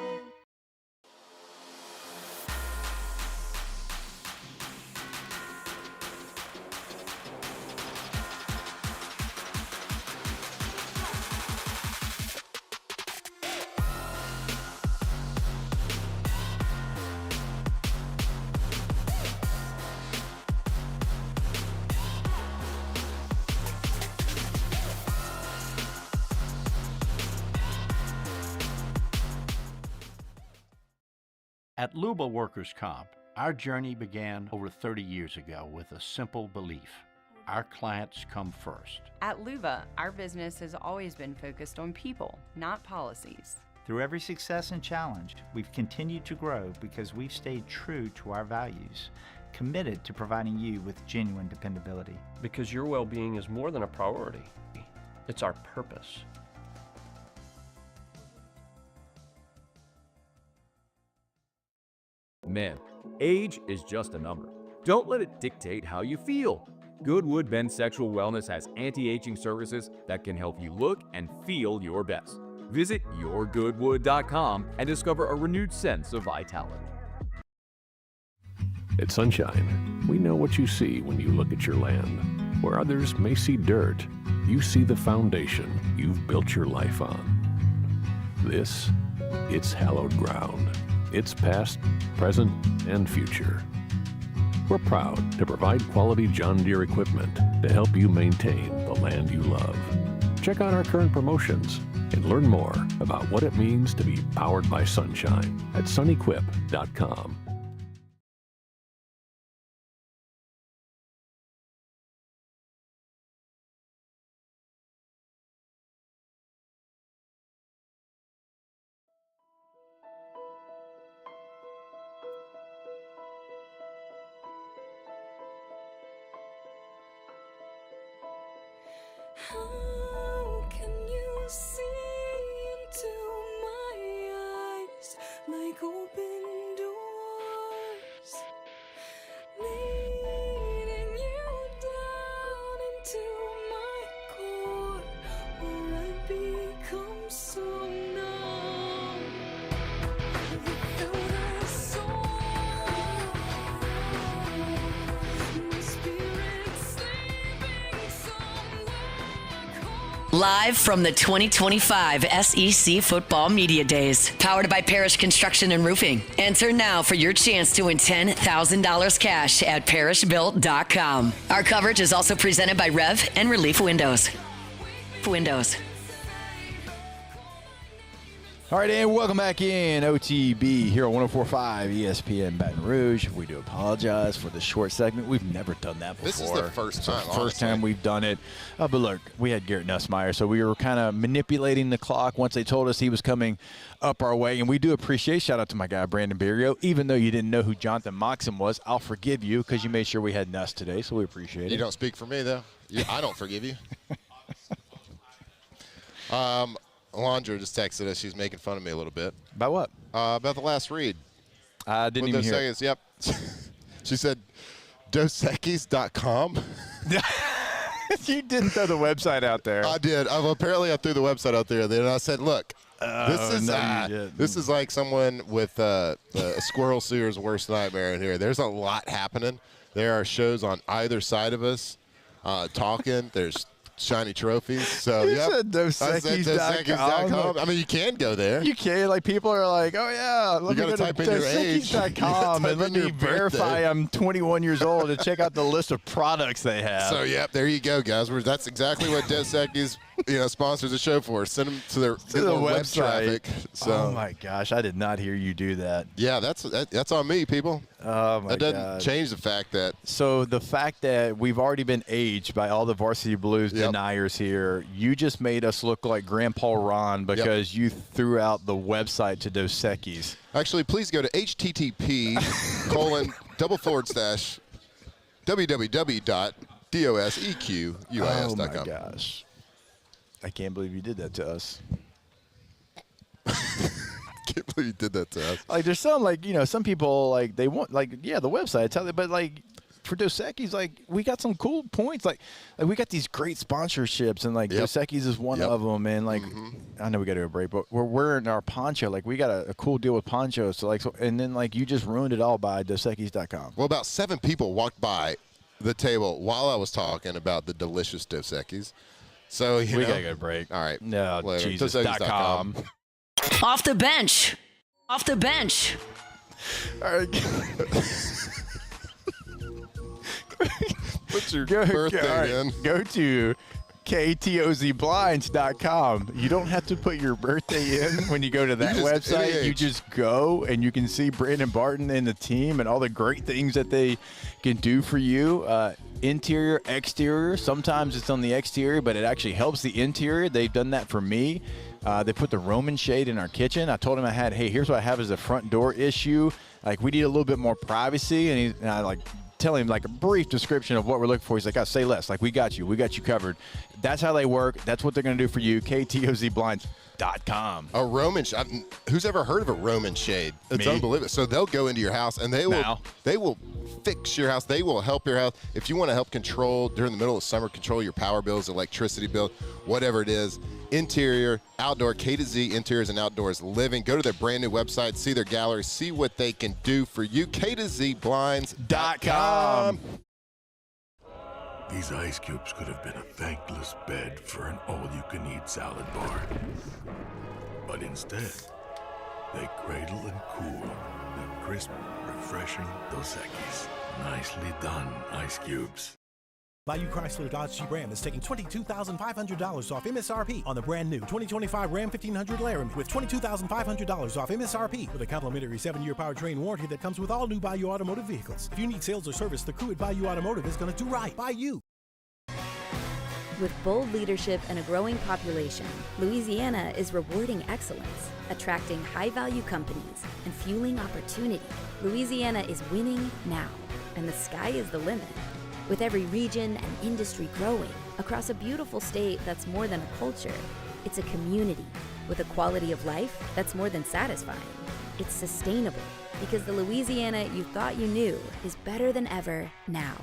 At Luba Workers' Comp, Our journey began over 30 years ago with a simple belief. Our clients come first. At Luva, our business has always been focused on people, not policies. Through every success and challenge, we've continued to grow because we've stayed true to our values, committed to providing you with genuine dependability. Because your well-being is more than a priority. It's our purpose. Men, age is just a number. Don't let it dictate how you feel. Goodwood Men's Sexual Wellness has anti-aging services that can help you look and feel your best. Visit yourgoodwood.com and discover a renewed sense of vitality. At Sunshine, we know what you see when you look at your land. Where others may see dirt, you see the foundation you've built your life on. This, it's hallowed ground. It's past, present, and future. We're proud to provide quality John Deere equipment to help you maintain the land you love. Check out our current promotions and learn more about what it means to be powered by sunshine at sunequip.com. How can you see into my eyes like open doors, leading you down into my core, where I become so numb without a soul. My spirit's sleeping somewhere. Live from the 2025 SEC Football Media Days, powered by Parish Construction and Roofing. Enter now for your chance to win $10,000 cash at parishbuilt.com. Our coverage is also presented by Rev and Relief Windows. All right, and welcome back in OTB here on 104.5 ESPN Baton Rouge. We do apologize for the short segment. We've never done that before. This is the first time, First time we've done it. But look, we had Garrett Nussmeier, so we were kind of manipulating the clock once they told us he was coming up our way. And we do appreciate, shout out to my guy, Brandon Berrio. Even though you didn't know who Jonathan Moxon was, I'll forgive you because you made sure we had Nuss today, so we appreciate it. You don't speak for me, though. I don't forgive you. Alondra just texted us. She's making fun of me a little bit. About what? About the last read. I didn't even hear it. Yep. She said, dosekis.com. You didn't throw the website out there. I did. Apparently, I threw the website out there. Then I said, look, this is like someone with a squirrel seer's worst nightmare in here. There's a lot happening. There are shows on either side of us talking. There's shiny trophies. So, You yep. said dosekis.com. I mean, you can go there. You can. Like, people are like, oh, yeah, let You me gotta go to type in your age. dosekis.com and let me verify I'm 21 years old and check out the list of products they have. So, yep, there you go, guys. That's exactly what Dos Equis sponsors the show for. Send them to their web website. traffic. So, oh, my gosh. I did not hear you do that. Yeah, that's on me, people. Oh, my That doesn't God. change the fact that. So the fact that we've already been aged by all the Varsity Blues deniers here, you just made us look like Grandpa Ron because you threw out the website to Dos Equis. Actually, please go to http://www.dosequus.com. Oh, my gosh. I can't believe you did that to us. Can't believe you did that to us. Like, there's some, like, some people, like, they want, like, the website, but, like, for Dos Equis, like, we got some cool points. Like we got these great sponsorships, and, like, Dos Equis is one of them. And, like, I know we got to go break, but we're wearing our poncho. Like, we got a cool deal with ponchos. So, like, and then, like, you just ruined it all by dosekis.com. Well, about 7 people walked by the table while I was talking about the delicious Dos Equis. So, we got to go break. All right. No, later. Jesus.com. Off the bench. Off the bench. All right. Put your birthday in. Go to KTOZBlinds.com. You don't have to put your birthday in when you go to that website. You just go and you can see Brandon Barton and the team and all the great things that they can do for you. Interior, exterior. Sometimes it's on the exterior, but it actually helps the interior. They've done that for me. They put the Roman shade in our kitchen. I told him hey, here's what I have as a front door issue. Like, we need a little bit more privacy. And I tell him like a brief description of what we're looking for. He's like, say less. Like, we got you covered. That's how they work. That's what they're going to do for you. KTOZBlinds.com. A Roman shade. Who's ever heard of a Roman shade? It's unbelievable. So they'll go into your house and they will fix your house. They will help your house. If you want to help control during the middle of summer, control your power bills, electricity bill, whatever it is, interior, outdoor, K to Z Interiors and Outdoors Living. Go to their brand new website, see their gallery, see what they can do for you. KTOZBlinds.com. These ice cubes could have been a thankless bed for an all-you-can-eat salad bar. But instead, they cradle and cool the crisp, refreshing Dos Equis. Nicely done, ice cubes. Bayou Chrysler Dodge Jeep Ram is taking $22,500 off MSRP on the brand new 2025 Ram 1500 Laramie with $22,500 off MSRP with a complimentary 7-year powertrain warranty that comes with all new Bayou Automotive vehicles. If you need sales or service, the crew at Bayou Automotive is going to do right by you. With bold leadership and a growing population, Louisiana is rewarding excellence, attracting high-value companies, and fueling opportunity. Louisiana is winning now, and the sky is the limit. With every region and industry growing across a beautiful state that's more than a culture, it's a community with a quality of life that's more than satisfying. It's sustainable because the Louisiana you thought you knew is better than ever now.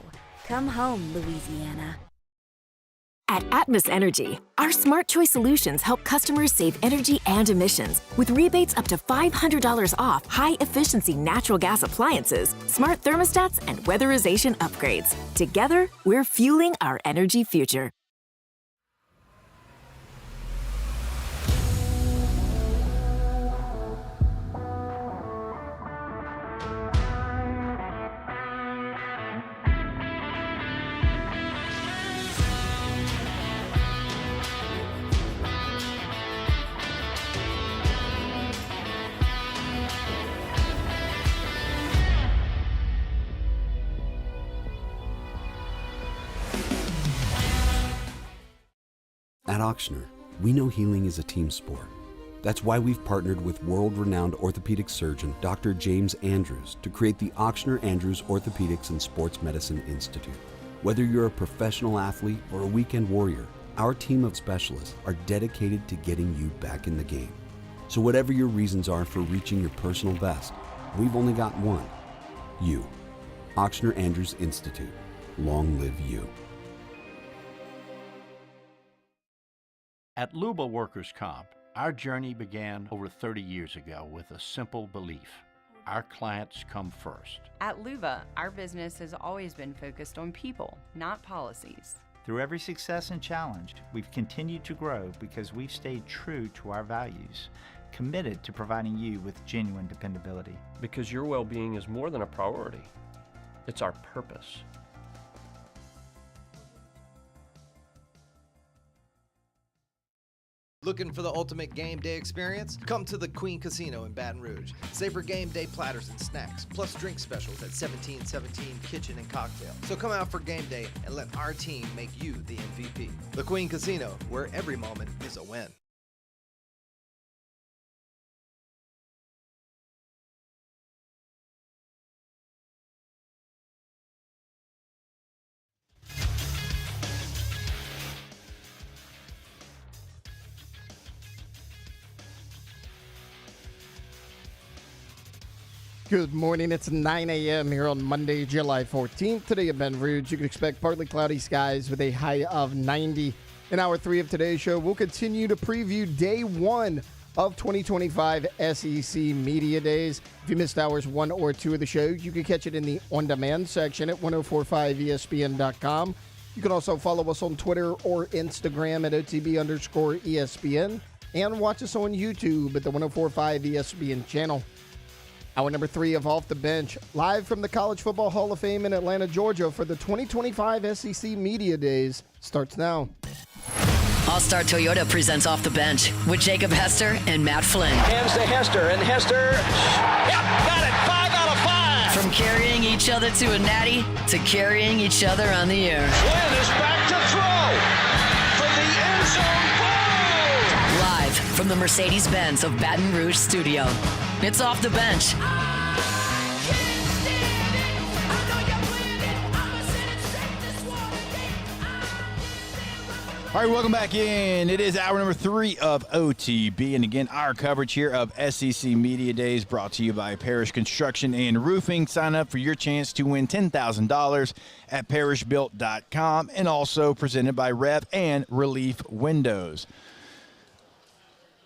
Come home, Louisiana. At Atmos Energy, our Smart Choice solutions help customers save energy and emissions with rebates up to $500 off high-efficiency natural gas appliances, smart thermostats, and weatherization upgrades. Together, we're fueling our energy future. At Auctioner, we know healing is a team sport. That's why we've partnered with world-renowned orthopedic surgeon Dr. James Andrews to create the Auctioner Andrews Orthopedics and Sports Medicine Institute. Whether you're a professional athlete or a weekend warrior, our team of specialists are dedicated to getting you back in the game. So whatever your reasons are for reaching your personal best, we've only got one: you. Auctioner Andrews Institute. Long live you. At Luba Workers' Comp, our journey began over 30 years ago with a simple belief: our clients come first. At Luba, our business has always been focused on people, not policies. Through every success and challenge, we've continued to grow because we've stayed true to our values, committed to providing you with genuine dependability. Because your well-being is more than a priority. It's our purpose. Looking for the ultimate game day experience? Come to the Queen Casino in Baton Rouge. Savor game day platters and snacks, plus drink specials at 1717 Kitchen and Cocktail. So come out for game day and let our team make you the MVP. The Queen Casino, where every moment is a win. Good morning. It's 9 a.m. here on Monday, July 14th. Today in Baton Rouge, you can expect partly cloudy skies with a high of 90. In hour 3 of today's show, we'll continue to preview day 1 of 2025 SEC Media Days. If you missed hours 1 or 2 of the show, you can catch it in the on-demand section at 1045ESPN.com. You can also follow us on Twitter or Instagram at OTB_ESPN and watch us on YouTube at the 1045 ESPN channel. Hour number 3 of Off the Bench, live from the College Football Hall of Fame in Atlanta, Georgia for the 2025 SEC Media Days, starts now. All-Star Toyota presents Off the Bench with Jacob Hester and Matt Flynn. Hands to Hester, and Hester, yep, got it, 5 out of 5. From carrying each other to a natty to carrying each other on the air. Flynn is back to throw from the end zone. Ball! Live from the Mercedes-Benz of Baton Rouge studio. It's Off the Bench. All right, welcome back in. It is hour number 3 of OTB. And again, our coverage here of SEC Media Days brought to you by Parish Construction and Roofing. Sign up for your chance to win $10,000 at parishbuilt.com, and also presented by Rev and Relief Windows.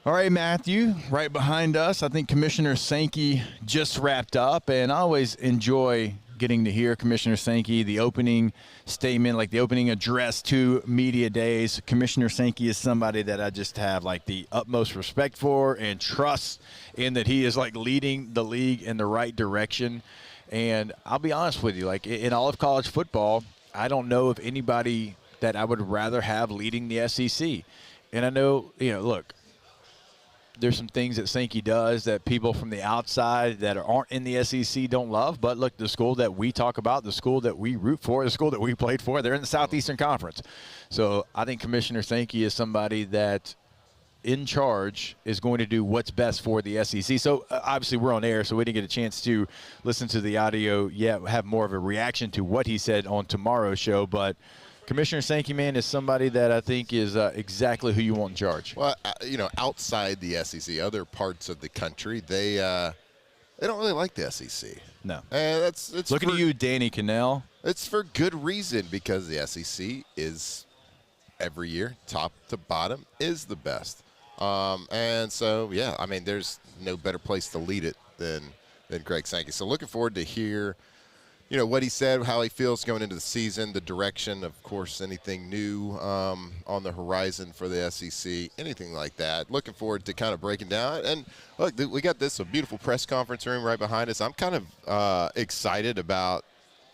All right, Matthew, right behind us, I think Commissioner Sankey just wrapped up, and I always enjoy getting to hear Commissioner Sankey, the opening statement, like the opening address to media days. Commissioner Sankey is somebody that I just have like the utmost respect for and trust in, that he is like leading the league in the right direction. And I'll be honest with you, like in all of college football, I don't know of anybody that I would rather have leading the SEC. And I know, look, there's some things that Sankey does that people from the outside that aren't in the SEC don't love. But look, the school that we talk about, the school that we root for, the school that we played for, they're in the Southeastern Conference. So I think Commissioner Sankey is somebody that in charge is going to do what's best for the SEC. So obviously we're on air, so we didn't get a chance to listen to the audio yet, have more of a reaction to what he said on tomorrow's show. But Commissioner Sankey, man, is somebody that I think is exactly who you want in charge. Well, outside the SEC, other parts of the country, they don't really like the SEC. No. It's looking at you, Danny Cannell. It's for good reason, because the SEC is every year, top to bottom, is the best. And so, yeah, I mean, there's no better place to lead it than Greg Sankey. So looking forward to hear what he said, how he feels going into the season, the direction, of course, anything new on the horizon for the SEC, anything like that. Looking forward to kind of breaking down. And look, we got a beautiful press conference room right behind us. I'm kind of excited about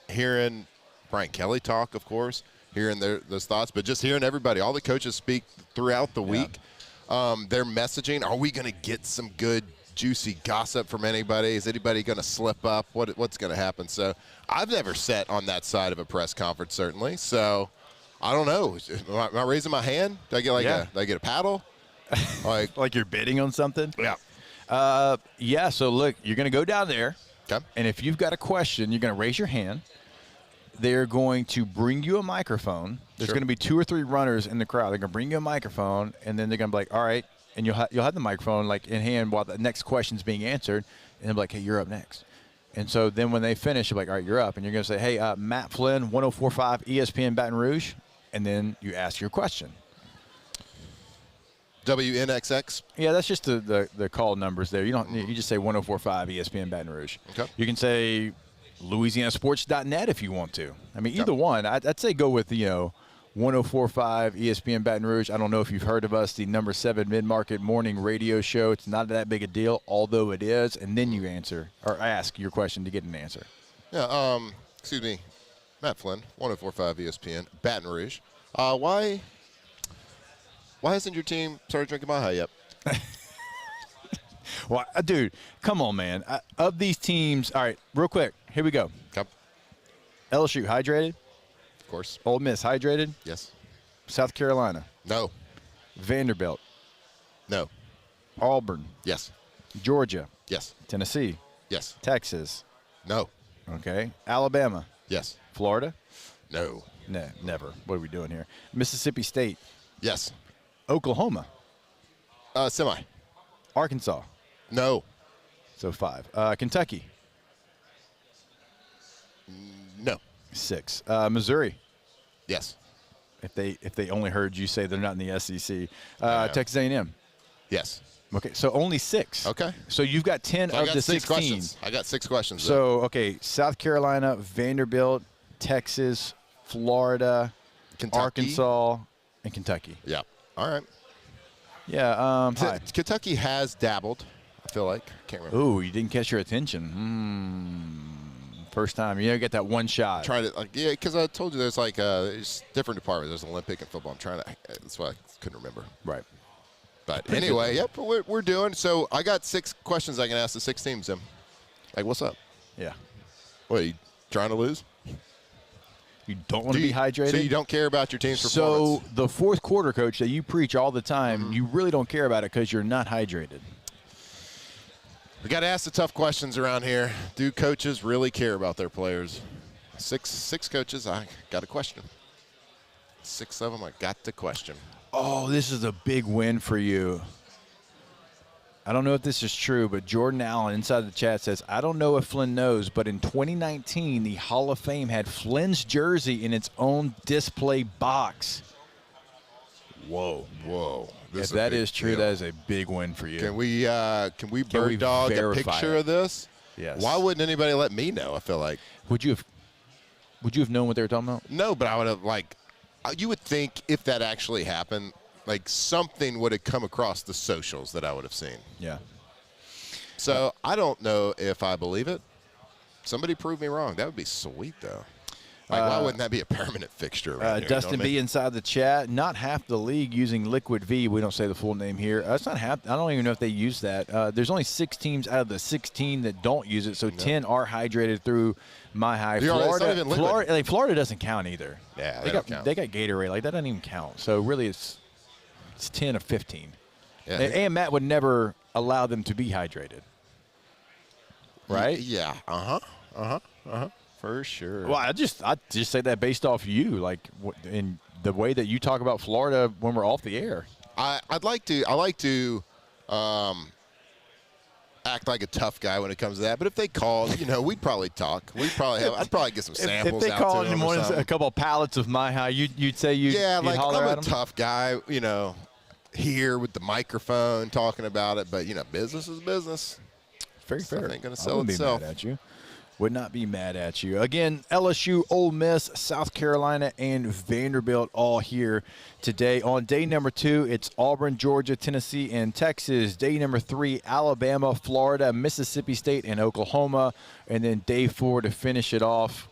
hearing Brian Kelly talk, of course, hearing those thoughts, but just hearing everybody, all the coaches speak throughout the week. Their messaging, are we going to get some good juicy gossip from anybody? Is anybody going to slip up? What's going to happen? So I've never sat on that side of a press conference, certainly. So I don't know. Am I raising my hand? Do I get do I get a paddle? Like you're bidding on something? Yeah. Yeah. So look, you're going to go down there. Okay. And if you've got a question, you're going to raise your hand. They're going to bring you a microphone. There's going to be 2 or 3 runners in the crowd. They're going to bring you a microphone, and then they're going to be like, all right. And you'll have the microphone like in hand while the next question's being answered, and they'll be like, hey, you're up next. And so then when they finish, you're like, all right, you're up. And you're going to say, hey, Matt Flynn, 104.5 ESPN Baton Rouge. And then you ask your question. WNXX? Yeah, that's just the call numbers there. You just say 104.5 ESPN Baton Rouge. Okay. You can say LouisianaSports.net if you want to. I mean, either one. I'd say go with, 104.5 ESPN Baton Rouge. I don't know if you've heard of us, the number 7 mid-market morning radio show. It's not that big a deal, although it is. And then you answer or ask your question to get an answer. Yeah. Excuse me, Matt Flynn, 104.5 ESPN Baton Rouge. Why hasn't your team started drinking Baja yet? Well, dude, come on, man. Of these teams, all right, real quick, here we go. Okay. LSU hydrated. Of course. Ole Miss hydrated. Yes. South Carolina. No. Vanderbilt. No. Auburn. Yes. Georgia. Yes. Tennessee. Yes. Texas. No. Okay. Alabama. Yes. Florida. No. No, never. What are we doing here? Mississippi State. Yes. Oklahoma. Semi. Arkansas. No. So 5. Kentucky. No. 6. Missouri. Yes. If they only heard you say they're not in the SEC. Texas A&M. Yes. Okay, so only 6. Okay. So you've got 10 of the 16. Questions. I got 6 questions. So, okay, South Carolina, Vanderbilt, Texas, Florida, Kentucky. Arkansas, and Kentucky. Yeah. All right. Yeah. Kentucky has dabbled, I feel like. Can't remember. Ooh, you didn't catch your attention. First time. You get that one shot. Trying to, because I told you there's there's different departments. There's Olympic and football. That's why I couldn't remember. Right. But anyway, yep, we're doing. So I got 6 questions I can ask the 6 teams. Like, what's up? Yeah. What, are you trying to lose? You don't want to be hydrated? So you don't care about your team's performance? So the fourth quarter, Coach, that you preach all the time, you really don't care about it because you're not hydrated. We got to ask the tough questions around here. Do coaches really care about their players? Six coaches, I got a question. 6 of them, I got the question. Oh, this is a big win for you. I don't know if this is true, but Jordan Allen inside the chat says, I don't know if Flynn knows, but in 2019, the Hall of Fame had Flynn's jersey in its own display box. Whoa. If that is true, that is a big win for you. Can we bird dog a picture of this? Yes. Why wouldn't anybody let me know? I feel like. Would you have known what they were talking about? No, but I would have you would think if that actually happened, something would have come across the socials that I would have seen. Yeah. So I don't know if I believe it. Somebody prove me wrong. That would be sweet, though. Why wouldn't that be a permanent fixture around here? Dustin B inside the chat. Not half the league using Liquid V. We don't say the full name here. That's not half. I don't even know if they use that. There's only 6 teams out of the 16 that don't use it, so 10 are hydrated through My High. Florida doesn't count either. Yeah, they got Gatorade. That doesn't even count. So really, it's 10 or 15. Yeah, and Matt would never allow them to be hydrated. Right? Yeah. For sure. Well, I just say that based off you, in the way that you talk about Florida when we're off the air. I like to act like a tough guy when it comes to that. But if they called, we'd probably talk. I'd probably get some samples. If they called and wanted a couple of pallets of My High, you'd say you'd holler I'm at a them? tough guy, here with the microphone talking about it. But business is business. Very fair. Ain't gonna sell I wouldn't itself. be mad at you. Would not be mad at you. Again, LSU, Ole Miss, South Carolina, and Vanderbilt all here today. On day number 2, it's Auburn, Georgia, Tennessee, and Texas. Day number 3, Alabama, Florida, Mississippi State, and Oklahoma. And then day 4 to finish it off.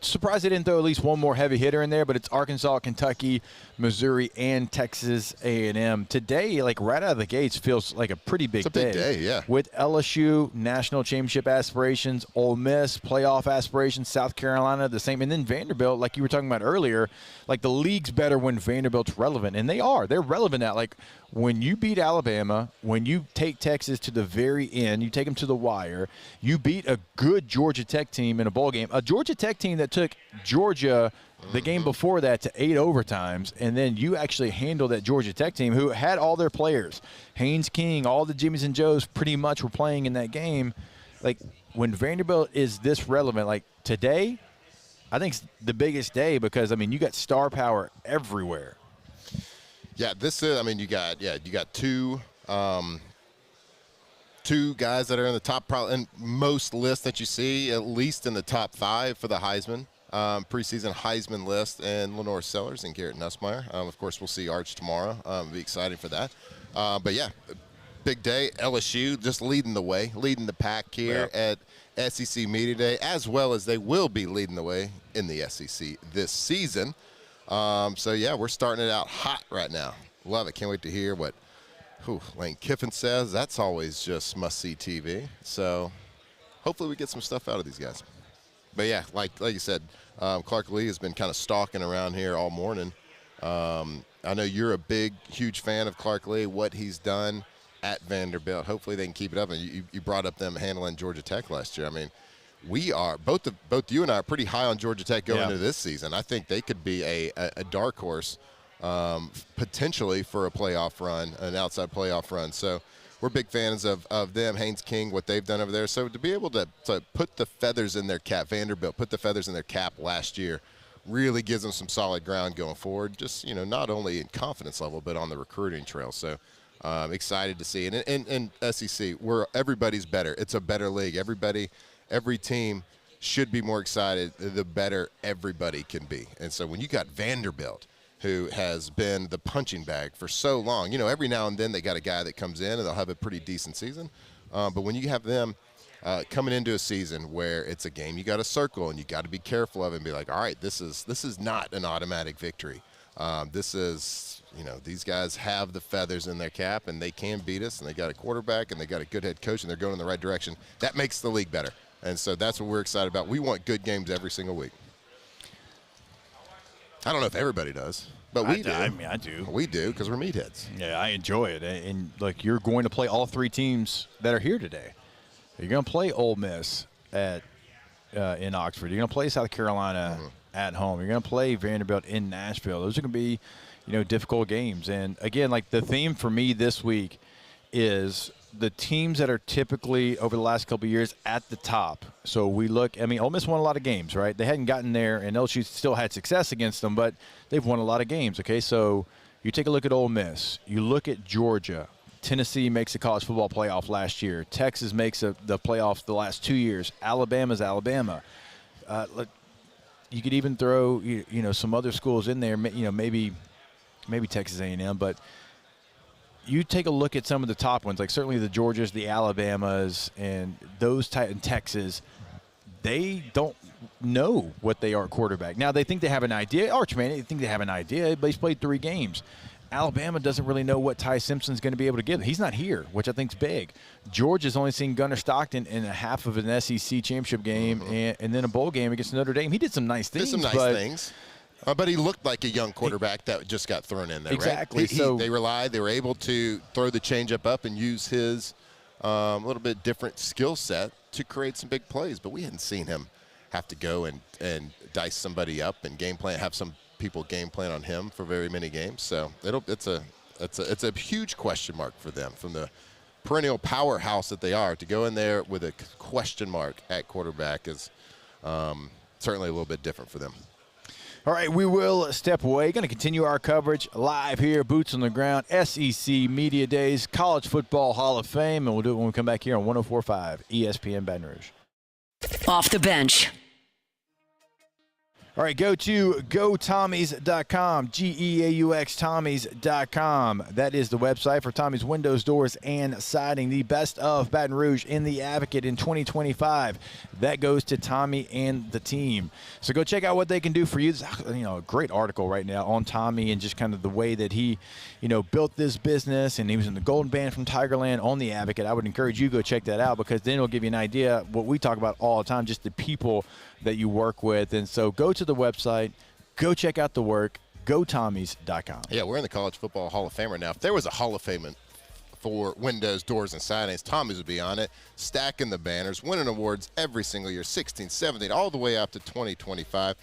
Surprised they didn't throw at least one more heavy hitter in there, but it's Arkansas, Kentucky, Missouri, and Texas A&M. Today, right out of the gates, feels like a pretty big day. It's a big day, yeah. With LSU national championship aspirations, Ole Miss playoff aspirations, South Carolina the same, and then Vanderbilt, like you were talking about earlier, the league's better when Vanderbilt's relevant, and they are. They're relevant now. When you beat Alabama, when you take Texas to the very end, you take them to the wire, you beat a good Georgia Tech team in a bowl game, a Georgia Tech team that took Georgia the game before that to 8 overtimes, and then you actually handled that Georgia Tech team who had all their players. Haynes King, all the Jimmies and Joes pretty much were playing in that game. When Vanderbilt is this relevant, today, I think it's the biggest day because, you got star power everywhere. Yeah, this is. You got two guys that are in the top, probably in most lists that you see, at least in the top 5 for the Heisman preseason Heisman list, and Lenore Sellers and Garrett Nussmeier. Of course, we'll see Arch tomorrow. It'll be exciting for that. But yeah, big day. LSU just leading the way, leading the pack here at SEC Media Day, as well as they will be leading the way in the SEC this season. So, yeah, we're starting it out hot right now. Love it. Can't wait to hear what Lane Kiffin says. That's always just must-see TV. So, hopefully we get some stuff out of these guys. But, yeah, like you said, Clark Lee has been kind of stalking around here all morning. I know you're a huge fan of Clark Lee, what he's done at Vanderbilt. Hopefully they can keep it up. And you brought up them handling Georgia Tech last year. We are both you and I are pretty high on Georgia Tech going into this season. I think they could be a dark horse potentially for a playoff run, an outside playoff run. So we're big fans of them, Haynes King, what they've done over there. So to be able to put the feathers in their cap, Vanderbilt put the feathers in their cap last year, really gives them some solid ground going forward. Just not only in confidence level, but on the recruiting trail. So excited to see it. And SEC, where everybody's better. It's a better league. Every team should be more excited the better everybody can be. And so when you got Vanderbilt, who has been the punching bag for so long, every now and then they got a guy that comes in and they'll have a pretty decent season. But when you have them coming into a season where it's a game you got to circle and you got to be careful of it and be like, all right, this is not an automatic victory. This is, these guys have the feathers in their cap and they can beat us, and they got a quarterback and they got a good head coach and they're going in the right direction. That makes the league better. And so that's what we're excited about. We want good games every single week. I don't know if everybody does, but we do. I mean, I do. We do because we're meatheads. Yeah, I enjoy it. And like, you're going to play all three teams that are here today. You're going to play Ole Miss in Oxford. You're going to play South Carolina at home. You're going to play Vanderbilt in Nashville. Those are going to be, difficult games. And again, like, the theme for me this week is the teams that are typically over the last couple of years at the top. So we look, Ole Miss won a lot of games, right? They hadn't gotten there, and LSU still had success against them, but they've won a lot of games, okay? So you take a look at Ole Miss. You look at Georgia. Tennessee makes the college football playoff last year. Texas makes the playoffs the last 2 years. Alabama's Alabama. You could even throw some other schools in there. Maybe Texas A&M, but you take a look at some of the top ones, like certainly the Georgias, the Alabamas, and those in Texas. They don't know what they are at quarterback. Now they think they have an idea. Archman, they think they have an idea, but he's played 3 games. Alabama doesn't really know what Ty Simpson's going to be able to give. He's not here, which I think is big. Georgia's only seen Gunnar Stockton in a half of an SEC championship game and then a bowl game against Notre Dame. He did some nice things. But he looked like a young quarterback that just got thrown in there, exactly. Right? They were able to throw the changeup up and use his little bit different skill set to create some big plays. But we hadn't seen him have to go and dice somebody up and have some people game plan on him for very many games. So it's a huge question mark for them, from the perennial powerhouse that they are, to go in there with a question mark at quarterback is certainly a little bit different for them. All right, we will step away. Going to continue our coverage live here, Boots on the Ground, SEC Media Days, College Football Hall of Fame, and we'll do it when we come back here on 104.5 ESPN Baton Rouge. Off the bench. All right, go to gotommies.com, G-E-A-U-X, Tommies.com. That is the website for Tommy's Windows, Doors, and Siding. The best of Baton Rouge in the Advocate in 2025. That goes to Tommy and the team. So go check out what they can do for you. There's a great article right now on Tommy and just kind of the way that he, built this business, and he was in the Golden Band from Tigerland on the Advocate. I would encourage you to go check that out, because then it'll give you an idea what we talk about all the time, just the people that you work with. And so go to the website, go check out the work, gotommies.com. Yeah, we're in the College Football Hall of Fame right now. If there was a Hall of Fame for windows, doors, and sidings, Tommy's would be on it, stacking the banners, winning awards every single year, 16, 17, all the way up to 2025.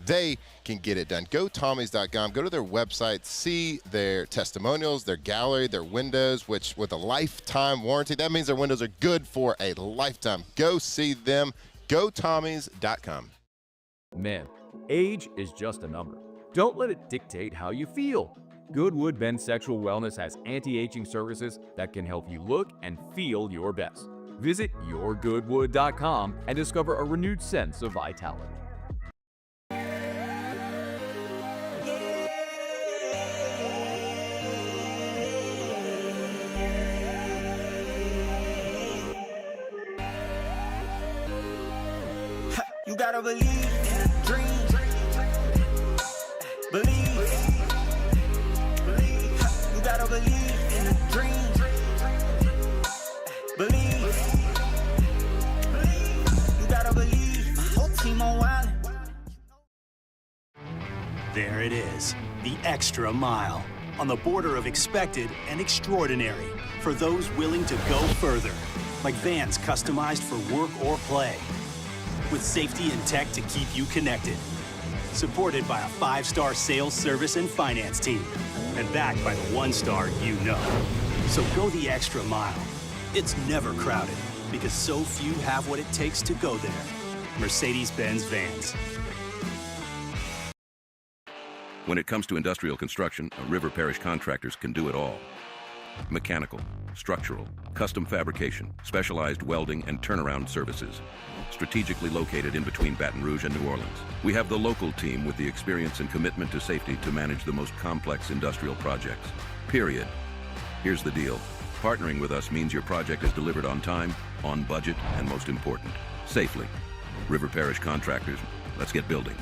They can get it done. GoTommys.com. Go to their website, see their testimonials, their gallery, their windows, which with a lifetime warranty, that means their windows are good for a lifetime. Go see them. GoTommys.com. Man, age is just a number. Don't let it dictate how you feel. Goodwood Men's Sexual Wellness has anti-aging services that can help you look and feel your best. Visit yourgoodwood.com and discover a renewed sense of vitality. You gotta believe in a dream. Believe. You gotta believe in a dream. Believe. You gotta believe. My whole team on wild. There it is, the extra mile. On the border of expected and extraordinary for those willing to go further. Like vans customized for work or play. With safety and tech to keep you connected. Supported by a 5-star sales, service, and finance team. And backed by the 1-star you know. So go the extra mile. It's never crowded, because so few have what it takes to go there. Mercedes-Benz Vans. When it comes to industrial construction, River Parish Contractors can do it all. Mechanical, structural, custom fabrication, specialized welding, and turnaround services. Strategically located in between Baton Rouge and New Orleans, we have the local team with the experience and commitment to safety to manage the most complex industrial projects. Period. Here's the deal. Partnering with us means your project is delivered on time on budget, and most important, safely. River Parish Contractors, let's get building.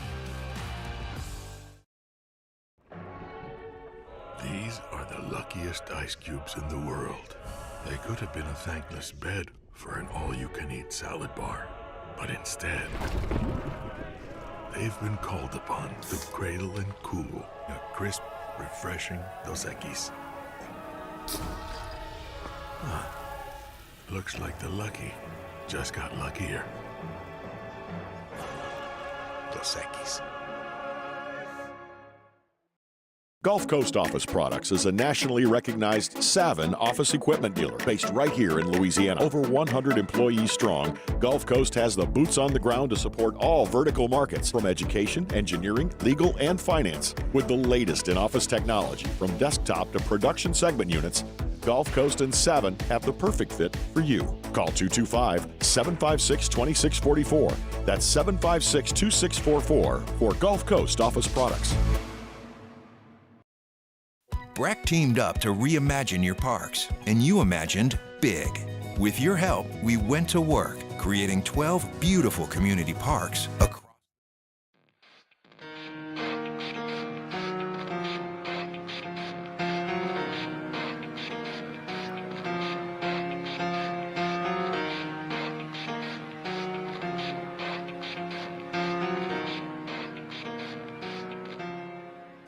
These are the luckiest ice cubes in the world. They could have been a thankless bed for an all-you-can-eat salad bar. But instead, they've been called upon to cradle and cool a crisp, refreshing Dos Equis. Looks like the lucky just got luckier. Dos Equis. Gulf Coast Office Products is a nationally recognized Savin office equipment dealer based right here in Louisiana. Over 100 employees strong, Gulf Coast has the boots on the ground to support all vertical markets from education, engineering, legal, and finance. With the latest in office technology, from desktop to production segment units, Gulf Coast and Savin have the perfect fit for you. Call 225-756-2644. That's 756-2644 for Gulf Coast Office Products. Breck teamed up to reimagine your parks, and you imagined big. With your help, we went to work, creating 12 beautiful community parks across.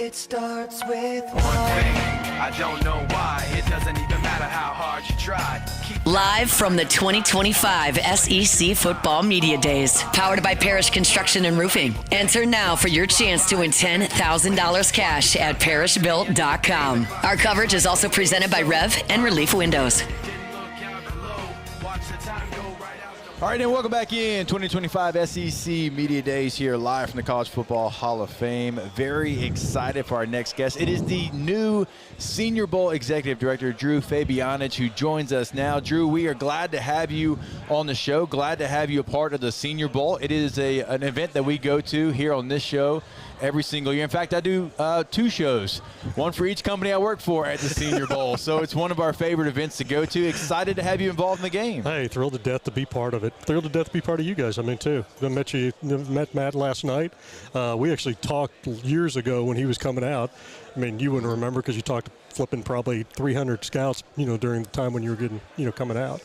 It starts with one thing. I don't know why. It doesn't even matter how hard you try. Live from the 2025 SEC Football Media Days, powered by Parish Construction and Roofing. Enter now for your chance to win $10,000 cash at parishbuilt.com. Our coverage is also presented by Rev and Relief Windows. All right, and welcome back in 2025 SEC Media Days here live from the College Football Hall of Fame. Very excited for our next guest. It is the new Senior Bowl Executive Director, Drew Fabianich, who joins us now. Drew, we are glad to have you on the show, glad to have you a part of the Senior Bowl. It is an event that we go to here on this show every single year. In fact, I do 2 shows, one for each company I work for at the Senior Bowl. So it's one of our favorite events to go to. Excited to have you involved in the game. Hey, thrilled to death to be part of it. Thrilled to death to be part of you guys. I mean, too. I met Matt last night. We actually talked years ago when he was coming out. I mean, you wouldn't remember because you talked flipping probably 300 scouts, during the time when you were getting, coming out.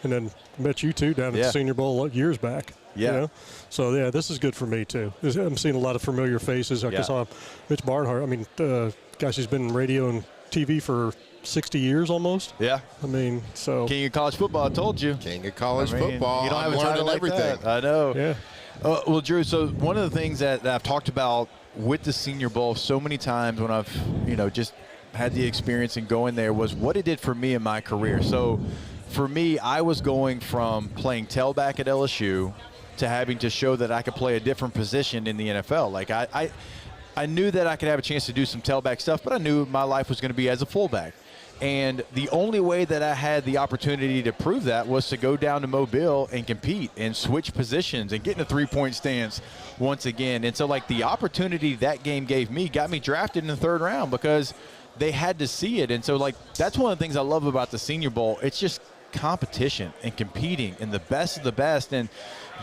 And then met you two down at the Senior Bowl years back. Yeah. So, yeah, this is good for me, too. I'm seeing a lot of familiar faces. I saw Mitch Barnhart. I mean, gosh, he's been in radio and TV for 60 years almost. Yeah. I mean, so. King of college football, I told you. King of college football. You don't have I'm a title learning like everything. that. I know. Yeah. Well, Drew, so one of the things that I've talked about with the Senior Bowl so many times when I've, just had the experience in going there was what it did for me in my career. So for me, I was going from playing tailback at LSU to having to show that I could play a different position in the NFL. Like I knew that I could have a chance to do some tailback stuff, but I knew my life was going to be as a fullback. And the only way that I had the opportunity to prove that was to go down to Mobile and compete and switch positions and get in a three-point stance once again. And so, like, the opportunity that game gave me got me drafted in the 3rd round because they had to see it. And so, like, that's one of the things I love about the Senior Bowl. It's just competition and competing and the best of the best. And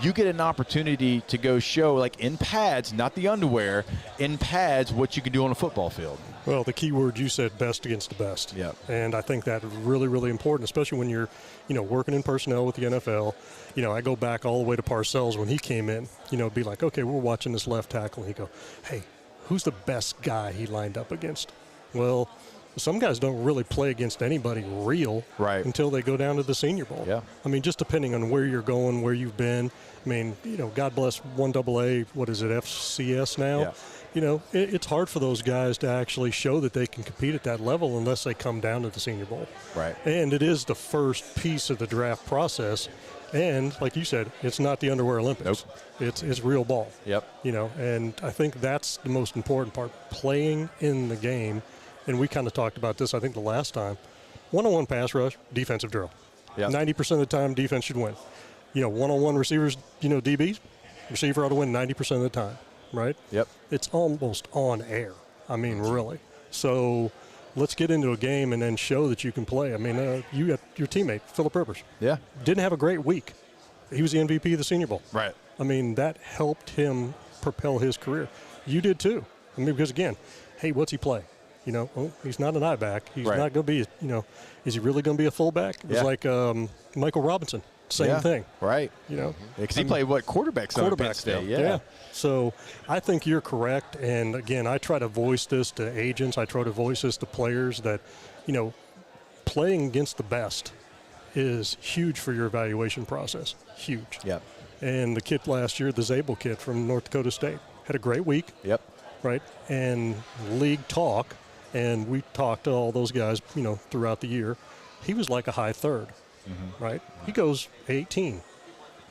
you get an opportunity to go show, like, in pads, not the underwear, in pads, what you can do on a football field. Well, the key word you said, best against the best. Yeah. And I think that is really, really important, especially when you're, working in personnel with the NFL. I go back all the way to Parcells when he came in, be like, okay, we're watching this left tackle. And he'd go, hey, who's the best guy he lined up against? Well, some guys don't really play against anybody real until they go down to the Senior Bowl. Yeah. I mean, just depending on where you're going, where you've been. I mean, God bless 1AA, what is it, FCS now? Yeah. It's hard for those guys to actually show that they can compete at that level unless they come down to the Senior Bowl. Right. And it is the first piece of the draft process. And like you said, it's not the underwear Olympics. Nope. It's real ball. Yep. And I think that's the most important part, playing in the game. And we kind of talked about this, I think, the last time. One-on-one pass rush, defensive drill. Yep. 90% of the time, defense should win. One-on-one receivers, DBs, receiver ought to win 90% of the time. Right? Yep. It's almost on air. I mean, really. So, let's get into a game and then show that you can play. I mean, you got your teammate, Phillip Rivers. Yeah. Didn't have a great week. He was the MVP of the Senior Bowl. Right. I mean, that helped him propel his career. You did too. I mean, because again, hey, what's he play? You know, oh, he's not an I-back. He's not going to be, you know, is he really going to be a fullback? It was like Michael Robinson. Same thing. Right. You know. Because he played, quarterbacks on Penn State. Yeah. So I think you're correct. And, again, I try to voice this to agents. I try to voice this to players that, you know, playing against the best is huge for your evaluation process. Huge. Yep. And the kid last year, the Zabel kid from North Dakota State, had a great week. Yep. Right. And league talk, and we talked to all those guys, you know, throughout the year. He was like a high third. Right? He goes 18.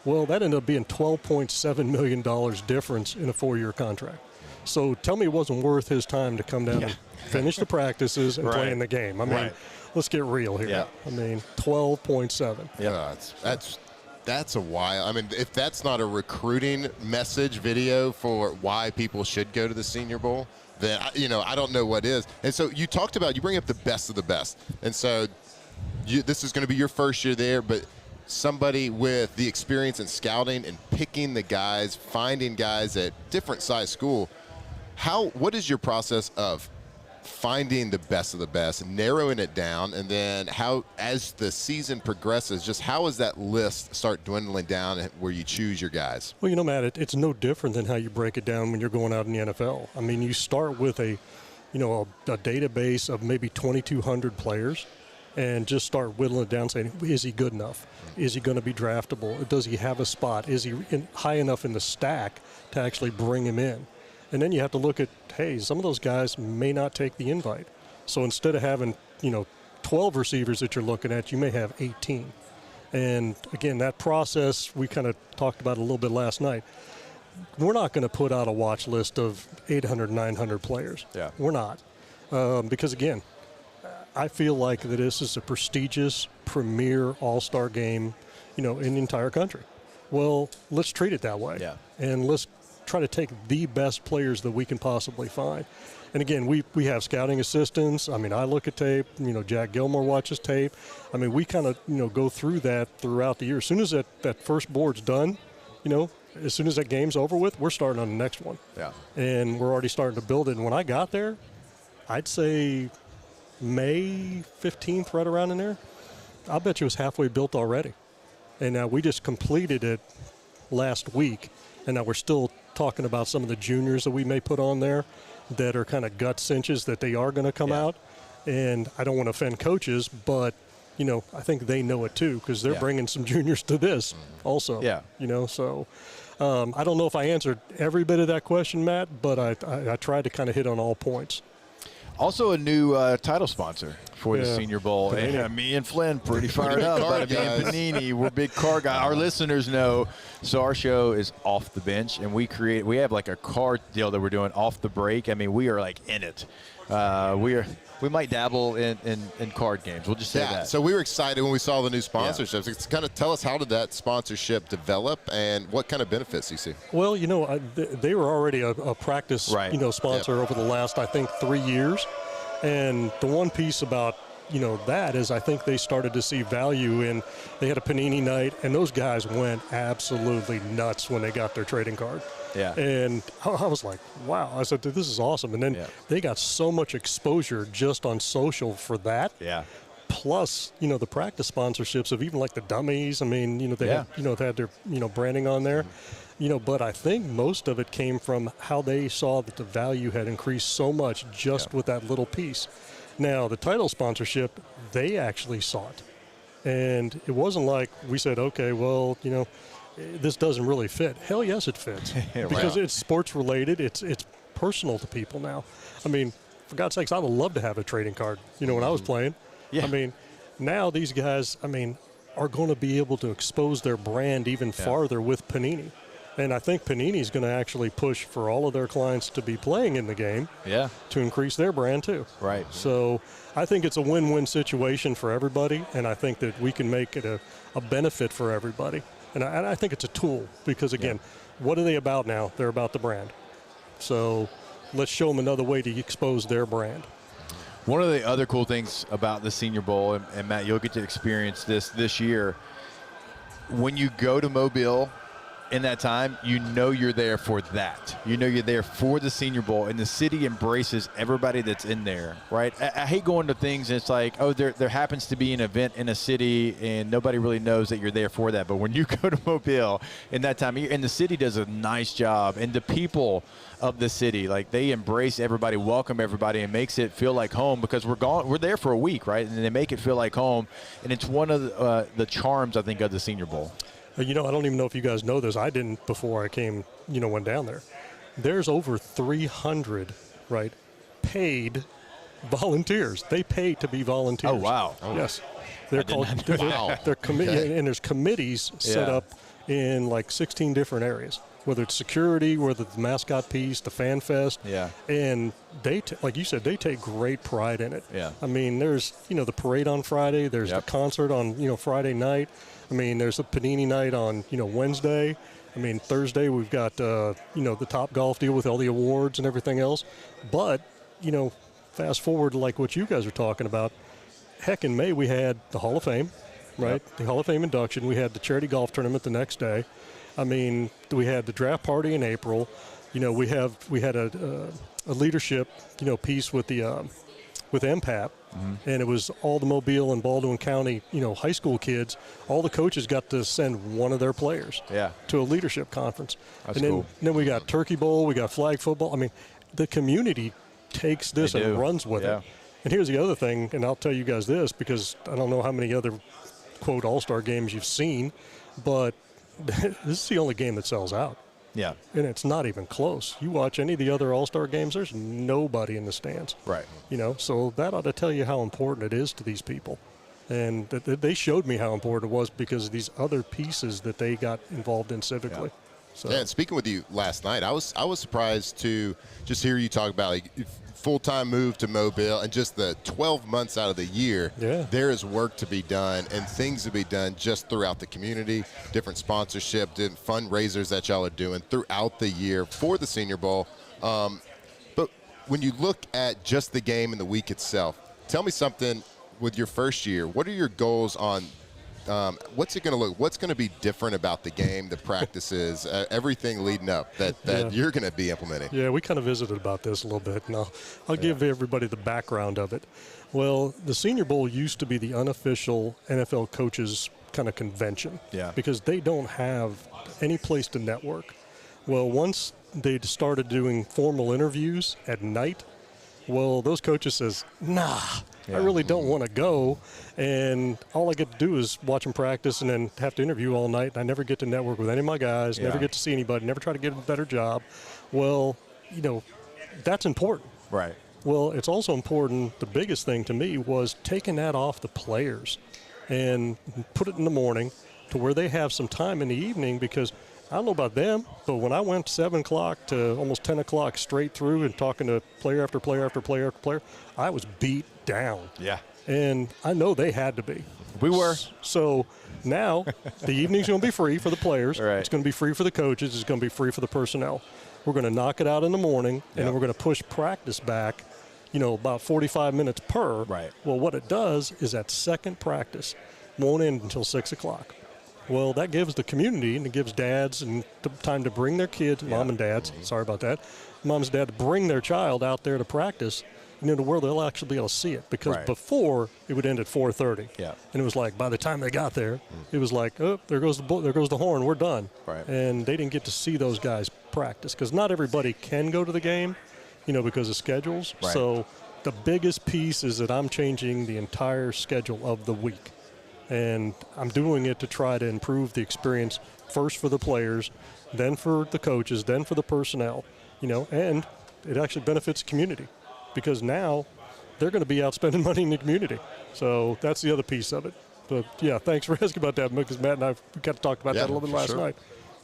Well, that ended up being $12.7 million difference in a 4-year contract. So tell me it wasn't worth his time to come down and finish the practices and play in the game. I mean, let's get real here. Yeah. I mean, 12.7. Yeah, that's a while. I mean, if that's not a recruiting message video for why people should go to the Senior Bowl, then, you know, I don't know what is. And so you talked about, you bring up the best of the best. And so this is going to be your first year there, but somebody with the experience in scouting and picking the guys, finding guys at different size school, what is your process of finding the best of the best, narrowing it down, and then how, as the season progresses, just how does that list start dwindling down where you choose your guys? Well, you know, Matt, it's no different than how you break it down when you're going out in the NFL. I mean, you start with a database of maybe 2,200 players, and just start whittling it down, saying, is he good enough? Is he going to be draftable? Does he have a spot? Is he high enough in the stack to actually bring him in? And then you have to look at, hey, some of those guys may not take the invite. So instead of having, 12 receivers that you're looking at, you may have 18. And, again, that process, we kind of talked about a little bit last night. We're not going to put out a watch list of 800, 900 players. Yeah. We're not. Because, again, I feel like that this is a prestigious, premier all-star game, in the entire country. Well, let's treat it that way. Yeah. And let's try to take the best players that we can possibly find. And again, we have scouting assistants. I mean, I look at tape. Jack Gilmore watches tape. I mean, we kind of, go through that throughout the year. As soon as that first board's done, as soon as that game's over with, we're starting on the next one. Yeah. And we're already starting to build it. And when I got there, I'd say May 15th, right around in there, I'll bet you it was halfway built already. And now we just completed it last week, and now we're still talking about some of the juniors that we may put on there that are kind of gut cinches that they are going to come out. And I don't want to offend coaches, but, I think they know it too, because they're bringing some juniors to this also. Yeah. So I don't know if I answered every bit of that question, Matt, but I tried to kind of hit on all points. Also a new title sponsor for the Senior Bowl. And me and Flynn pretty fired up. But me and Panini, we're big car guys. Our listeners know. So our show is Off the Bench, and we have like a card deal that we're doing off the break. I mean, we are like in it. We might dabble in card games. We'll just say that. So we were excited when we saw the new sponsorships. It's kind of tell us, how did that sponsorship develop and what kind of benefits you see? Well, they were already a practice, sponsor over the last, I think, 3 years. And the one piece about, that is I think they started to see value in, they had a Panini night, and those guys went absolutely nuts when they got their trading card. Yeah. And I was like, wow. I said, this is awesome. And then they got so much exposure just on social for that. Yeah. Plus, the practice sponsorships of even like the dummies. I mean, they had, they had their, branding on there. But I think most of it came from how they saw that the value had increased so much just with that little piece. Now, the title sponsorship, they actually saw it. And it wasn't like we said, okay, well, this doesn't really fit. Hell yes, it fits. Because it's sports related. It's personal to people now. I mean, for God's sakes, I would love to have a trading card, when I was playing. Yeah. I mean, now these guys, are going to be able to expose their brand even farther with Panini. And I think Panini's going to actually push for all of their clients to be playing in the game to increase their brand too. Right. So I think it's a win-win situation for everybody, and I think that we can make it a benefit for everybody. And I think it's a tool because, again, what are they about now? They're about the brand. So let's show them another way to expose their brand. One of the other cool things about the Senior Bowl, and Matt, you'll get to experience this year, when you go to Mobile in that time, you know you're there for that. You know you're there for the Senior Bowl, and the city embraces everybody that's in there, right? I hate going to things and it's like, oh, there happens to be an event in a city and nobody really knows that you're there for that. But when you go to Mobile in that time of year, and the city does a nice job, and the people of the city, like, they embrace everybody, welcome everybody, and makes it feel like home, because we're there for a week, right? And they make it feel like home, and it's one of the charms, I think, of the Senior Bowl. You know, I don't even know if you guys know this. I didn't before I came, went down there. There's over 300, right, paid volunteers. They pay to be volunteers. Oh, wow. Yes. They're called, wow. They're and there's committees set up in like 16 different areas, whether it's security, whether it's the mascot piece, the fan fest. Yeah. And they, like you said, they take great pride in it. Yeah. I mean, there's, the parade on Friday. There's the concert on, Friday night. I mean, there's a Panini night on, Wednesday. I mean, Thursday we've got, the Top Golf deal with all the awards and everything else. But, fast forward to like what you guys are talking about. Heck, in May we had the Hall of Fame, right? Yep. The Hall of Fame induction. We had the charity golf tournament the next day. I mean, we had the draft party in April. We had a leadership, piece with the with MPAP. Mm-hmm. And it was all the Mobile and Baldwin County, high school kids. All the coaches got to send one of their players to a leadership conference. That's and then, cool. Then we got Turkey Bowl, we got flag football. I mean, the community takes this and runs with it. And here's the other thing, and I'll tell you guys this because I don't know how many other, quote, all-star games you've seen, but this is the only game that sells out. Yeah. And it's not even close. You watch any of the other all-star games, there's nobody in the stands. Right. So that ought to tell you how important it is to these people. And they showed me how important it was because of these other pieces that they got involved in civically. Yeah. So. And speaking with you last night, I was surprised to just hear you talk about full-time move to Mobile and just the 12 months out of the year, there is work to be done and things to be done just throughout the community, different sponsorship, different fundraisers that y'all are doing throughout the year for the Senior Bowl. But when you look at just the game and the week itself, tell me something with your first year. What are your goals on what's it going to look? What's going to be different about the game, the practices, everything leading up that you're going to be implementing? Yeah, we kind of visited about this a little bit, and I'll give everybody the background of it. Well, the Senior Bowl used to be the unofficial NFL coaches kind of convention because they don't have any place to network. Well, once they started doing formal interviews at night, well, those coaches says, nah, I really don't want to go, and all I get to do is watch them practice and then have to interview all night, and I never get to network with any of my guys, never get to see anybody, never try to get a better job. Well, that's important. Right. Well, it's also important, the biggest thing to me was taking that off the players and put it in the morning to where they have some time in the evening because I don't know about them, but when I went 7 o'clock to almost 10 o'clock straight through and talking to player after player after player after player, I was beat down. Yeah. And I know they had to be. We were. So now the evening's going to be free for the players. Right. It's going to be free for the coaches. It's going to be free for the personnel. We're going to knock it out in the morning, and then we're going to push practice back, about 45 minutes per. Right. Well, what it does is that second practice won't end until 6 o'clock. Well, that gives the community and it gives dads and time to bring their kids, mom and dads, sorry about that, moms and dad to bring their child out there to practice, to where they'll actually be able to see it. Because before, it would end at 4:30. Yeah. And it was like, by the time they got there, it was like, oh, there goes the horn, we're done. Right. And they didn't get to see those guys practice because not everybody can go to the game, because of schedules. Right. So the biggest piece is that I'm changing the entire schedule of the week. And I'm doing it to try to improve the experience first for the players, then for the coaches, then for the personnel, and it actually benefits the community because now they're going to be out spending money in the community. So that's the other piece of it. But, yeah, thanks for asking about that because Matt and I got to talk about that a little bit last night.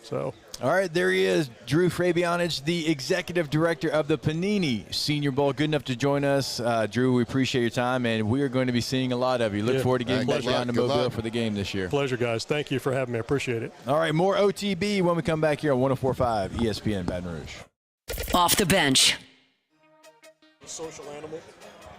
So. All right, there he is, Drew Fabianich, the executive director of the Panini Senior Bowl. Good enough to join us. Drew, we appreciate your time, and we are going to be seeing a lot of you. Look forward to getting back down to Mobile for the game this year. Pleasure, guys. Thank you for having me. I appreciate it. All right, more OTB when we come back here on 104.5 ESPN Baton Rouge. Off the bench. Social animal.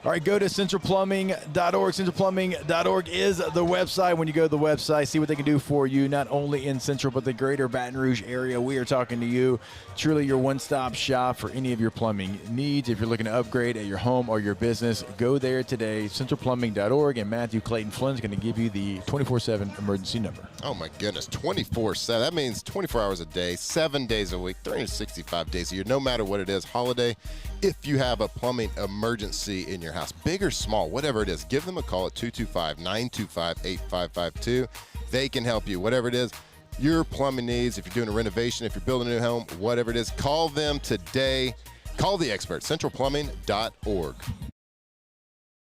All right, go to centralplumbing.org. Centralplumbing.org is the website. When you go to the website, see what they can do for you, not only in Central but the greater Baton Rouge area. We are talking to you, truly your one-stop shop for any of your plumbing needs. If you're looking to upgrade at your home or your business, go there today, centralplumbing.org, and Matthew Clayton Flynn is going to give you the 24/7 emergency number. Oh, my goodness, 24/7. That means 24 hours a day, 7 days a week, 365 days a year, no matter what it is, holiday. If you have a plumbing emergency in your house, big or small, whatever it is, give them a call at 225-925-8552. They can help you, whatever it is, your plumbing needs. If you're doing a renovation, if you're building a new home, whatever it is, call them today. Call the experts, centralplumbing.org.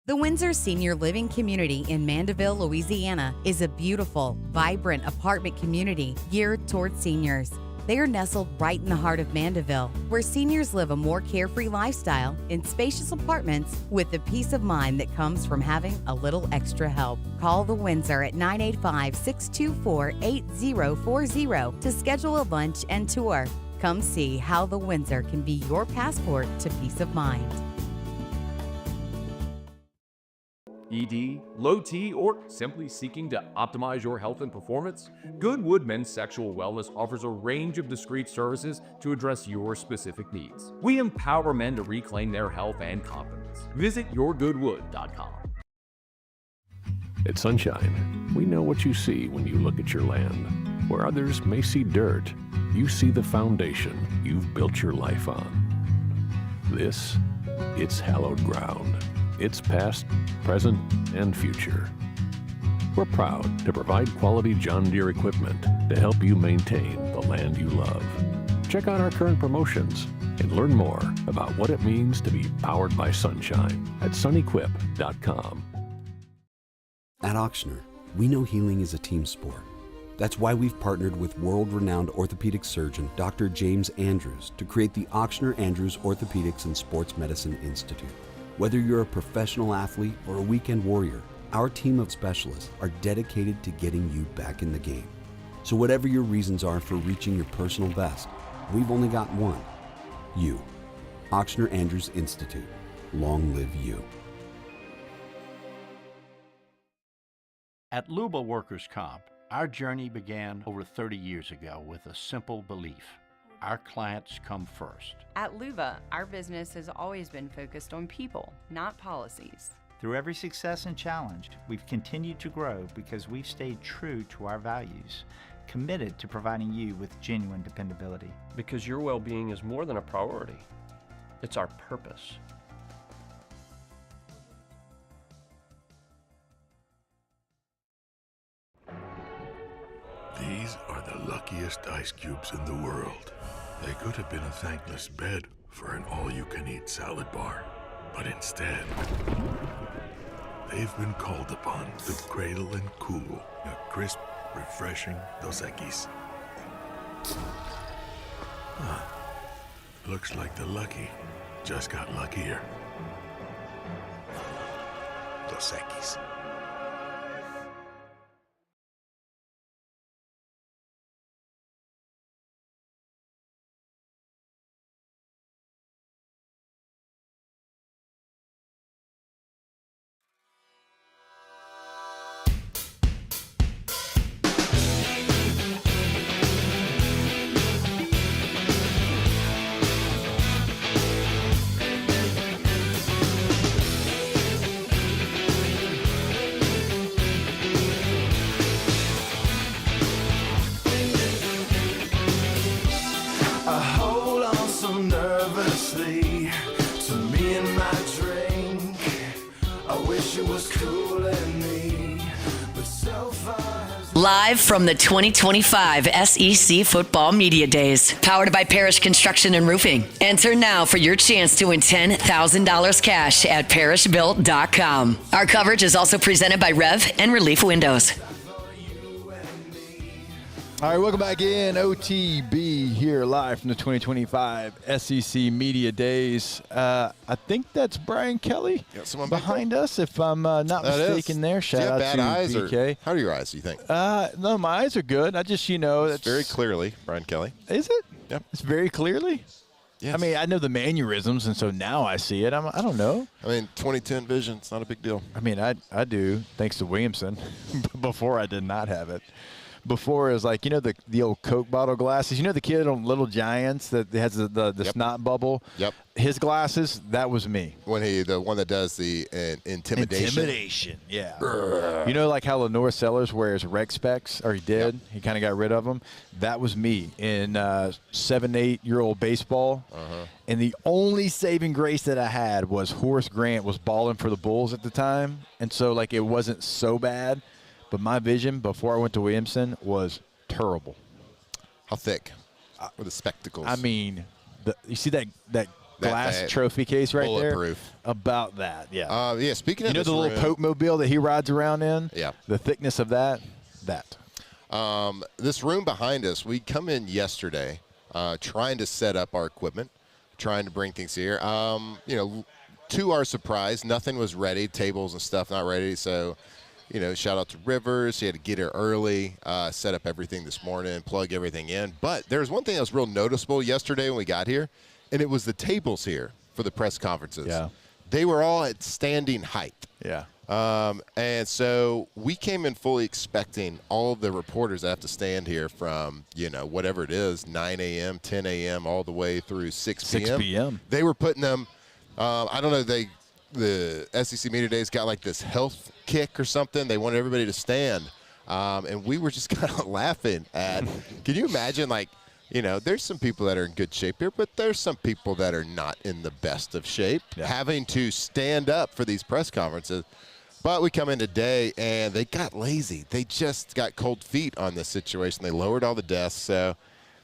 The Windsor Senior Living Community in Mandeville, Louisiana is a beautiful, vibrant apartment community geared towards seniors. They are nestled right in the heart of Mandeville, where seniors live a more carefree lifestyle in spacious apartments with the peace of mind that comes from having a little extra help. Call the Windsor at 985-624-8040 to schedule a lunch and tour. Come see how the Windsor can be your passport to peace of mind. ED, low T, or simply seeking to optimize your health and performance? Goodwood Men's Sexual Wellness offers a range of discreet services to address your specific needs. We empower men to reclaim their health and confidence. Visit yourgoodwood.com. At Sunshine, we know what you see when you look at your land. Where others may see dirt, you see the foundation you've built your life on. This, it's hallowed ground. It's past, present, and future. We're proud to provide quality John Deere equipment to help you maintain the land you love. Check out our current promotions and learn more about what it means to be powered by sunshine at sunequip.com. At Auctioner, we know healing is a team sport. That's why we've partnered with world-renowned orthopedic surgeon Dr. James Andrews to create the Auctioner Andrews Orthopedics and Sports Medicine Institute. Whether you're a professional athlete or a weekend warrior, our team of specialists are dedicated to getting you back in the game. So whatever your reasons are for reaching your personal best, we've only got one: you. Auctioner Andrews Institute. Long live you. At Luba Workers' Comp, our journey began over 30 years ago with a simple belief: our clients come first. At Luba, our business has always been focused on people, not policies. Through every success and challenge, we've continued to grow because we've stayed true to our values, committed to providing you with genuine dependability. Because your well-being is more than a priority. It's our purpose. These are the luckiest ice cubes in the world. They could have been a thankless bed for an all-you-can-eat salad bar. But instead, they've been called upon to cradle and cool a crisp, refreshing Dos Equis. Looks like the lucky just got luckier. Dos Equis. Live from the 2025 SEC Football Media Days, powered by Parish Construction and Roofing. Enter now for your chance to win $10,000 cash at parishbuilt.com. Our coverage is also presented by Rev and Relief Windows. All right, welcome back in. OTB here live from the 2025 SEC Media Days. I think that's Brian Kelly behind us, if I'm not mistaken there. Shout out bad to eyes BK. How are your eyes, do you think? No, my eyes are good. I just, that's very clearly Brian Kelly. Is it? Yep. It's very clearly? Yes. I mean, I know the mannerisms, and so now I see it. I don't know. I mean, 2010 vision, it's not a big deal. I mean, I do, thanks to Williamson. Before, I did not have it. Before, it was like, the old Coke bottle glasses. The kid on Little Giants that has the Yep. snot bubble? Yep. His glasses, that was me. The one that does the intimidation. Intimidation, yeah. Like how Lenore Sellers wears reg specs, or he did. Yep. He kind of got rid of them. That was me in 7, 8-year-old baseball. And the only saving grace that I had was Horace Grant was balling for the Bulls at the time. And so, it wasn't so bad. But my vision before I went to Williamson was terrible. How thick were the spectacles? I mean, you see that glass trophy case right there? Bulletproof. About that, yeah. Yeah, speaking of the this little Pope mobile that he rides around in? Yeah. The thickness of that. This room behind us, we come in yesterday trying to set up our equipment, trying to bring things here. To our surprise, nothing was ready, tables and stuff not ready, so – shout out to Rivers. He had to get here early, set up everything this morning, plug everything in. But there was one thing that was real noticeable yesterday when we got here, and it was the tables here for the press conferences. Yeah. They were all at standing height. Yeah. And so we came in fully expecting all of the reporters that have to stand here from, whatever it is, 9 a.m., 10 a.m., all the way through 6 p.m. 6 p.m. They were putting them, I don't know, the SEC Media Days got like this health kick or something. They wanted everybody to stand. And we were just kind of laughing at, can you imagine, there's some people that are in good shape here, but there's some people that are not in the best of shape, having to stand up for these press conferences. But we come in today, and they got lazy. They just got cold feet on this situation. They lowered all the desks. So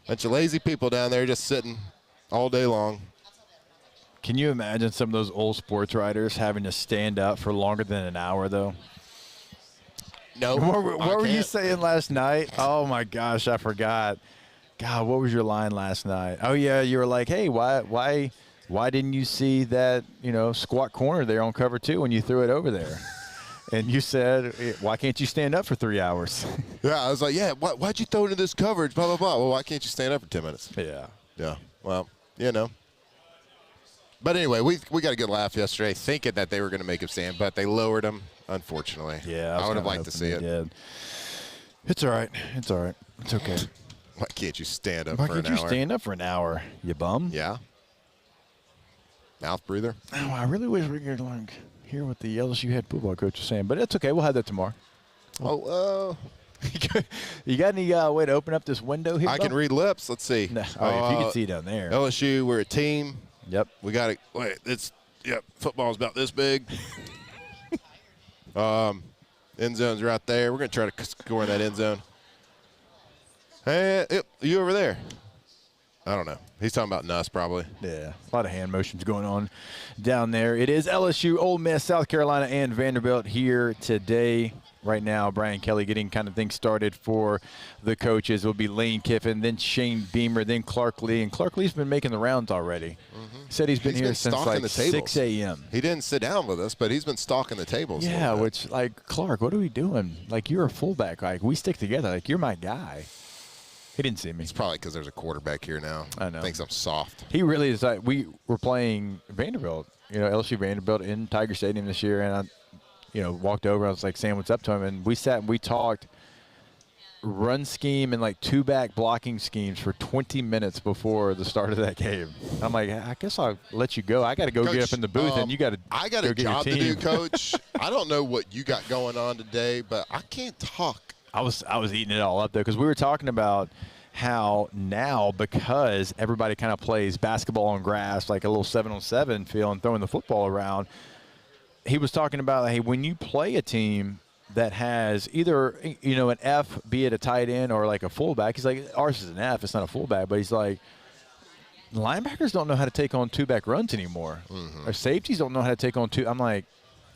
a bunch of lazy people down there just sitting all day long. Can you imagine some of those old sports writers having to stand up for longer than an hour, though? No. What were you saying last night? Oh, my gosh, I forgot. God, what was your line last night? Oh, yeah, you were like, hey, why didn't you see that, squat corner there on cover 2 when you threw it over there? And you said, why can't you stand up for 3 hours? Yeah, I was like, why'd you throw into this coverage, blah, blah, blah. Well, why can't you stand up for 10 minutes? Yeah. Yeah, well, But anyway, we got a good laugh yesterday thinking that they were going to make him stand, but they lowered him, unfortunately. Yeah, I would have liked to see it. Did. It's all right. It's all right. It's okay. Why can't you stand up Why for an hour? can't you stand up for an hour, you bum? Yeah. Mouth breather. Oh, I really wish we could hear what the LSU head football coach was saying, but it's okay. We'll have that tomorrow. You got any way to open up this window here? I can read lips. Let's see. No. All right, if you can see down there. LSU, we're a team. Yep. We got to wait. Football's about this big. End zone's right there. We're going to try to score in that end zone. Hey, you over there? I don't know. He's talking about Nuss probably. Yeah, a lot of hand motions going on down there. It is LSU, Ole Miss, South Carolina, and Vanderbilt here today. Right now, Brian Kelly getting kind of things started for the coaches. It will be Lane Kiffin, then Shane Beamer, then Clark Lee. And Clark Lee's been making the rounds already. He said he's been here since like 6 a.m. He didn't sit down with us, but he's been stalking the tables. Yeah, which, Clark, what are we doing? You're a fullback. We stick together. You're my guy. He didn't see me. It's probably because there's a quarterback here now. I know. Thinks I'm soft. He really is. We were playing Vanderbilt, LSU Vanderbilt in Tiger Stadium this year, and I walked over. I was saying what's up to him, and we sat and we talked run scheme and two-back blocking schemes for 20 minutes before the start of that game. I'm like, I guess I'll let you go. I got to go get up in the booth, and you got to. I got a job to do, Coach. I don't know what you got going on today, but I can't talk. I was eating it all up, though, because we were talking about how now, because everybody kind of plays basketball on grass, like a little 7-on-7 feel and throwing the football around, he was talking about, hey, when you play a team that has either, an F, be it a tight end or a fullback, he's like, ours is an F, it's not a fullback, but he's like, linebackers don't know how to take on two-back runs anymore. Or safeties don't know how to take on two. I'm like,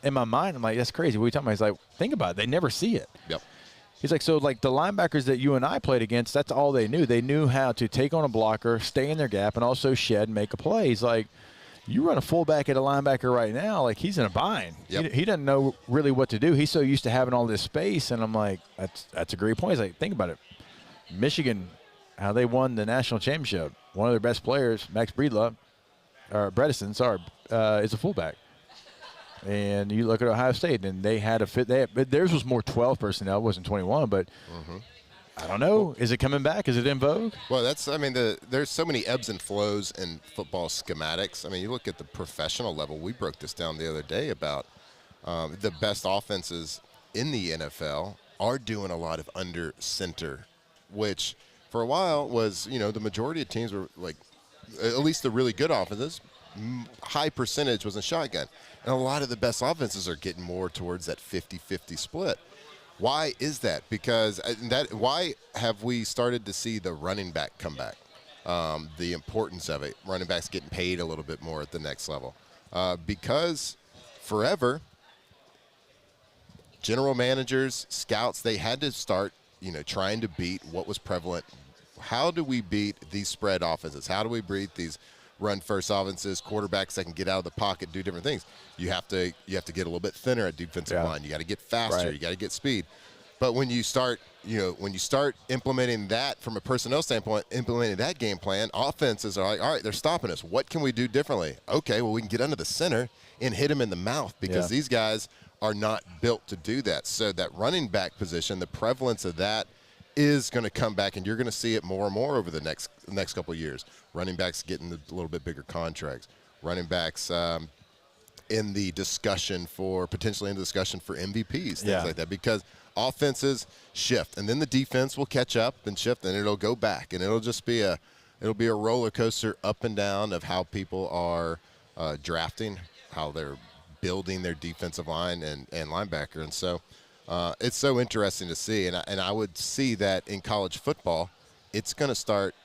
in my mind, I'm like, that's crazy. What are you talking about? He's like, think about it. They never see it. Yep. He's like, so the linebackers that you and I played against, that's all they knew. They knew how to take on a blocker, stay in their gap, and also shed and make a play. He's like, you run a fullback at a linebacker right now, he's in a bind. Yep. He doesn't know really what to do. He's so used to having all this space, and I'm like, that's a great point. He's like, think about it. Michigan how they won the national championship. One of their best players, Max Bredesen, is a fullback. And you look at Ohio State, and they had a fit. But theirs was more 12 personnel. It wasn't 21, but I don't know. Is it coming back? Is it in vogue? Well, there's so many ebbs and flows in football schematics. I mean, you look at the professional level. We broke this down the other day about the best offenses in the NFL are doing a lot of under center, which for a while was, the majority of teams were like, at least the really good offenses, high percentage was in shotgun. And a lot of the best offenses are getting more towards that 50-50 split. Why is that? Because why have we started to see the running back come back? The importance of it, running backs getting paid a little bit more at the next level. Because forever, general managers, scouts, they had to start, trying to beat what was prevalent. How do we beat these spread offenses? How do we beat these run-first offenses, quarterbacks that can get out of the pocket, do different things? You have to get a little bit thinner at defensive line. You got to get faster. Right. You got to get speed. But when you start, implementing that from a personnel standpoint, implementing that game plan, offenses are like, all right, they're stopping us. What can we do differently? Okay, well, we can get under the center and hit them in the mouth because these guys are not built to do that. So that running back position, the prevalence of that is going to come back, and you're going to see it more and more over the next couple of years. Running backs getting a little bit bigger contracts. Running backs in the discussion for MVPs, things like that, because offenses shift, and then the defense will catch up and shift, and it'll go back, and it'll just be a roller coaster up and down of how people are drafting, how they're building their defensive line and linebacker, and so. It's so interesting to see, and I would see that in college football, it's going to start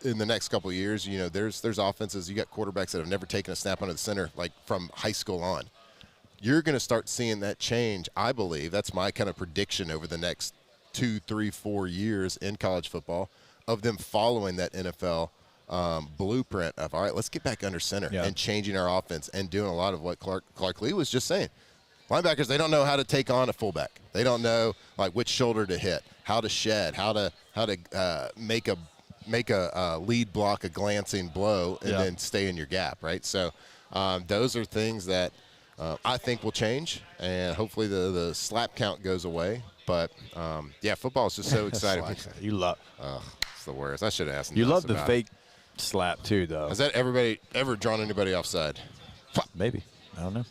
in the next couple of years. There's offenses, you got quarterbacks that have never taken a snap under the center, like from high school on. You're going to start seeing that change, I believe. That's my kind of prediction over the next 2, 3, 4 years in college football, of them following that NFL blueprint of, all right, let's get back under center and changing our offense and doing a lot of what Clark Lee was just saying. Linebackers, they don't know how to take on a fullback. They don't know like which shoulder to hit, how to shed, how to make a lead block a glancing blow and then stay in your gap, right? So those are things that I think will change, and hopefully the slap count goes away. But football is just so exciting. You love. It's the worst. I should have asked. You love the fake slap too, though. Has that everybody ever drawn anybody offside? Maybe. I don't know.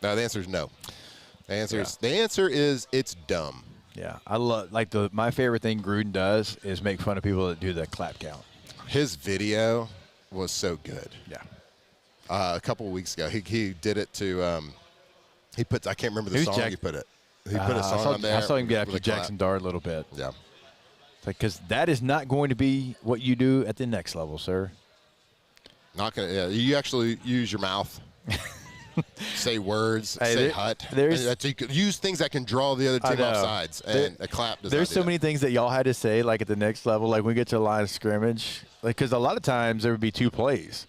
No, the answer is no. The answer is it's dumb. Yeah, I love my favorite thing Gruden does is make fun of people that do the clap count. His video was so good. Yeah. A couple of weeks ago, he did it to I can't remember the song he put it. He put a song on there. I saw him get after Jackson Dart a little bit. Yeah. Because that is not going to be what you do at the next level, sir. Not gonna. Yeah, you actually use your mouth. Say words, say hut. You could use things that can draw the other team off sides, and a clap does There's not do so many things that y'all had to say, like at the next level, like when we get to the line of scrimmage, like because a lot of times there would be 2 plays.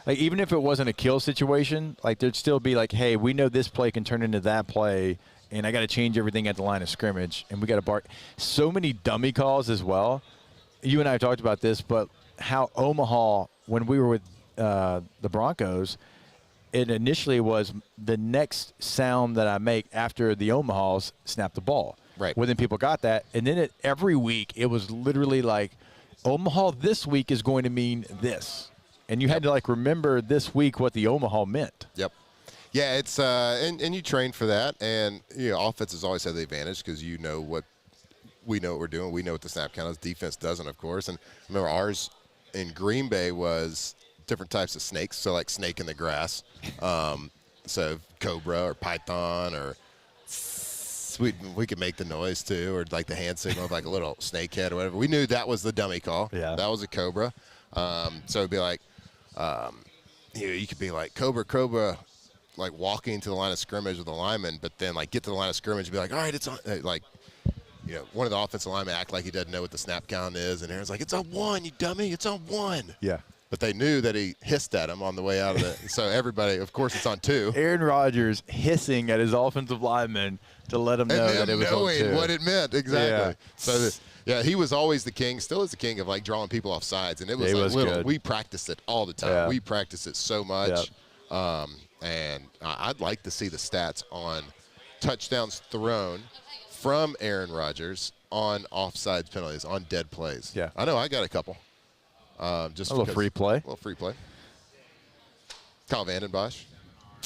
Like even if it wasn't a kill situation, like there'd still be like, hey, we know this play can turn into that play, and I got to change everything at the line of scrimmage, and we got to bark. So many dummy calls as well. You and I talked about this, but how Omaha, when we were with the Broncos, it initially was the next sound that I make after the Omahas snap the ball. Right. Well, then people got that. And then every week it was literally like, Omaha this week is going to mean this. And you had to, like, remember this week what the Omaha meant. Yep. Yeah, it's and you train for that. And, offenses always have the advantage because we know what we're doing. We know what the snap count is. Defense doesn't, of course. And remember, ours in Green Bay was – different types of snakes, so like snake in the grass, so cobra or python, or we could make the noise too, or like the hand signal of like a little snake head or whatever. We knew that was the dummy call. Yeah, that was a cobra. So it'd be like, you could be like cobra, like walking to the line of scrimmage with the lineman, but then like get to the line of scrimmage and be like, all right, it's on, like. One of the offensive linemen act like he doesn't know what the snap count is, and Aaron's like, it's on 1, you dummy, it's on 1. Yeah. But they knew that he hissed at him on the way out of it. So everybody, of course, it's on 2. Aaron Rodgers hissing at his offensive lineman to let him know that it was on 2. Knowing what it meant, exactly. Yeah. So, he was always the king, still is the king of, like, drawing people off sides. And it was, good. We practiced it all the time. Yeah. We practiced it so much. And I'd like to see the stats on touchdowns thrown from Aaron Rodgers on offsides penalties, on dead plays. Yeah. I know I got a couple. Just a little free play. A little free play. Kyle Vandenbosch.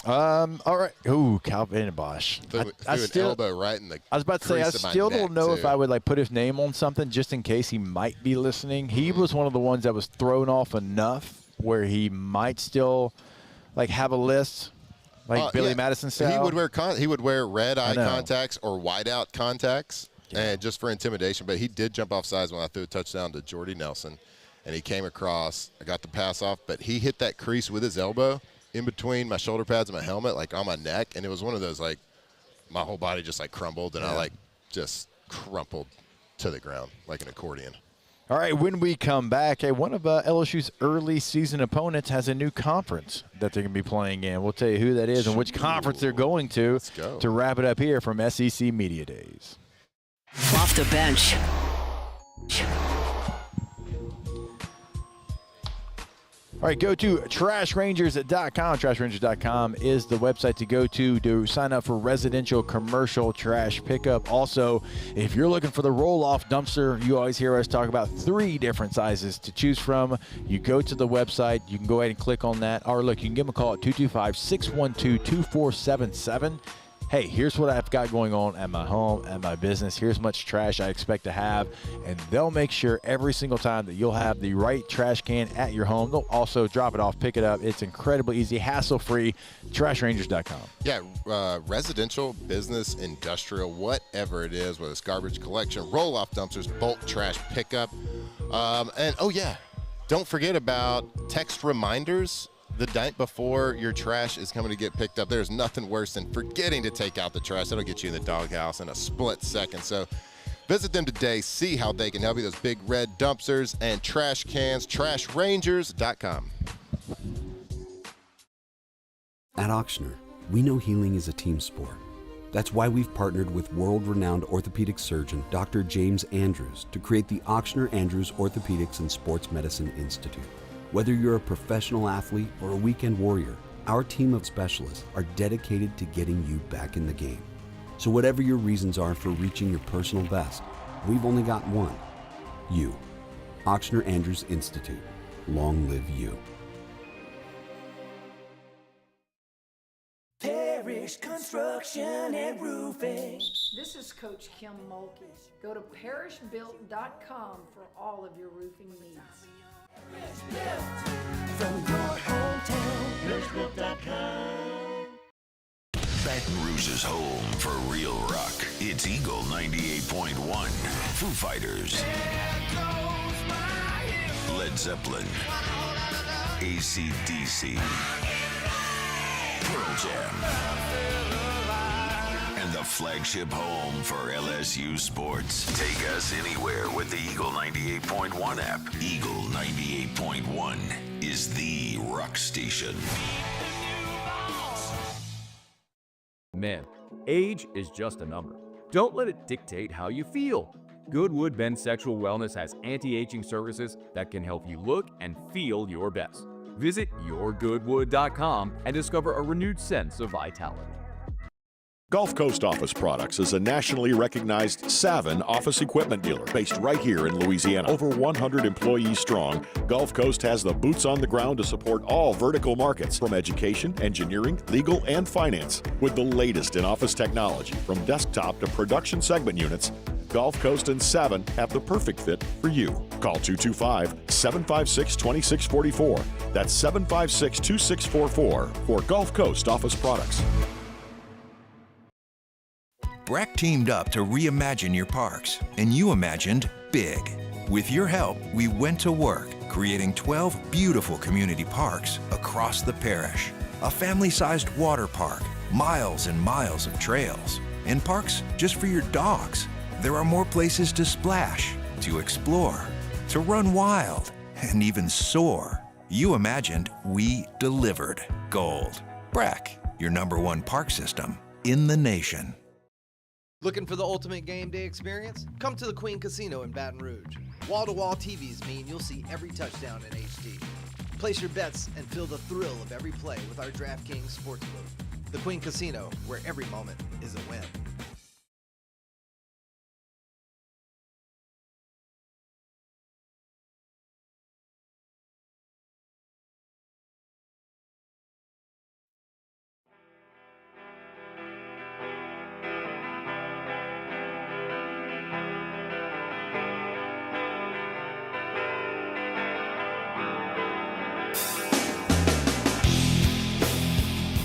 All right. Ooh, Kyle Vandenbosch. Threw an elbow right in the I was about to say, I still don't know if I would like put his name on something just in case he might be listening. He was one of the ones that was thrown off enough where he might still like have a list, like Billy Madison style. He would wear red eye contacts or whiteout contacts, and just for intimidation. But he did jump off sides when I threw a touchdown to Jordy Nelson, and he came across. I got the pass off, but he hit that crease with his elbow in between my shoulder pads and my helmet, like on my neck, and it was one of those, like, my whole body just like crumbled, and I like just crumpled to the ground like an accordion. All right, when we come back, one of LSU's early season opponents has a new conference that they're going to be playing in. We'll tell you who that is and which conference they're going to wrap it up here from SEC Media Days. Off the bench. All right, go to trashrangers.com. Trashrangers.com is the website to go to sign up for residential commercial trash pickup. Also, if you're looking for the roll-off dumpster, you always hear us talk about 3 different sizes to choose from. You go to the website. You can go ahead and click on that. Or, look, you can give them a call at 225-612-2477. Hey, here's what I've got going on at my home, at my business. Here's much trash I expect to have. And they'll make sure every single time that you'll have the right trash can at your home. They'll also drop it off, pick it up. It's incredibly easy, hassle-free. Trashrangers.com. Yeah, residential, business, industrial, whatever it is, whether it's garbage collection, roll-off dumpsters, bulk trash pickup. And, don't forget about text reminders the night before your trash is coming to get picked up. There's nothing worse than forgetting to take out the trash. That'll get you in the doghouse in a split second. So visit them today. See how they can help you. Those big red dumpsters and trash cans. Trashrangers.com. At Auctioner, we know healing is a team sport. That's why we've partnered with world-renowned orthopedic surgeon Dr. James Andrews to create the Auctioner Andrews Orthopedics and Sports Medicine Institute. Whether you're a professional athlete or a weekend warrior, our team of specialists are dedicated to getting you back in the game. So whatever your reasons are for reaching your personal best, we've only got one. You. Auctioner Andrews Institute. Long live you. Parish Construction and Roofing. This is Coach Kim Mulkey. Go to parishbuilt.com for all of your roofing needs. From your hometown, parishbuilt.com. Baton Rouge's home for real rock. It's Eagle 98.1. Foo Fighters. Led Zeppelin. AC/DC. Pearl Jam. And the flagship home for LSU sports. Take us anywhere with the Eagle 98.1 app. Eagle 98.1 is the rock station. Men, age is just a number. Don't let it dictate how you feel. Goodwood Men's Sexual Wellness has anti-aging services that can help you look and feel your best. Visit yourgoodwood.com and discover a renewed sense of vitality. Gulf Coast Office Products is a nationally recognized Savin office equipment dealer based right here in Louisiana. Over 100 employees strong, Gulf Coast has the boots on the ground to support all vertical markets, from education, engineering, legal, and finance. With the latest in office technology, from desktop to production segment units, Gulf Coast and Savin have the perfect fit for you. Call 225-756-2644. That's 756-2644 for Gulf Coast Office Products. Breck teamed up to reimagine your parks, and you imagined big. With your help, we went to work, creating 12 beautiful community parks across the parish. A family-sized water park, miles and miles of trails, and parks just for your dogs. There are more places to splash, to explore, to run wild, and even soar. You imagined, we delivered gold. BRAC, your #1 park system in the nation. Looking for the ultimate game day experience? Come to the Queen Casino in Baton Rouge. Wall-to-wall TVs mean you'll see every touchdown in HD. Place your bets and feel the thrill of every play with our DraftKings Sportsbook. The Queen Casino, where every moment is a win.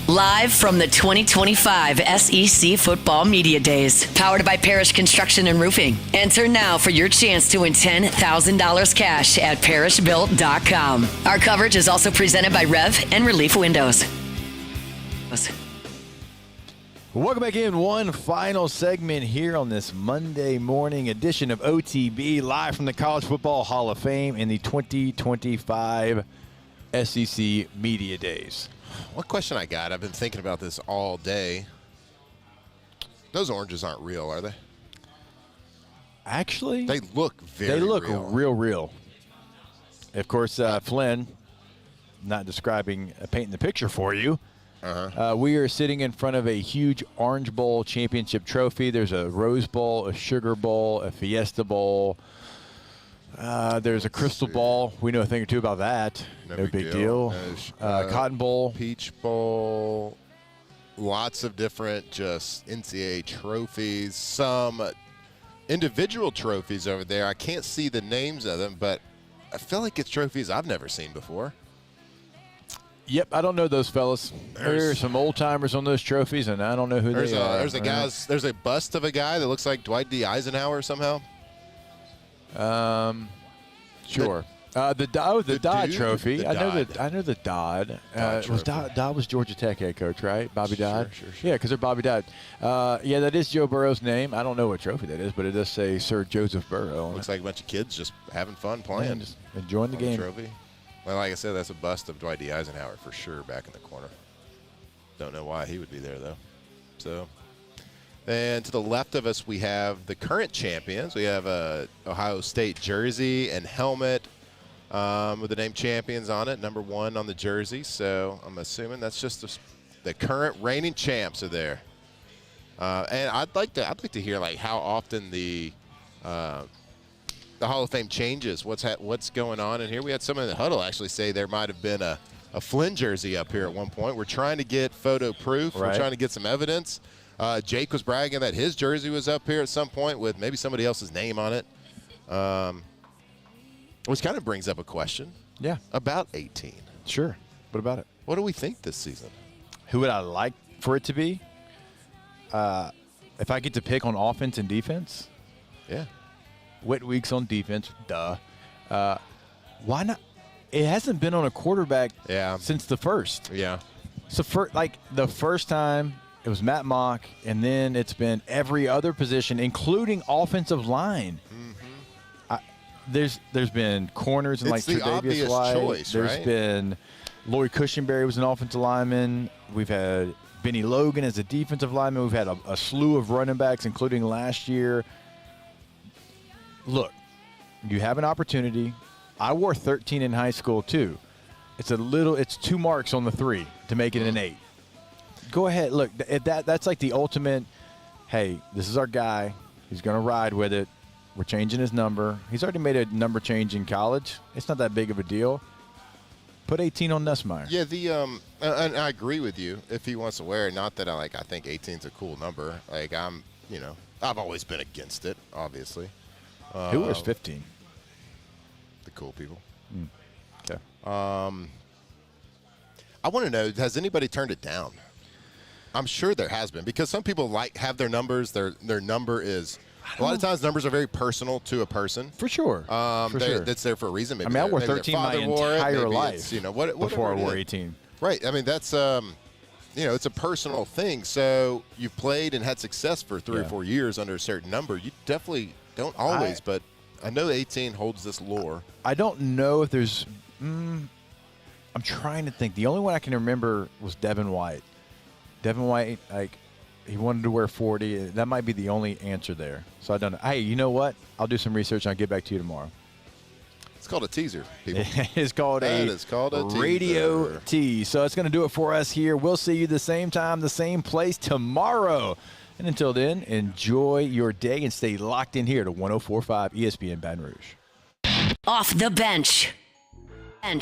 Live from the 2025 SEC Football Media Days, powered by Parish Construction and Roofing. Enter now for your chance to win $10,000 cash at parishbuilt.com. Our coverage is also presented by Rev and Relief Windows. Welcome back in. One final segment here on this Monday morning edition of OTB, live from the College Football Hall of Fame in the 2025 SEC Media Days. One question I got, I've been thinking about this all day. Those oranges aren't real, are they? Actually, they look very real. Of course, Flynn, not painting the picture for you. We are sitting in front of a huge Orange Bowl championship trophy. There's a Rose Bowl, a Sugar Bowl, a Fiesta Bowl. There's a Crystal Ball. We know a thing or two about that. No big deal. Cotton Bowl. Peach Bowl. Lots of different just NCAA trophies. Some individual trophies over there. I can't see the names of them, but I feel like it's trophies I've never seen before. Yep, I don't know those fellas. There's some old timers on those trophies, and I don't know who they are. There's a bust of a guy that looks like Dwight D. Eisenhower somehow. Sure. The Dodd Trophy. I know the Dodd. Dodd was Georgia Tech head coach, right? Bobby Dodd. Sure. Yeah, because they're Bobby Dodd. Yeah, that is Joe Burrow's name. I don't know what trophy that is, but it does say Sir Joseph Burrow. Looks like a bunch of kids just having fun playing, just enjoying the game. Trophy. Well, like I said, that's a bust of Dwight D. Eisenhower for sure back in the corner. Don't know why he would be there though. So. And to the left of us, we have the current champions. We have a Ohio State jersey and helmet with the name champions on it, #1 on the jersey. So I'm assuming that's just the current reigning champs are there. And I'd like to hear like how often the Hall of Fame changes. What's going on in here? We had someone in the huddle actually say there might have been a Flynn jersey up here at one point. We're trying to get photo proof. Right. We're trying to get some evidence. Jake was bragging that his jersey was up here at some point with maybe somebody else's name on it, which kind of brings up a question. Yeah. About 18. Sure. What about it? What do we think this season? Who would I like for it to be? If I get to pick on offense and defense? Yeah. Wet weeks on defense, duh. Why not? It hasn't been on a quarterback since the first. Yeah. So, the first time – it was Matt Mock, and then it's been every other position, including offensive line. Mm-hmm. There's been corners and it's the Tre'Davious White. Choice, There's been Lloyd Cushenberry was an offensive lineman. We've had Benny Logan as a defensive lineman. We've had a slew of running backs, including last year. Look, you have an opportunity. I wore 13 in high school too. It's 2 marks on the 3 to make it an 8. Go ahead. Look, that's like the ultimate, hey, this is our guy. He's going to ride with it. We're changing his number. He's already made a number change in college. It's not that big of a deal. Put 18 on Nussmeier. Yeah, and I agree with you if he wants to wear it. Not that I think 18 is a cool number. Like, I've always been against it, obviously. Who wears 15? The cool people. Okay. I want to know, has anybody turned it down? I'm sure there has been, because some people have their numbers. Their number is a lot of times numbers are very personal to a person. For sure. That's there for a reason. Maybe I wore 13 my entire life. Before I wore 18. Right. I mean, that's it's a personal thing. So you've played and had success for 3 or 4 years under a certain number. You definitely don't always, but I know 18 holds this lore. I don't know if there's. I'm trying to think. The only one I can remember was Devin White. Devin White, like, he wanted to wear 40. That might be the only answer there. So I don't know. Hey, you know what? I'll do some research and I'll get back to you tomorrow. It's called a teaser, people. It's called a radio tease. So it's going to do it for us here. We'll see you the same time, the same place tomorrow. And until then, enjoy your day and stay locked in here to 104.5 ESPN Baton Rouge. Off the bench. All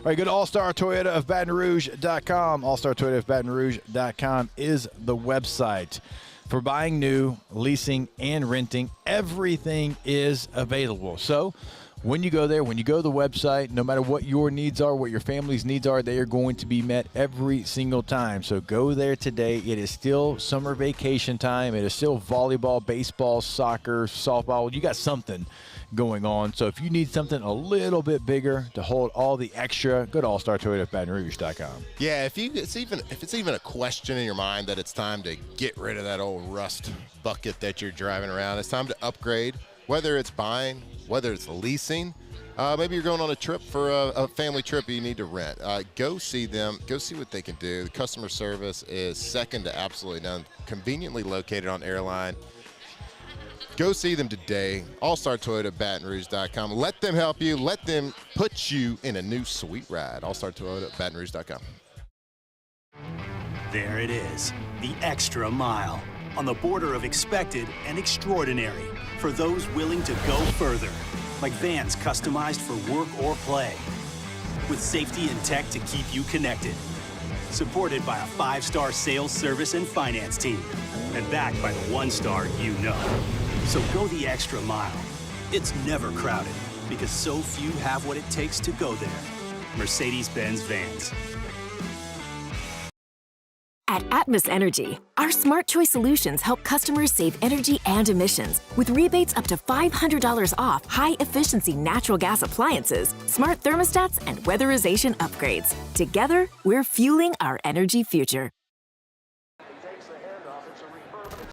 right, go to allstartoyotaofbatonrouge.com. Allstartoyotaofbatonrouge.com is the website. For buying new, leasing, and renting, everything is available. So when you go there, when you go to the website, no matter what your needs are, what your family's needs are, they are going to be met every single time. So go there today. It is still summer vacation time. It is still volleyball, baseball, soccer, softball. You got something going on. So if you need something a little bit bigger to hold all the extra, go to allstartoyotaofbatonrouge.com. Yeah, if it's even a question in your mind that it's time to get rid of that old rust bucket that you're driving around, it's time to upgrade, whether it's buying, whether it's leasing. Maybe you're going on a trip for a family trip you need to rent. Go see them. Go see what they can do. The customer service is second to absolutely none. Conveniently located on Airline. Go see them today. AllStarToyotaBatonRouge.com. Let them help you. Let them put you in a new sweet ride. AllStarToyotaBatonRouge.com. There it is, the extra mile. On the border of expected and extraordinary for those willing to go further. Like vans customized for work or play. With safety and tech to keep you connected. Supported by a 5-star sales, service, and finance team. And backed by the 1-star you know. So go the extra mile. It's never crowded because so few have what it takes to go there. Mercedes-Benz Vans. At Atmos Energy, our Smart Choice solutions help customers save energy and emissions with rebates up to $500 off high-efficiency natural gas appliances, smart thermostats, and weatherization upgrades. Together, we're fueling our energy future.